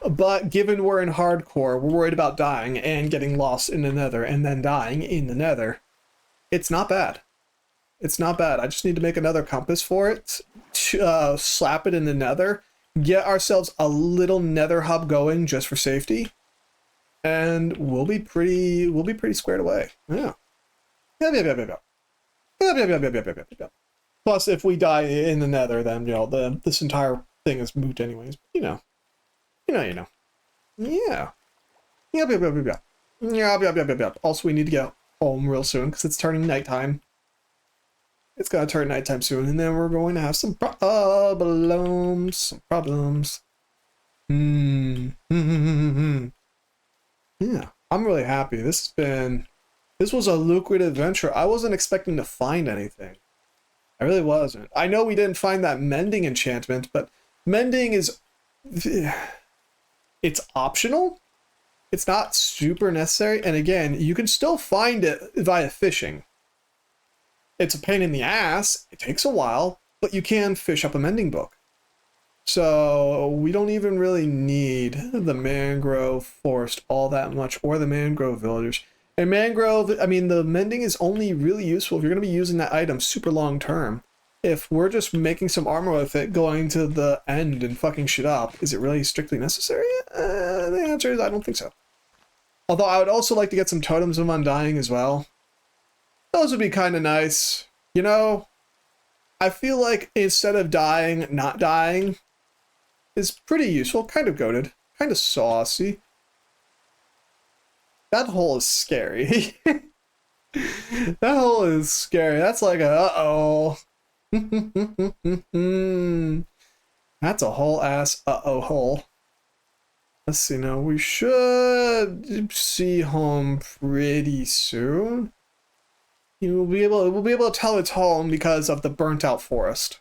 A: but given we're in hardcore, we're worried about dying and getting lost in the nether and then dying in the nether. It's not bad. It's not bad. I just need to make another compass for it, slap it in the nether, get ourselves a little nether hub going just for safety, and we'll be pretty squared away. Yeah. Plus, if we die in the nether, then, you know, this entire thing is moot anyways. You know. You know. Yeah. Yep. Yep. Also, we need to get home real soon because it's turning nighttime. It's gonna turn nighttime soon, and then we're going to have some problems. Yeah, I'm really happy. This was a lucrative venture. I wasn't expecting to find anything. I really wasn't. I know we didn't find that mending enchantment, but mending is, it's optional. It's not super necessary. And again, you can still find it via fishing. It's a pain in the ass. It takes a while, but you can fish up a mending book. So we don't even really need the mangrove forest all that much, or the mangrove villagers. And mangrove, I mean, the mending is only really useful if you're going to be using that item super long term. If we're just making some armor with it, going to the end and fucking shit up, is it really strictly necessary? The answer is I don't think so. Although I would also like to get some totems of undying as well. Those would be kind of nice. You know, I feel like instead of dying, not dying is pretty useful. Kind of goated. Kind of saucy. That hole is scary. That hole is scary. That's like a uh-oh. That's a whole ass uh-oh hole. Let's see now. We should see home pretty soon. We'll be able to tell it's home because of the burnt out forest.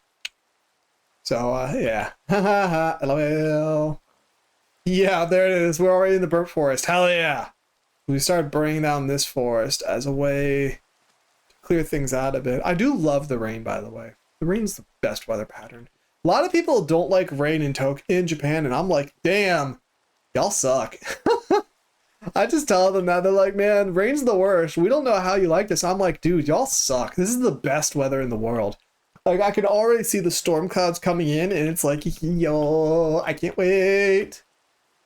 A: So yeah. LOL. Yeah, there it is. We're already in the burnt forest. Hell yeah. We started burning down this forest as a way to clear things out a bit. I do love the rain, by the way. The rain's the best weather pattern. A lot of people don't like rain in Japan, and I'm like, damn, y'all suck. I just tell them that. They're like, man, rain's the worst. We don't know how you like this. I'm like, dude, y'all suck. This is the best weather in the world. Like, I can already see the storm clouds coming in, and it's like, yo, I can't wait.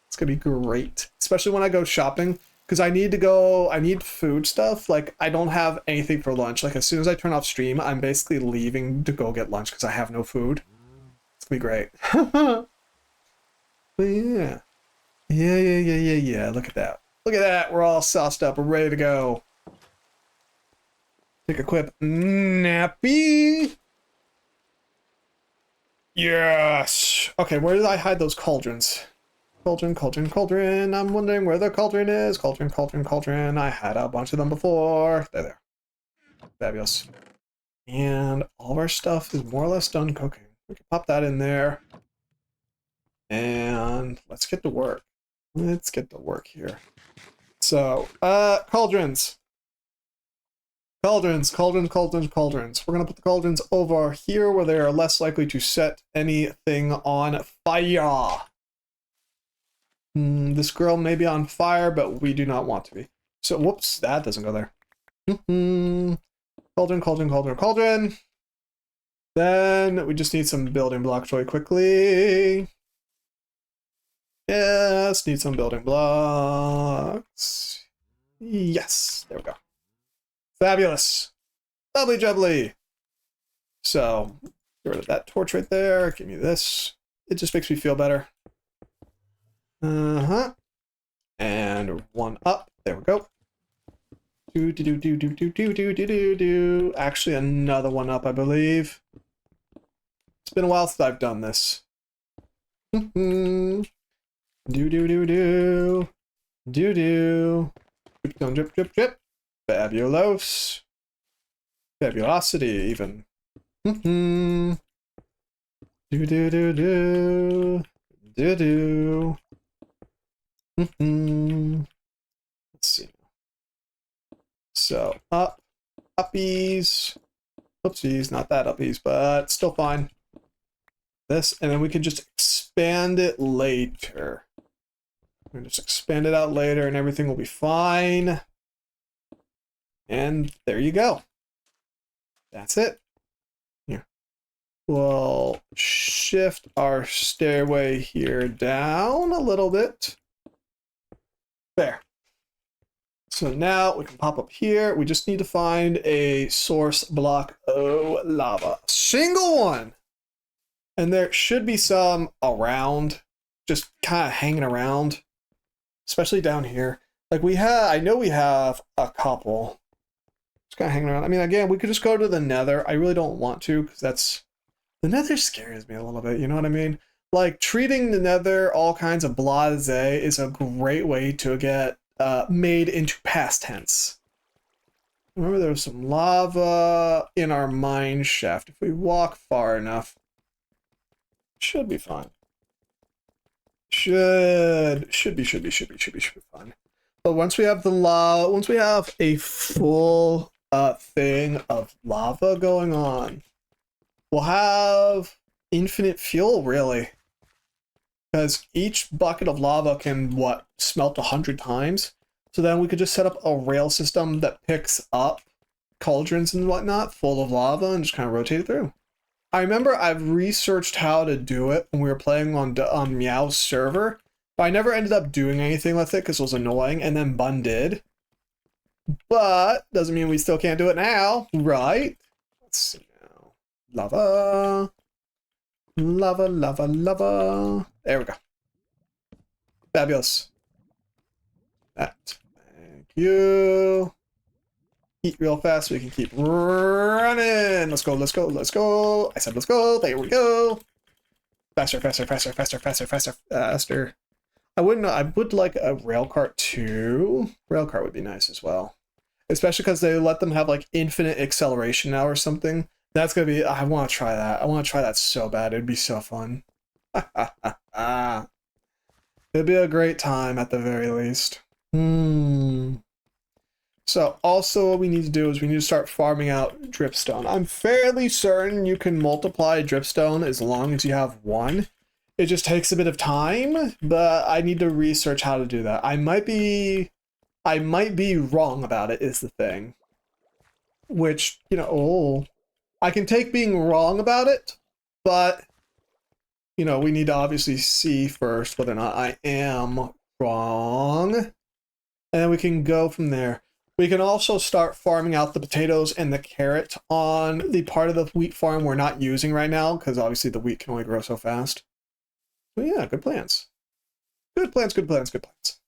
A: It's gonna be great. Especially when I go shopping. Because I need food stuff. Like, I don't have anything for lunch. Like, as soon as I turn off stream, I'm basically leaving to go get lunch because I have no food. It's gonna be great. But yeah. Yeah. Look at that. Look at that. We're all sauced up. We're ready to go. Take a quick nappy. Yes. Okay, where did I hide those cauldrons? Cauldron. I'm wondering where the cauldron is. Cauldron. I had a bunch of them before. There. Fabulous. And all of our stuff is more or less done cooking. We can pop that in there. And let's get to work. Here. So, cauldrons. Cauldrons. We're gonna put the cauldrons over here where they are less likely to set anything on fire. This girl may be on fire, but we do not want to be. So, whoops, that doesn't go there. Cauldron. Then we just need some building blocks really quickly. Yes, need some building blocks. Yes, there we go. Fabulous. Lovely jubbly. So, get rid of that torch right there. Give me this. It just makes me feel better. And one up. There we go. Actually, another one up, I believe. It's been a while since I've done this. Drip. Fabulous. Fabulosity, even. Let's see. So, uppies. Oopsies, not that uppies, but still fine. This, and then we can just expand it later. We can just expand it out later and everything will be fine. And there you go. That's it. Here. We'll shift our stairway here down a little bit. There. So now we can pop up here. We just need to find a source block of lava. Single one! And there should be some around, just kind of hanging around, especially down here. Like I know we have a couple. Just kind of hanging around. I mean, again, we could just go to the nether. I really don't want to, because the nether scares me a little bit, you know what I mean? Like, treating the nether all kinds of blasé is a great way to get made into past tense. Remember, there was some lava in our mine shaft. If we walk far enough, should be fine. Should be fine. But once we have once we have a full thing of lava going on, we'll have infinite fuel, really. Because each bucket of lava can, smelt 100 times? So then we could just set up a rail system that picks up cauldrons and whatnot full of lava and just kind of rotate it through. I remember I've researched how to do it when we were playing on Meow's server, but I never ended up doing anything with it because it was annoying, and then Bun did. But doesn't mean we still can't do it now, right? Let's see now. Lava. Lava, lava, lava. There we go. Fabulous. That. Thank you. Eat real fast so we can keep running. Let's go, let's go, let's go. I said let's go. There we go. Faster, faster, faster, faster, faster, faster, faster. I would like a rail cart too. Rail cart would be nice as well. Especially because they let them have like infinite acceleration now or something. That's gonna be, I want to try that. I want to try that so bad. It'd be so fun. It'd be a great time at the very least. So also what we need to do is we need to start farming out dripstone. I'm fairly certain you can multiply dripstone as long as you have one. It just takes a bit of time, but I need to research how to do that. I might be wrong about it is the thing. Which, you know, I can take being wrong about it, but, you know, we need to obviously see first whether or not I am wrong. And then we can go from there. We can also start farming out the potatoes and the carrot on the part of the wheat farm we're not using right now, because obviously the wheat can only grow so fast. But yeah, good plans. Good plans, good plans, good plans.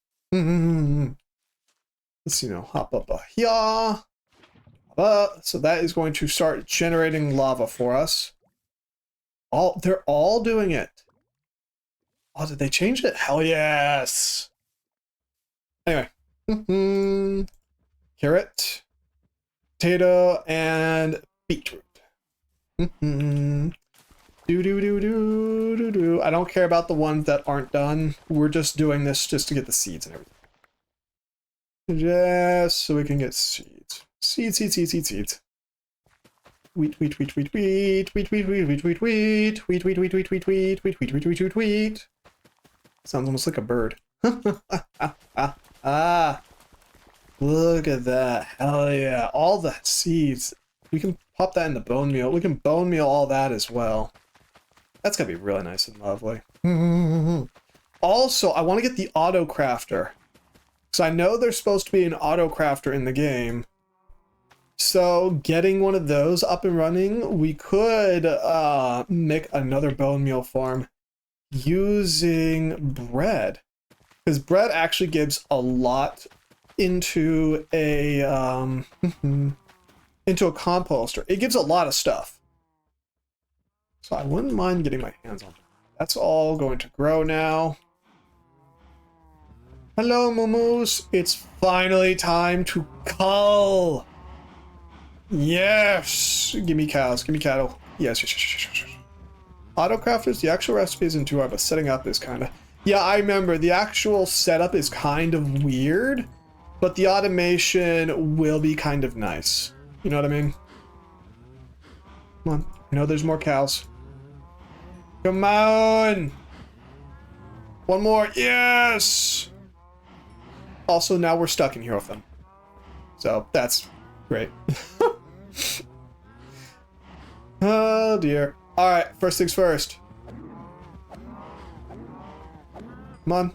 A: Let's, you know, hop up here. So that is going to start generating lava for us. They're all doing it. Oh, did they change it? Hell yes. Anyway. Carrot, potato, and beetroot. I don't care about the ones that aren't done. We're just doing this just to get the seeds and everything. Just so we can get seeds. Seeds. Wheat. Sounds almost like a bird. Look at that. Hell yeah. All the seeds. We can pop that in the bone meal. We can bone meal all that as well. That's gonna be really nice and lovely. Also, I want to get the auto crafter. Because I know there's supposed to be an auto crafter in the game. So getting one of those up and running, we could make another bone meal farm using bread. Because bread actually gives a lot into a composter. It gives a lot of stuff. So I wouldn't mind getting my hands on it. That's all going to grow now. Hello, Moomoo's. It's finally time to cull. Yes. Give me cows. Give me cattle. Yes. Autocrafters, the actual recipe isn't too hard, but setting up is kind of... Yeah, I remember. The actual setup is kind of weird, but the automation will be kind of nice. You know what I mean? Come on. I know there's more cows. Come on! One more. Yes! Also, now we're stuck in here with them. So, that's great. Oh, dear. Alright, first things first. Come on.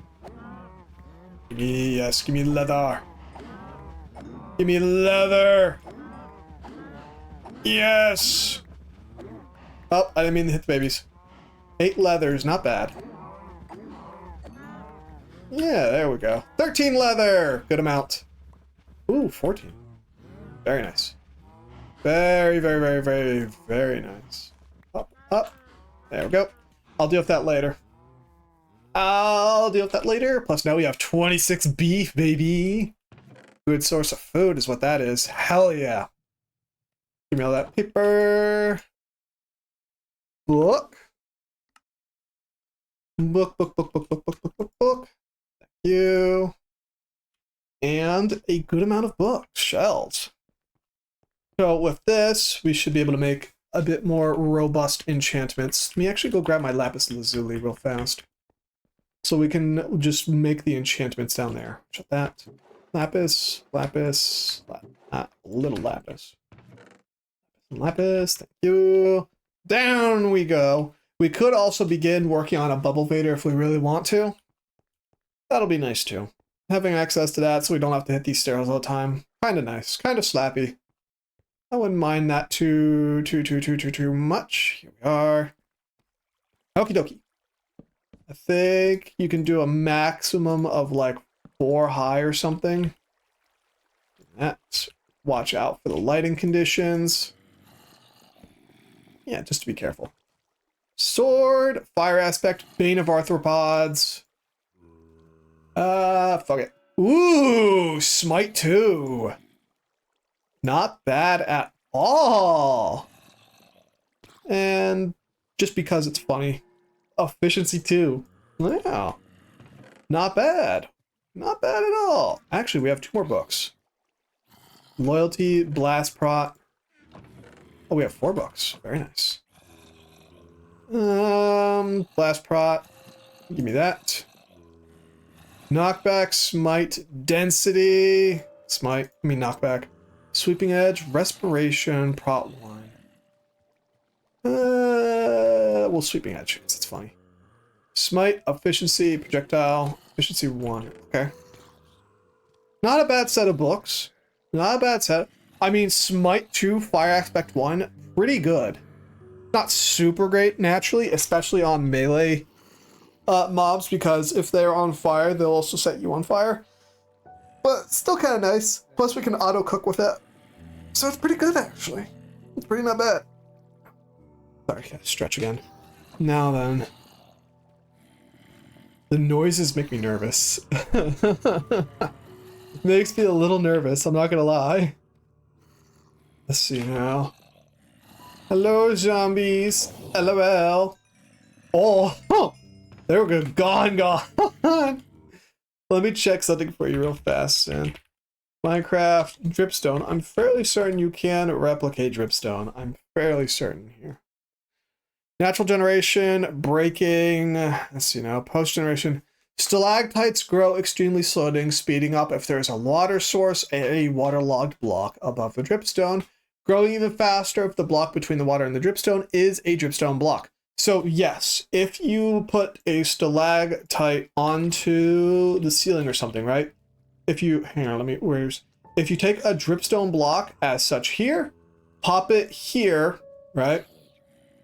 A: Yes, give me leather. Give me leather. Yes. Oh, I didn't mean to hit the babies. 8 leathers, not bad. Yeah, there we go. 13 leather. Good amount. Ooh, 14. Very nice. Very, very, very, very, very nice. Up, up. There we go. I'll deal with that later. I'll deal with that later. Plus now we have 26 beef, baby. Good source of food is what that is. Hell yeah. Give me all that paper. Book. Book. Thank you. And a good amount of books, shells. So with this, we should be able to make a bit more robust enchantments. Let me actually go grab my lapis lazuli real fast. So we can just make the enchantments down there. Shut that. Lapis, little lapis. Lapis, thank you. Down we go. We could also begin working on a bubble vader if we really want to. That'll be nice too. Having access to that so we don't have to hit these stairs all the time. Kind of nice, kind of slappy. I wouldn't mind that too much. Here we are. Okie dokie. I think you can do a maximum of like 4 high or something. That's watch out for the lighting conditions. Yeah, just to be careful. Sword, fire aspect, bane of arthropods. Fuck it. Ooh, smite 2. Not bad at all. And just because it's funny, efficiency 2. Wow. Not bad. Not bad at all. Actually, we have 2 more books. Loyalty, blast prot. Oh, we have 4 books. Very nice. Blast prot. Give me that. Knockback, smite, density. Smite, knockback. Sweeping edge, respiration, prot 1. Well, sweeping edge, because it's funny. Smite, efficiency, projectile, efficiency 1. Okay. Not a bad set of books. Not a bad set. I mean, smite 2, fire aspect 1, pretty good. Not super great, naturally, especially on melee mobs, because if they're on fire, they'll also set you on fire. But still kind of nice. Plus, we can auto cook with it. So it's pretty good, actually. It's pretty not bad. Sorry, gotta stretch again. Now then. The noises make me nervous. Makes me a little nervous, I'm not gonna lie. Let's see now. Hello, zombies. LOL. Oh, huh. There we go. Gone. Let me check something for you real fast, Sin. Minecraft, dripstone. I'm fairly certain you can replicate dripstone. I'm fairly certain here. Natural generation, breaking. Let's see now. Post generation. Stalactites grow extremely slowly, speeding up if there's a water source and a waterlogged block above the dripstone. Growing even faster if the block between the water and the dripstone is a dripstone block. So yes, if you put a stalactite onto the ceiling or something, right? If you, hang on, if you take a dripstone block as such here, pop it here, right?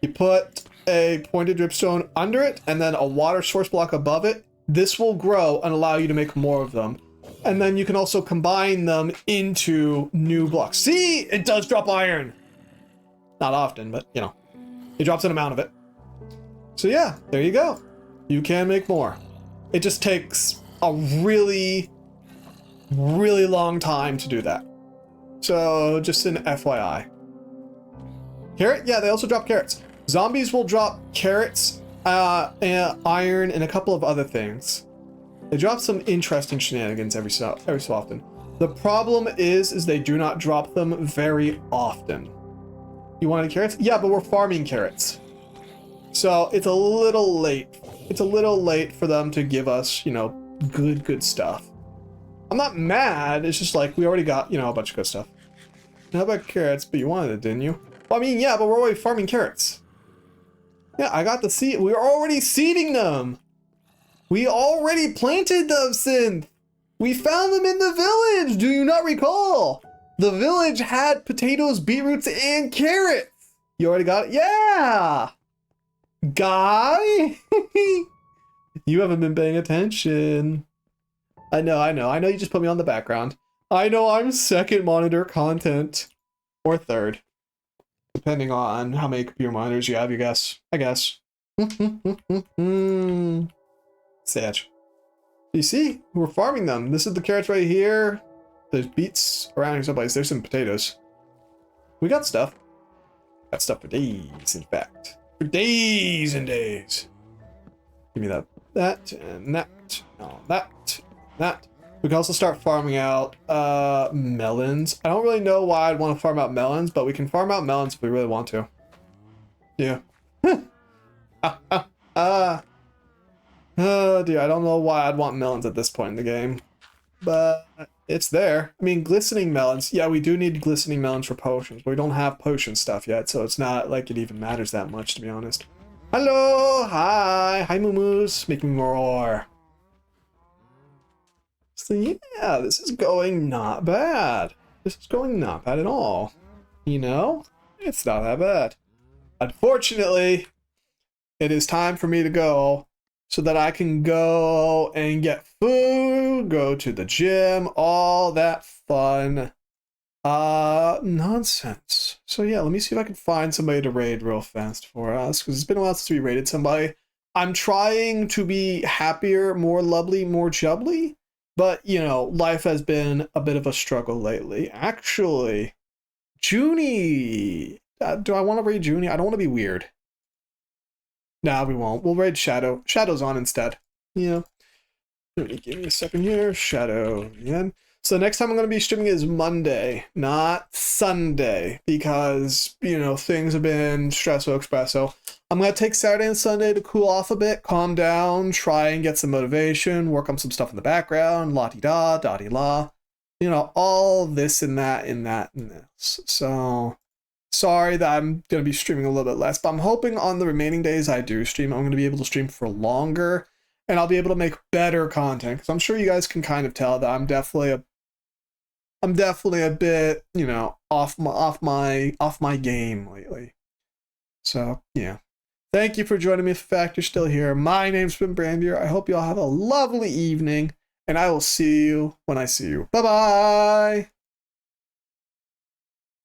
A: You put a pointed dripstone under it and then a water source block above it. This will grow and allow you to make more of them. And then you can also combine them into new blocks. See, it does drop iron. Not often, but you know, it drops an amount of it. So yeah, there you go. You can make more. It just takes a really long time to do that. So just an FYI. Carrot? Yeah, they also drop carrots. Zombies will drop carrots, and iron, and a couple of other things. They drop some interesting shenanigans every so often. The problem is they do not drop them very often. You wanted carrots? Yeah, but we're farming carrots. So it's a little late. It's a little late for them to give us, you know, good stuff. I'm not mad. It's just like we already got, you know, a bunch of good stuff. How about carrots? But you wanted it, didn't you? Well, I mean, yeah, but we're already farming carrots. Yeah, I got the seed. We're already seeding them. We already planted them, Synth. We found them in the village. Do you not recall? The village had potatoes, beetroots, and carrots. You already got it? Yeah. Guy? You haven't been paying attention. I know you just put me on the background. I know I'm second monitor content. Or third. Depending on how many computer monitors you have, I guess. Sad. You see? We're farming them. This is the carrots right here. There's beets around someplace. There's some potatoes. We got stuff. Got stuff for days, in fact. For days and days. Give me that. That and that. Oh, that. We can also start farming out melons. I don't really know why I'd want to farm out melons, but we can farm out melons if we really want to. Yeah. Oh dear, I don't know why I'd want melons at this point in the game. But it's there. I mean, glistening melons. Yeah, we do need glistening melons for potions, but we don't have potion stuff yet, so it's not like it even matters that much, to be honest. Hello! Hi! Hi, Moo-Moos. Make me roar. So yeah, this is going not bad. This is going not bad at all. You know? It's not that bad. Unfortunately, it is time for me to go so that I can go and get food, go to the gym, all that fun nonsense. So yeah, let me see if I can find somebody to raid real fast for us, because it's been a while since we raided somebody. I'm trying to be happier, more lovely, more jubbly, but you know, life has been a bit of a struggle lately. Actually, Junie, do I want to raid Junie? I don't want to be weird. Nah, we won't. We'll raid Shadow. Shadow's on instead. Yeah. Give me a second here. Shadow again. So next time I'm going to be streaming is Monday, not Sunday, because, you know, things have been stressful espresso. I'm going to take Saturday and Sunday to cool off a bit, calm down, try and get some motivation, work on some stuff in the background, la-di-da, da-di-la. You know, all this and that and that and this. So sorry that I'm going to be streaming a little bit less, but I'm hoping on the remaining days I do stream, I'm going to be able to stream for longer, and I'll be able to make better content, because I'm sure you guys can kind of tell that I'm definitely a bit, you know, off my game lately. So yeah, thank you for joining me. In fact, you're still here. My name's been Brandier. I hope you all have a lovely evening, and I will see you when I see you. Bye bye.